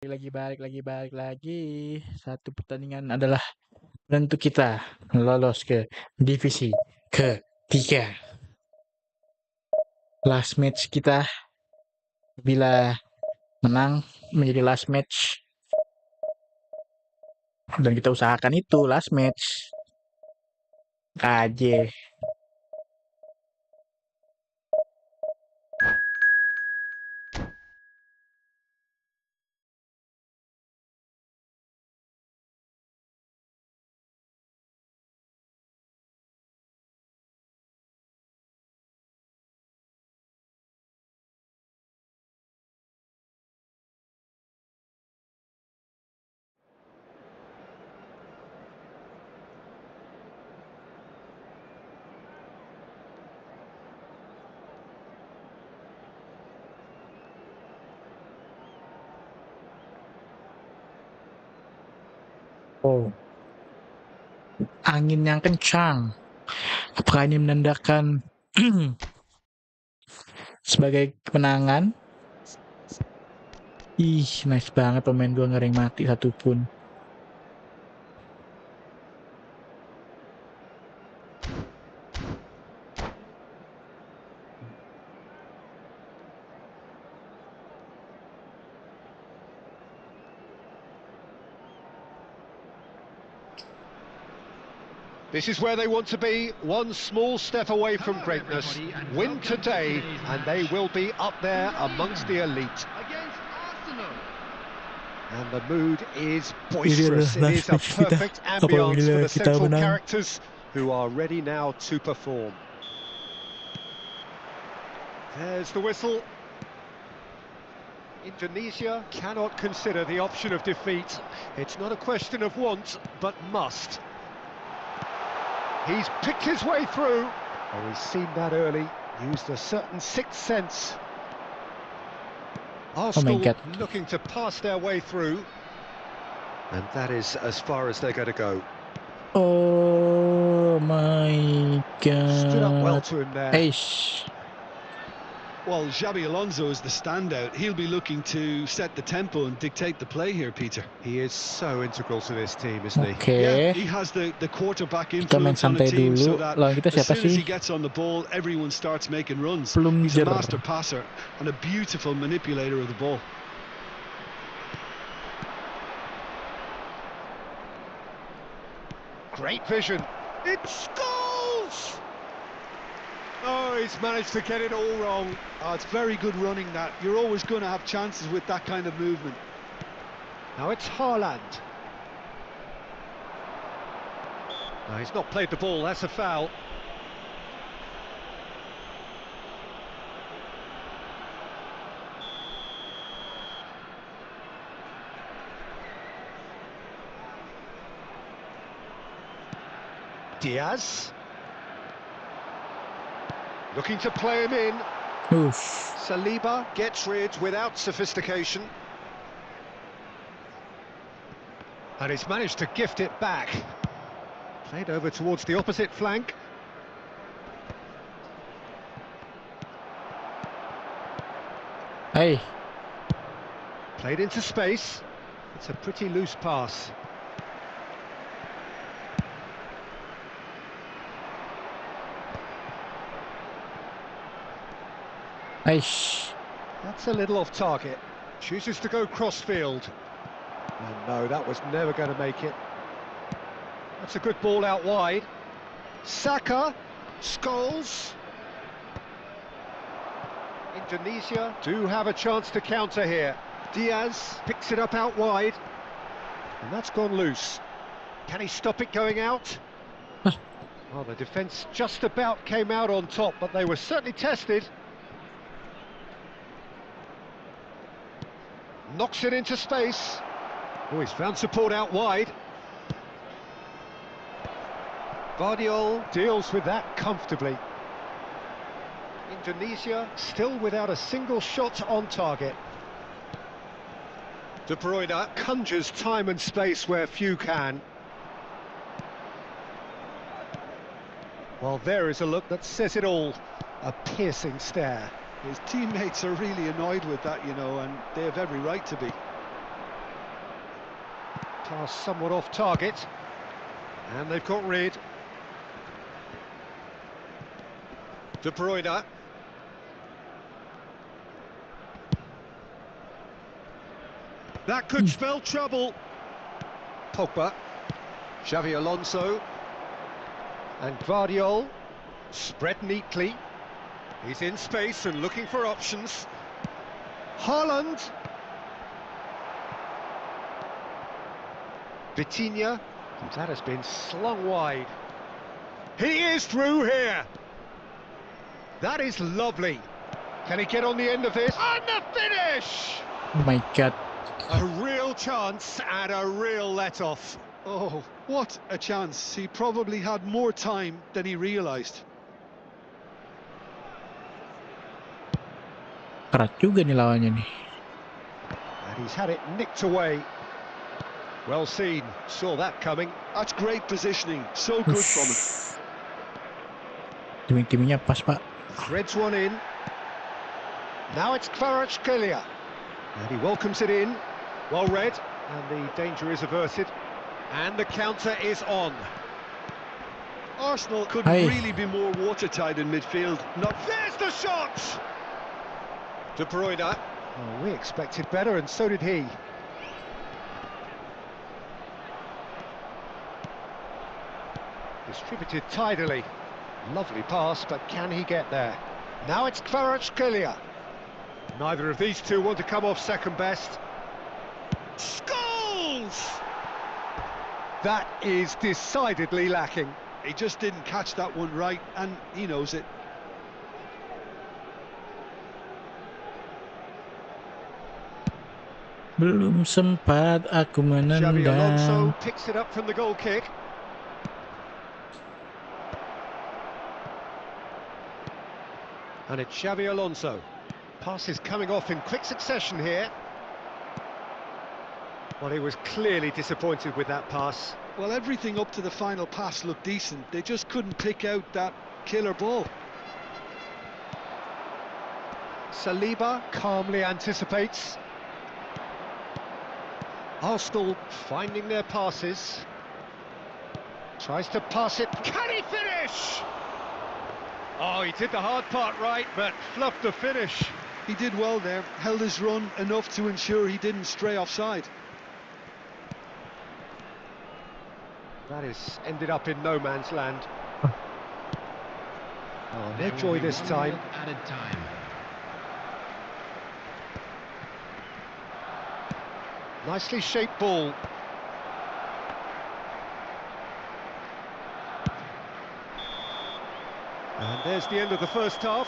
Balik lagi. Satu pertandingan adalah penentu kita lolos ke divisi ketiga. Last match kita bila menang menjadi last match, dan kita usahakan itu last match aja. Oh, angin yang kencang. Apakah ini menandakan sebagai kemenangan? Ih, nice banget pemain gua nggak ada yang mati satupun. This is where they want to be, one small step away from greatness. Win today and they will be up there amongst the elite. Against Arsenal. And the mood is boisterous. It is a perfect ambience for the central characters who are ready now to perform. There's the whistle. Indonesia cannot consider the option of defeat. It's not a question of want, but must. He's picked his way through. Oh, he's seen that early, used a certain sixth sense. Arsenal looking to pass their way through. And that is as far as they're going to go. Oh my god. Stood up well to him there. Eish. Well, Xabi Alonso is the standout. He'll be looking to set the tempo and dictate the play here, Peter. He is so integral to this team, isn't he? Okay. Yeah, he has the quarterback influence on the team, so that as soon as he gets on the ball, everyone starts making runs. He's a master passer and a beautiful manipulator of the ball. Great vision. It's goals! Oh, he's managed to get it all wrong. Oh, it's very good running that. You're always going to have chances with that kind of movement. Now it's Haaland. No, he's not played the ball, that's a foul. Diaz. Looking to play him in. Oof. Saliba gets rid without sophistication. And he's managed to gift it back. Played over towards the opposite flank. Hey. Played into space. It's a pretty loose pass. Eish. That's a little off target. Chooses to go cross-field. And no, that was never going to make it. That's a good ball out wide. Saka. Scholes. Indonesia do have a chance to counter here. Diaz picks it up out wide. And that's gone loose. Can he stop it going out? Well, the defence just about came out on top, but they were certainly tested. Knocks it into space. Oh, he's found support out wide. Vardiol deals with that comfortably. Indonesia still without a single shot on target. De Bruyne conjures time and space where few can. Well, there is a look that says it all. A piercing stare. His teammates are really annoyed with that, you know, and they have every right to be. Pass somewhat off target. And they've got rid. De Bruyne. That could spell trouble. Pogba. Xavi Alonso. And Guardiola. Spread neatly. He's in space and looking for options. Haaland. Vitinha. That has been slung wide. He is through here. That is lovely. Can he get on the end of this? And the finish! Oh my god. A real chance and a real let-off. Oh, what a chance. He probably had more time than he realised. Keras juga nih lawannya nih. And he's had it nicked away. Well seen, saw that coming. That's great positioning, so good from him. Timing-timingnya pas, Pak. Threads one in. Now it's Kvaratskhelia. And he welcomes it in. Well read, and the danger is averted. And the counter is on. Arsenal couldn't Aye. really be more watertight in midfield. Not There's the shot! De Bruyne. Oh, we expected better, and so did he. Distributed tidily. Lovely pass, but can he get there? Now it's Kvaratskhelia. Neither of these two want to come off second best. Scores! That is decidedly lacking. He just didn't catch that one right, and he knows it. Belum sempat aku Xavi Alonso menendang. picks it up from the goal kick. And it's Xavi Alonso. Passes coming off in quick succession here. Well, he was clearly disappointed with that pass. Well, everything up to the final pass looked decent. They just couldn't pick out that killer ball. Saliba calmly anticipates. Arsenal finding their passes. Tries to pass it. Can he finish? Oh, he did the hard part right, but fluffed the finish. He did well there, held his run enough to ensure he didn't stray offside. That is ended up in no man's land. Oh, no joy this time. Added time. Nicely shaped ball. And there's the end of the first half.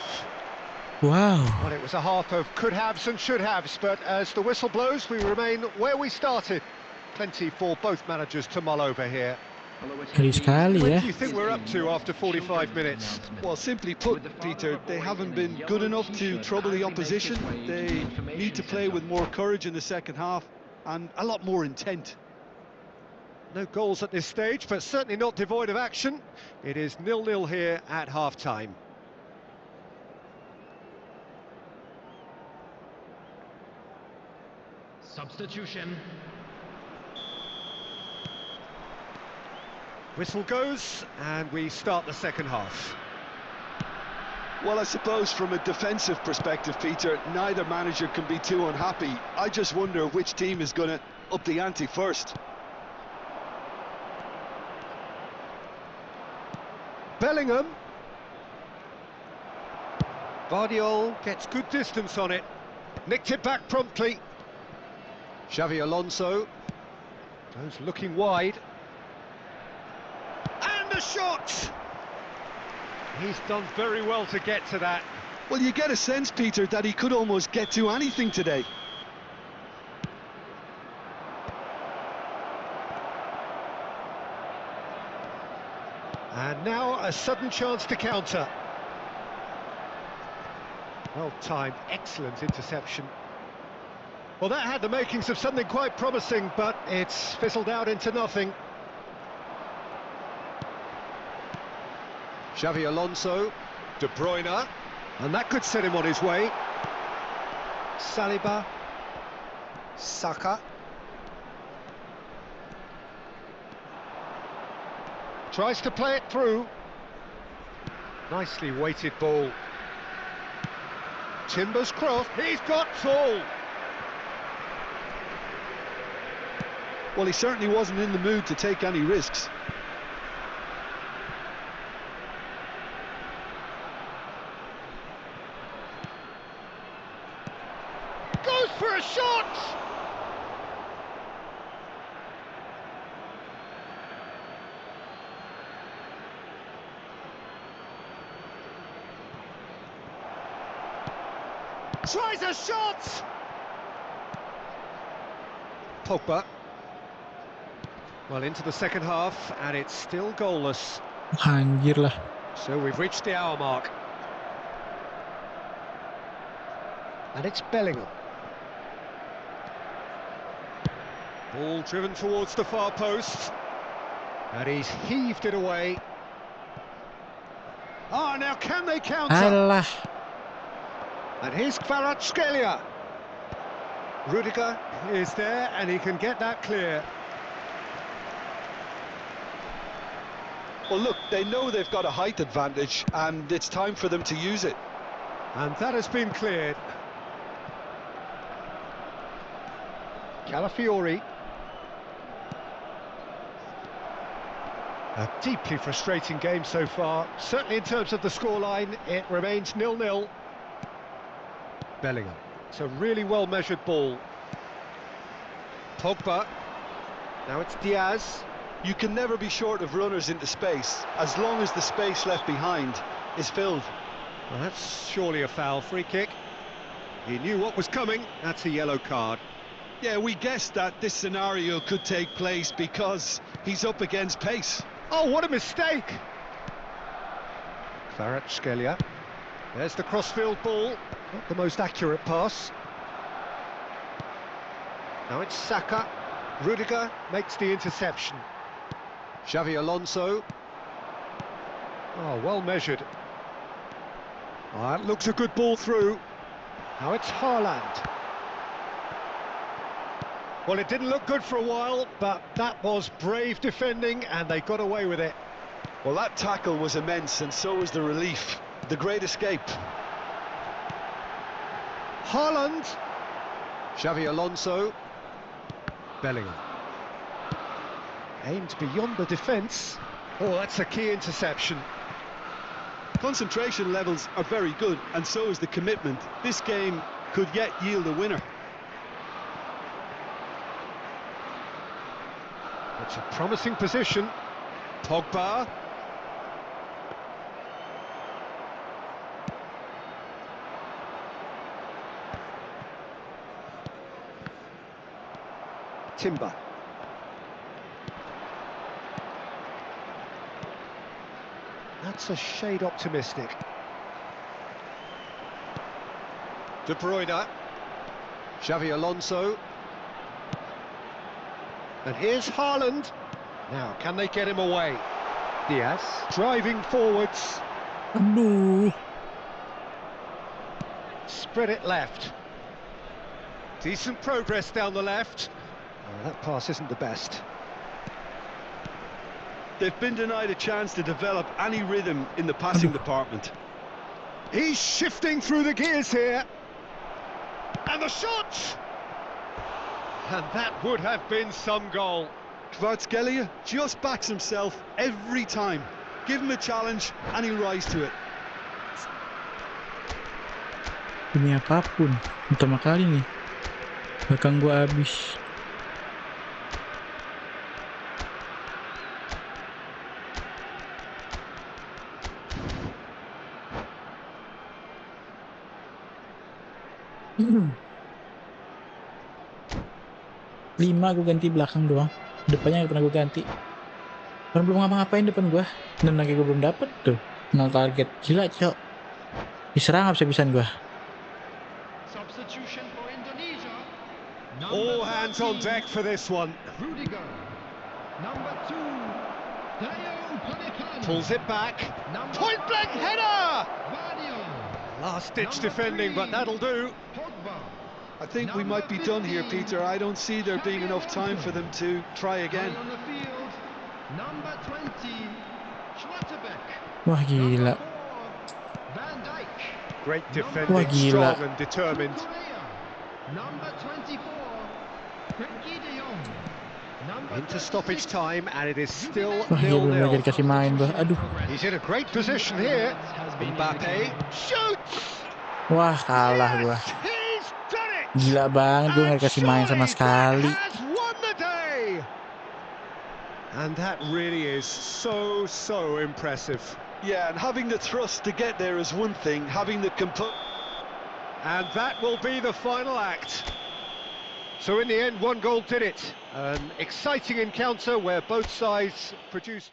Wow. Well, it was a half of could-haves and should-haves, but as the whistle blows, we remain where we started. Plenty for both managers to mull over here. Ngeri sekali What ya. do you think we're up to after 45 minutes? Well, simply put, Peter, they haven't been good enough to trouble the opposition. They need to play with more courage in the second half and a lot more intent. No goals at this stage, but certainly not devoid of action. It is 0-0 here at half-time. Substitution. Whistle goes, and we start the second half. Well, I suppose from a defensive perspective, Peter, neither manager can be too unhappy. I just wonder which team is going to up the ante first. Bellingham. Guardiola gets good distance on it. Nicked it back promptly. Xavi Alonso goes looking wide. And the shot! He's done very well to get to that. Well, you get a sense, Peter, that he could almost get to anything today. And now a sudden chance to counter. Well timed, excellent interception. Well, that had the makings of something quite promising, but it's fizzled out into nothing. Xavi Alonso, De Bruyne, and that could set him on his way. Saliba, Saka. Tries to play it through. Nicely weighted ball. Timber's cross. He's got tall. Well, he certainly wasn't in the mood to take any risks. Goes for a shot! Tries a shot! Pogba. Well, into the second half, and it's still goalless. Anjir lah. So we've reached the hour mark. And it's Bellingham. Ball driven towards the far post. And he's heaved it away. Ah, now can they counter? Alah. And here's Kvaratskhelia. Rudiger is there, and he can get that clear. Well, look, they know they've got a height advantage, and it's time for them to use it. And that has been cleared. Calafiori. A deeply frustrating game so far. Certainly in terms of the scoreline, it remains 0-0. Bellingham. It's a really well-measured ball. Pogba. Now it's Diaz. You can never be short of runners into space, as long as the space left behind is filled. Well, that's surely a foul. Free kick. He knew what was coming. That's a yellow card. Yeah, we guessed that this scenario could take place because he's up against pace. Oh, what a mistake! Kvaratskhelia. There's the crossfield ball. Not the most accurate pass. Now it's Saka. Rudiger makes the interception. Xavi Alonso. Oh, well measured. That looks a good ball through. Now it's Haaland. Well, it didn't look good for a while, but that was brave defending, and they got away with it. Well, that tackle was immense, and so was the relief. The great escape. Haaland. Xavi Alonso. Bellingham. Aimed beyond the defence. Oh, that's a key interception. Concentration levels are very good, and so is the commitment. This game could yet yield a winner. It's a promising position. Pogba. Timber. That's a shade optimistic. De Bruyne. Xavi Alonso. And here's Haaland. Now, can they get him away? Diaz driving forwards. Aduh. Spread it left. Decent progress down the left. Oh, that pass isn't the best. They've been denied a chance to develop any rhythm in the passing department. He's shifting through the gears here. And the shot! And that would have been some goal. Kvaratskhelia just backs himself every time. Give him a challenge and he'll rise to it. Demi apapun. Pertama kali nih. Belakang gua habis. Lima gue ganti belakang doang, depannya gak pernah gue ganti. Karena belum ngapa-ngapain depan gue, dan lagi gue belum dapet tuh 0 target. Gila cok, diserang habis-habisan gue. Substitution for Indonesia. All hands on deck for this one. Rudiger. Number 2. Pulls it back. Point blank header! Last ditch defending, but that'll do. Pogba. I think we might be done here, Peter. I don't see there being enough time for them to try again. On the field. Number 20, Schlotterbeck. Wah gila. Number 4, Van Dijk. Great Wah, defending, gila. strong and determined. Korea. Number 24, Frenkie de Jong. Number Into stoppage time, and it is still Wah dia belum lagi 0-0. dikasih main bah. Aduh. He's in a great position here. Mbappe shoots. Wah kalah gua. Yes, he's done it. Gila banget gue And gak dikasih main sama surely sekali. that has won the day. And that really is so impressive. Yeah, and having the thrust to get there is one thing, having the And that will be the final act. So in the end, one goal did it. An exciting encounter where both sides produced...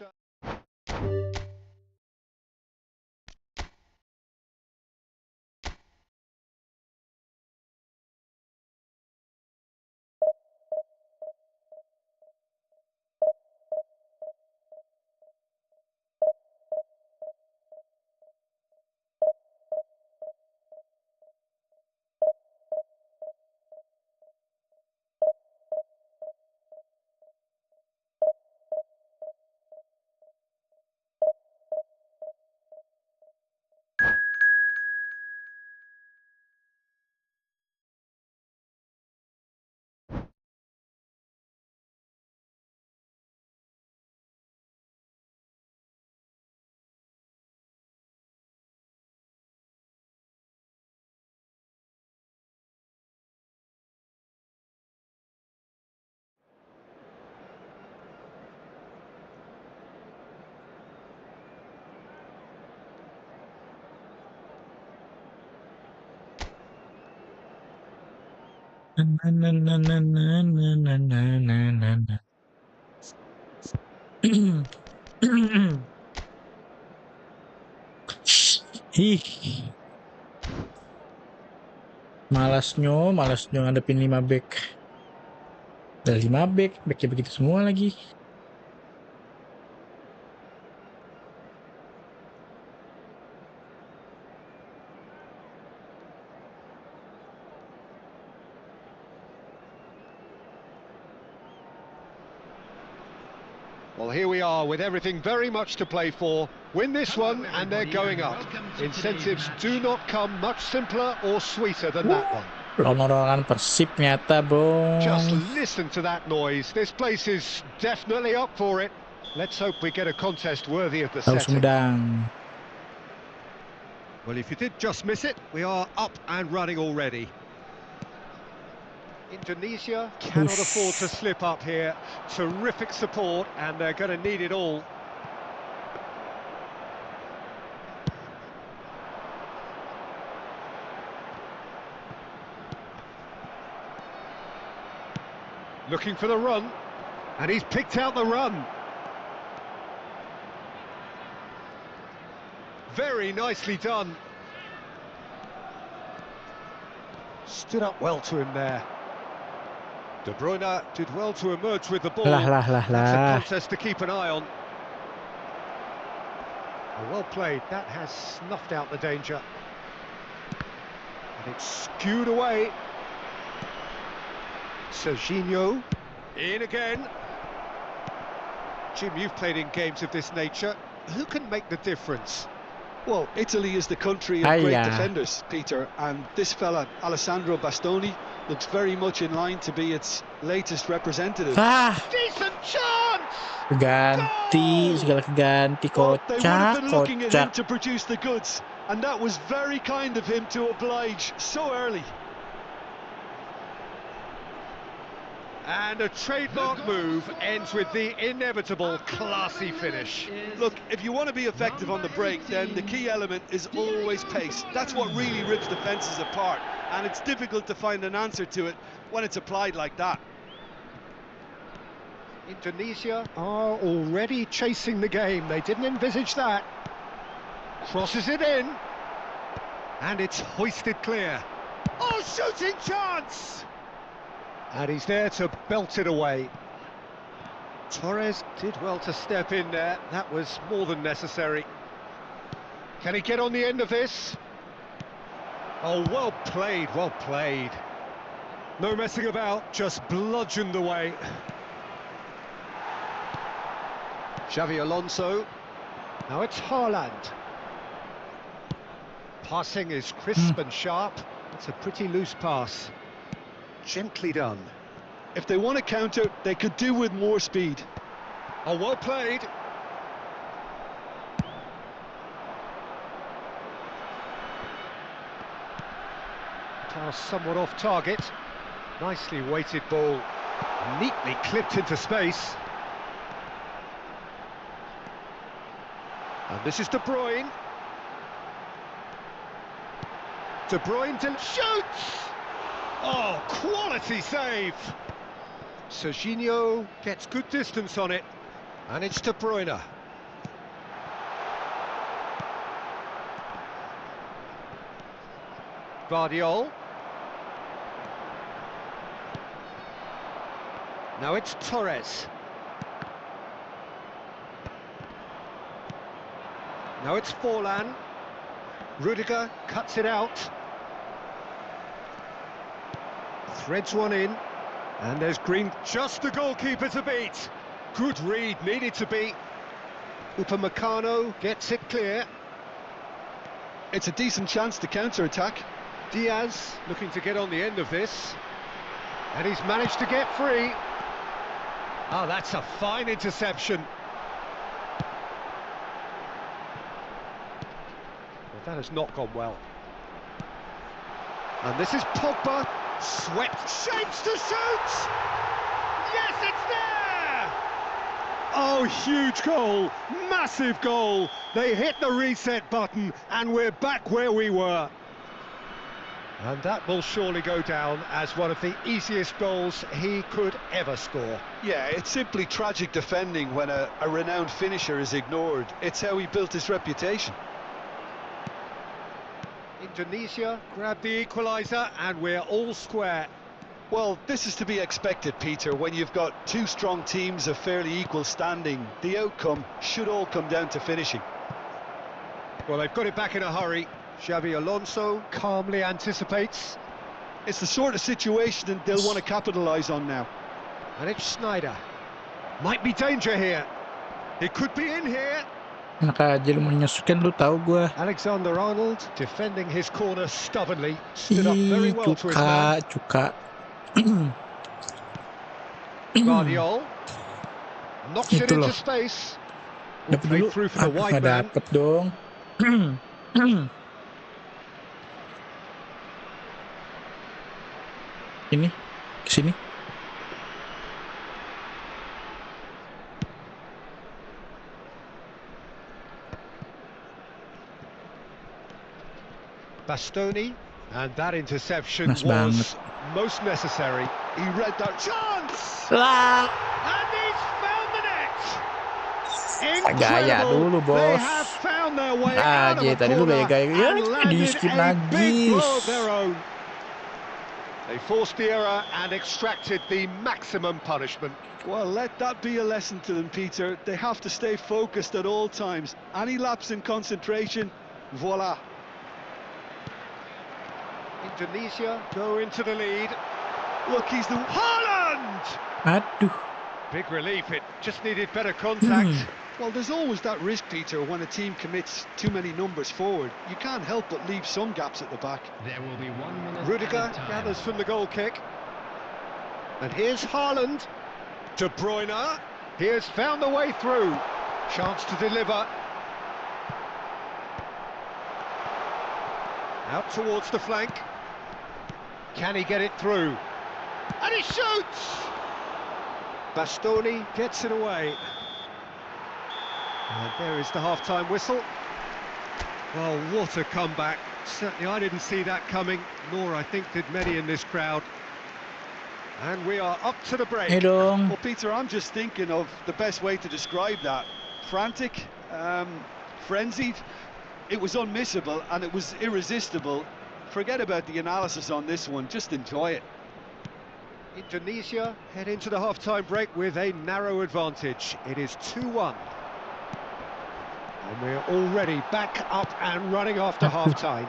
Ih. Malasnya ngadepin 5 back. Ada 5 back, backnya begitu semua lagi. Well, here we are with everything very much to play for. Win this one and they're going up. Incentives do not come much simpler or sweeter than that one. Rongan Persib nyata, Just Bong. listen to that noise. This place is definitely up for it. Let's hope we get a contest worthy of the Tahu setting. Sumedang. Well, if you did just miss it, we are up and running already. Indonesia cannot afford to slip up here. Terrific support, and they're going to need it all. Looking for the run, and he's picked out the run. Very nicely done. Stood up well to him there. De Bruyne did well to emerge with the ball. That's a contest to keep an eye on. Oh, well played. That has snuffed out the danger. And it's skewed away. Serginho in again. Jim, you've played in games of this nature. Who can make the difference? Well, Italy is the country of great defenders, Peter, and this fella, Alessandro Bastoni, looks very much in line to be its latest representative. Decent chance! Keganti, segala keganti, kocak, They would have been looking at him to produce the goods, and that was very kind of him to oblige so early. And a trademark move ends with the inevitable classy finish. Look, if you want to be effective on the break, then the key element is always pace. That's what really rips defences apart, and it's difficult to find an answer to it when it's applied like that. Indonesia are already chasing the game. They didn't envisage that. Crosses it in. And it's hoisted clear. Oh, shooting chance! And he's there to belt it away. Torres did well to step in there. That was more than necessary. Can he get on the end of this? Oh, well played, well played. No messing about, just bludgeoned away. Xavi Alonso. Now it's Haaland. Passing is crisp and sharp. It's a pretty loose pass. Gently done. If they want to counter, they could do with more speed. Oh, well played. Pass somewhat off target. Nicely weighted ball. Neatly clipped into space. And this is De Bruyne. De Bruyne shoots! Oh, quality save! Serginho gets good distance on it. And it's De Bruyne. Guardiola. Now it's Torres. Now it's Forlan. Rudiger cuts it out. Threads one in. And there's Green. Just the goalkeeper to beat. Good read, needed to be. Upamecano gets it clear. It's a decent chance to counter-attack. Diaz looking to get on the end of this. And he's managed to get free. Oh, that's a fine interception. Well, that has not gone well. And this is Pogba. Swept, shapes to shoot! Yes, it's there! Oh, huge goal, massive goal. They hit the reset button and we're back where we were. And that will surely go down as one of the easiest goals he could ever score. Yeah, it's simply tragic defending when a renowned finisher is ignored. It's how he built his reputation. Indonesia grab the equaliser and we're all square. Well, this is to be expected, Peter. When you've got two strong teams of fairly equal standing, the outcome should all come down to finishing. Well, they've got it back in a hurry. Xavi Alonso calmly anticipates. It's the sort of situation they'll want to capitalise on now. And it's Sneijder. Might be danger here. It could be in here. Enak aja lu mau nyusukin, lu tahu gua. Alexander-Arnold defending his corner stubbornly. Stood up very well to his man. Cuka. Guardiola knocks it Itu into loh. space. Dapat Played dulu. through for the wide Nggak man. dapet dong. Ini, kesini. Bastoni, and that interception Mas was banget. most necessary. He read that chance! Lah, And he's found the net! gaya dulu, Incredible! They bos. have found their way out of Aja a tadi lu corner gaya-gaya. Ya, and landed di-skip a lagi. big blow of their own. They forced the error and extracted the maximum punishment. Well, let that be a lesson to them, Peter. They have to stay focused at all times. Any lapse in concentration, voila. Indonesia go into the lead. Look, he's the... Haaland! Aduh. Big relief, it just needed better contact. Well, there's always that risk, Peter, when a team commits too many numbers forward. You can't help but leave some gaps at the back. There will be 1 minute. Rudiger added time. gathers from the goal kick. And here's Haaland. De Bruyne. He has found the way through. Chance to deliver. Out towards the flank. Can he get it through? And he shoots! Bastoni gets it away. And there is the half-time whistle. Well, what a comeback. Certainly I didn't see that coming, nor I think did many in this crowd. And we are up to the break. Hey dong. Well, Peter, I'm just thinking of the best way to describe that. Frantic, frenzied. It was unmissable and it was irresistible. Forget about the analysis on this one, just enjoy it. Indonesia head into the half-time break with a narrow advantage. It is 2-1. And we're already back up and running after half-time.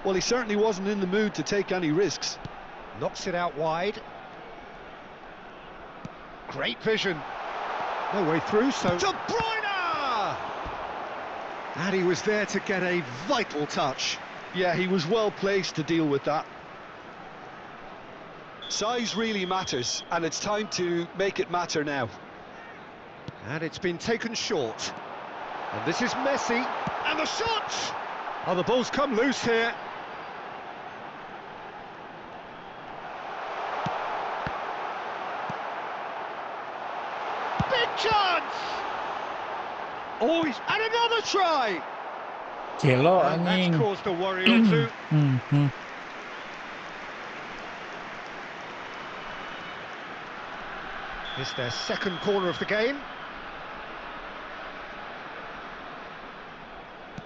Well, he certainly wasn't in the mood to take any risks. Knocks it out wide. Great vision. No way through, so... De Bruyne! And he was there to get a vital touch. Yeah, he was well placed to deal with that. Size really matters, and it's time to make it matter now. And it's been taken short. And this is Messi. And the shot! Oh, the ball's come loose here. Big chance! Oh, and another try! Gelo And that's anjing. caused a worry or two. It's their second corner of the game.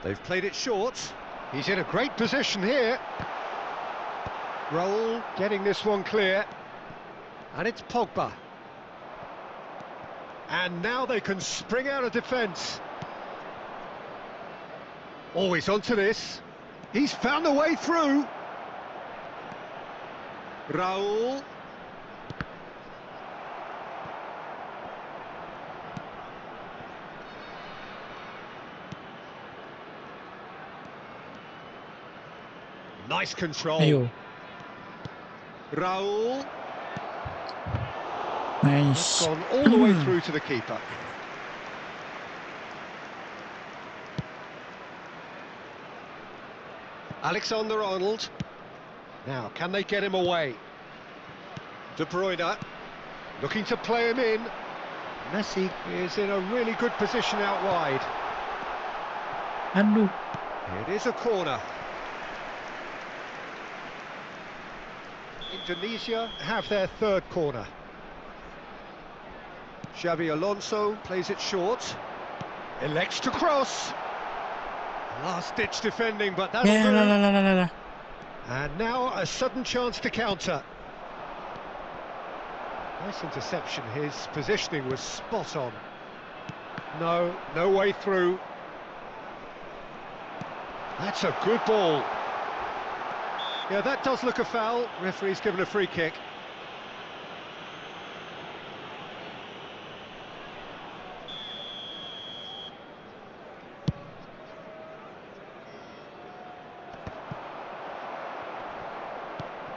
They've played it short. He's in a great position here. Raul getting this one clear. And it's Pogba. And now they can spring out of defence. Always onto this. He's found a way through. Raul. Nice control. Ayo. Raul. Nice. Gone all the way through to the keeper. Alexander-Arnold. Now, can they get him away? De Bruyne, looking to play him in. Messi is in a really good position out wide. Aduh. It is a corner. Indonesia have their third corner. Xabi Alonso plays it short. Elects to cross. Last-ditch defending, but that'll Ya do. lah lah lah lah lah. And now a sudden chance to counter. Nice interception. His positioning was spot on. No way through. That's a good ball. Yeah, that does look a foul. Referee's given a free kick.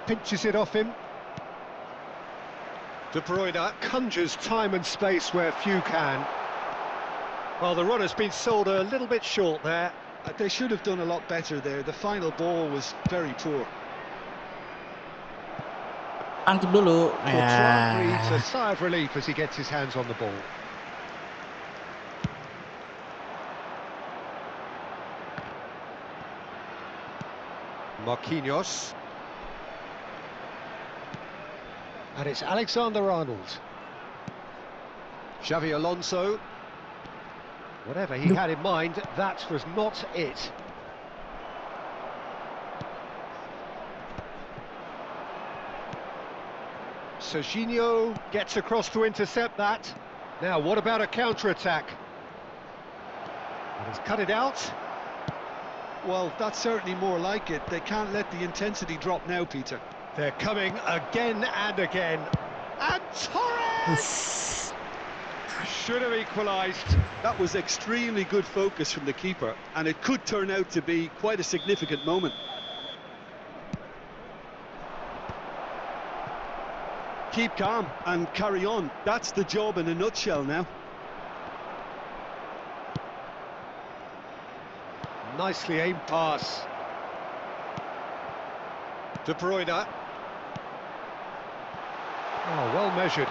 Pinches it off him. De Bruyne conjures time and space where few can. Well, the runner's been sold a little bit short there. They should have done a lot better there. The final ball was very poor. Angkut dulu. Courtois breathes Ya. a sigh of relief as he gets his hands on the ball. Marquinhos. And it's Alexander-Arnold. Xabi Alonso. Whatever he had in mind, that was not it. Serginho gets across to intercept that. Now, what about a counter-attack? And he's cut it out. Well, that's certainly more like it. They can't let the intensity drop now, Peter. They're coming again and again. And Torres! Should have equalised. That was extremely good focus from the keeper, and it could turn out to be quite a significant moment. Keep calm and carry on. That's the job in a nutshell now. Nicely aimed pass. De Bruyne. Oh, well measured.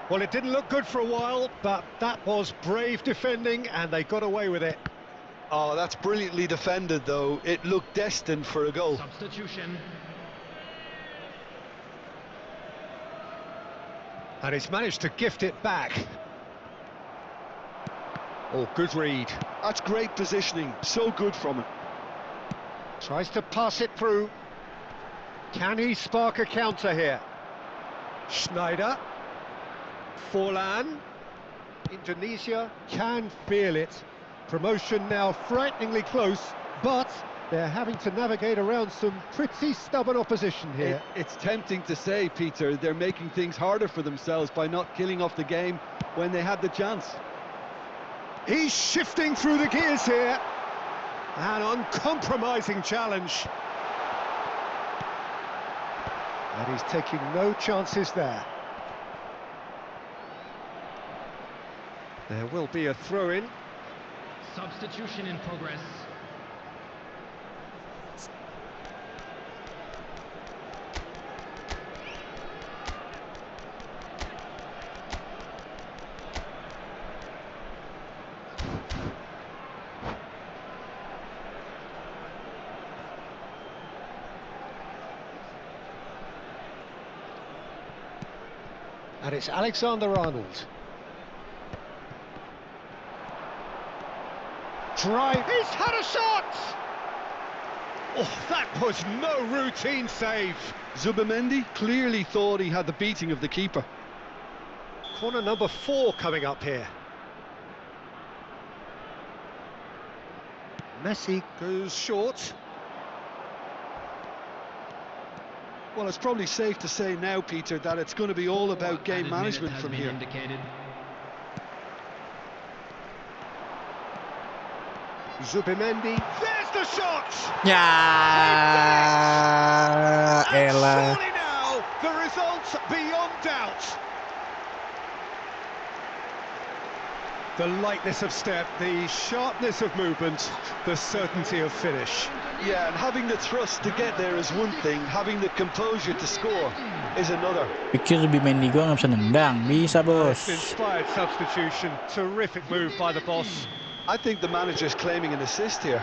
Well, it didn't look good for a while, but that was brave defending, and they got away with it. Oh, that's brilliantly defended, though. It looked destined for a goal. Substitution. And he's managed to gift it back. Oh, good read. That's great positioning. So good from him. Tries to pass it through. Can he spark a counter here? Schneider. Forlan. Indonesia can feel it. Promotion now frighteningly close, but They're having to navigate around some pretty stubborn opposition here. It's tempting to say, Peter, they're making things harder for themselves by not killing off the game when they had the chance. He's shifting through the gears here. An uncompromising challenge. And he's taking no chances there. There will be a throw-in. Substitution in progress. And it's Alexander-Arnold. Drive. He's had a shot! Oh, that was no routine save. Zubimendi clearly thought he had the beating of the keeper. Corner number 4 coming up here. Messi goes short. Well, it's probably safe to say now, Peter, that it's going to be all about game management from here. Zubimendi, there's the shot! Ya And elah. surely now, the result's beyond doubt. The lightness of step, the sharpness of movement, the certainty of finish. Yeah, and having the thrust to get there is one thing, having the composure to score is another. Pikir lebih main di gua nggak bisa nendang. Bisa, bos. It's an inspired substitution. Terrific move by the boss. I think the manager's claiming an assist here.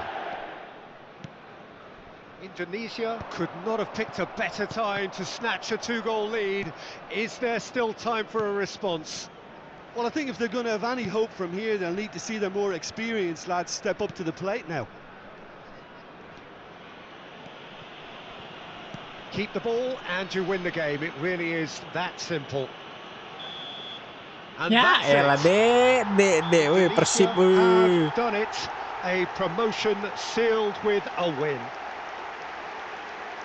Indonesia could not have picked a better time to snatch a 2-goal lead. Is there still time for a response? Well, I think if they're going to have any hope from here, they'll need to see their more experienced lads step up to the plate now. Keep the ball and you win the game. It really is that simple. And Ya that's elah, it. weh, Persib, Indonesia weh. have done it. A promotion sealed with a win.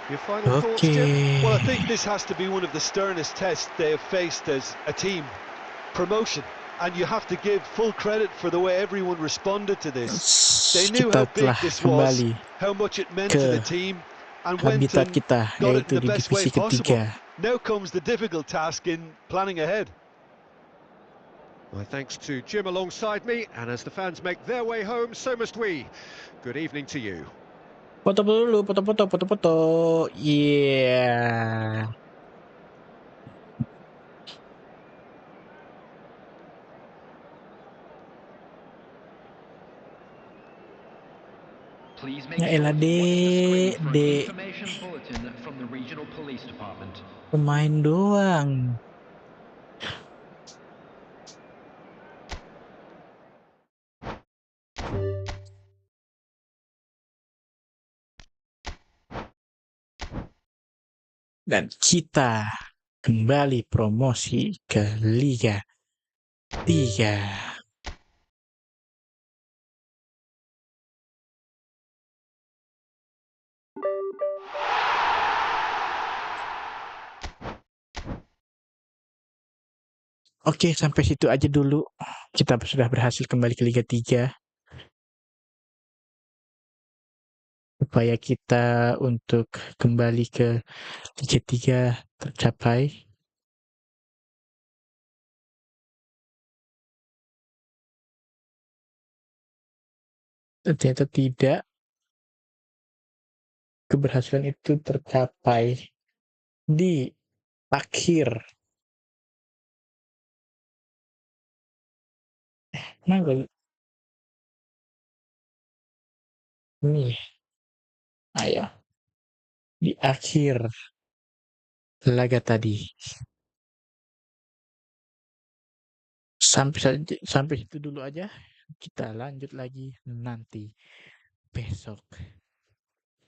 Your final thoughts, Jim? Oke. Well, I think this has to be one of the sternest tests they have faced as a team. Promotion. And you have to give full credit for the way everyone responded to this. They knew Kita how big telah this was, kembali how much it meant ke to the team, and went habitat and kita, got it yaitu in the di best way divisi possible. ketiga. Now comes the difficult task in planning ahead. My thanks to Jim alongside me, and as the fans make their way home, so must we. Good evening to you. Foto dulu, foto. Iya. Please make Ya sure elah, to watch the screen for an dek. information bulletin from the regional police department. Pemain doang. Dan kita kembali promosi ke Liga 3. Oke, sampai situ aja dulu. Kita sudah berhasil kembali ke Liga 3. Upaya kita untuk kembali ke Liga 3 tercapai. Dan ternyata tidak. Keberhasilan itu tercapai di akhir. Mana nih? Ayo. Di akhir laga tadi. Sampai situ dulu aja. Kita lanjut lagi nanti besok.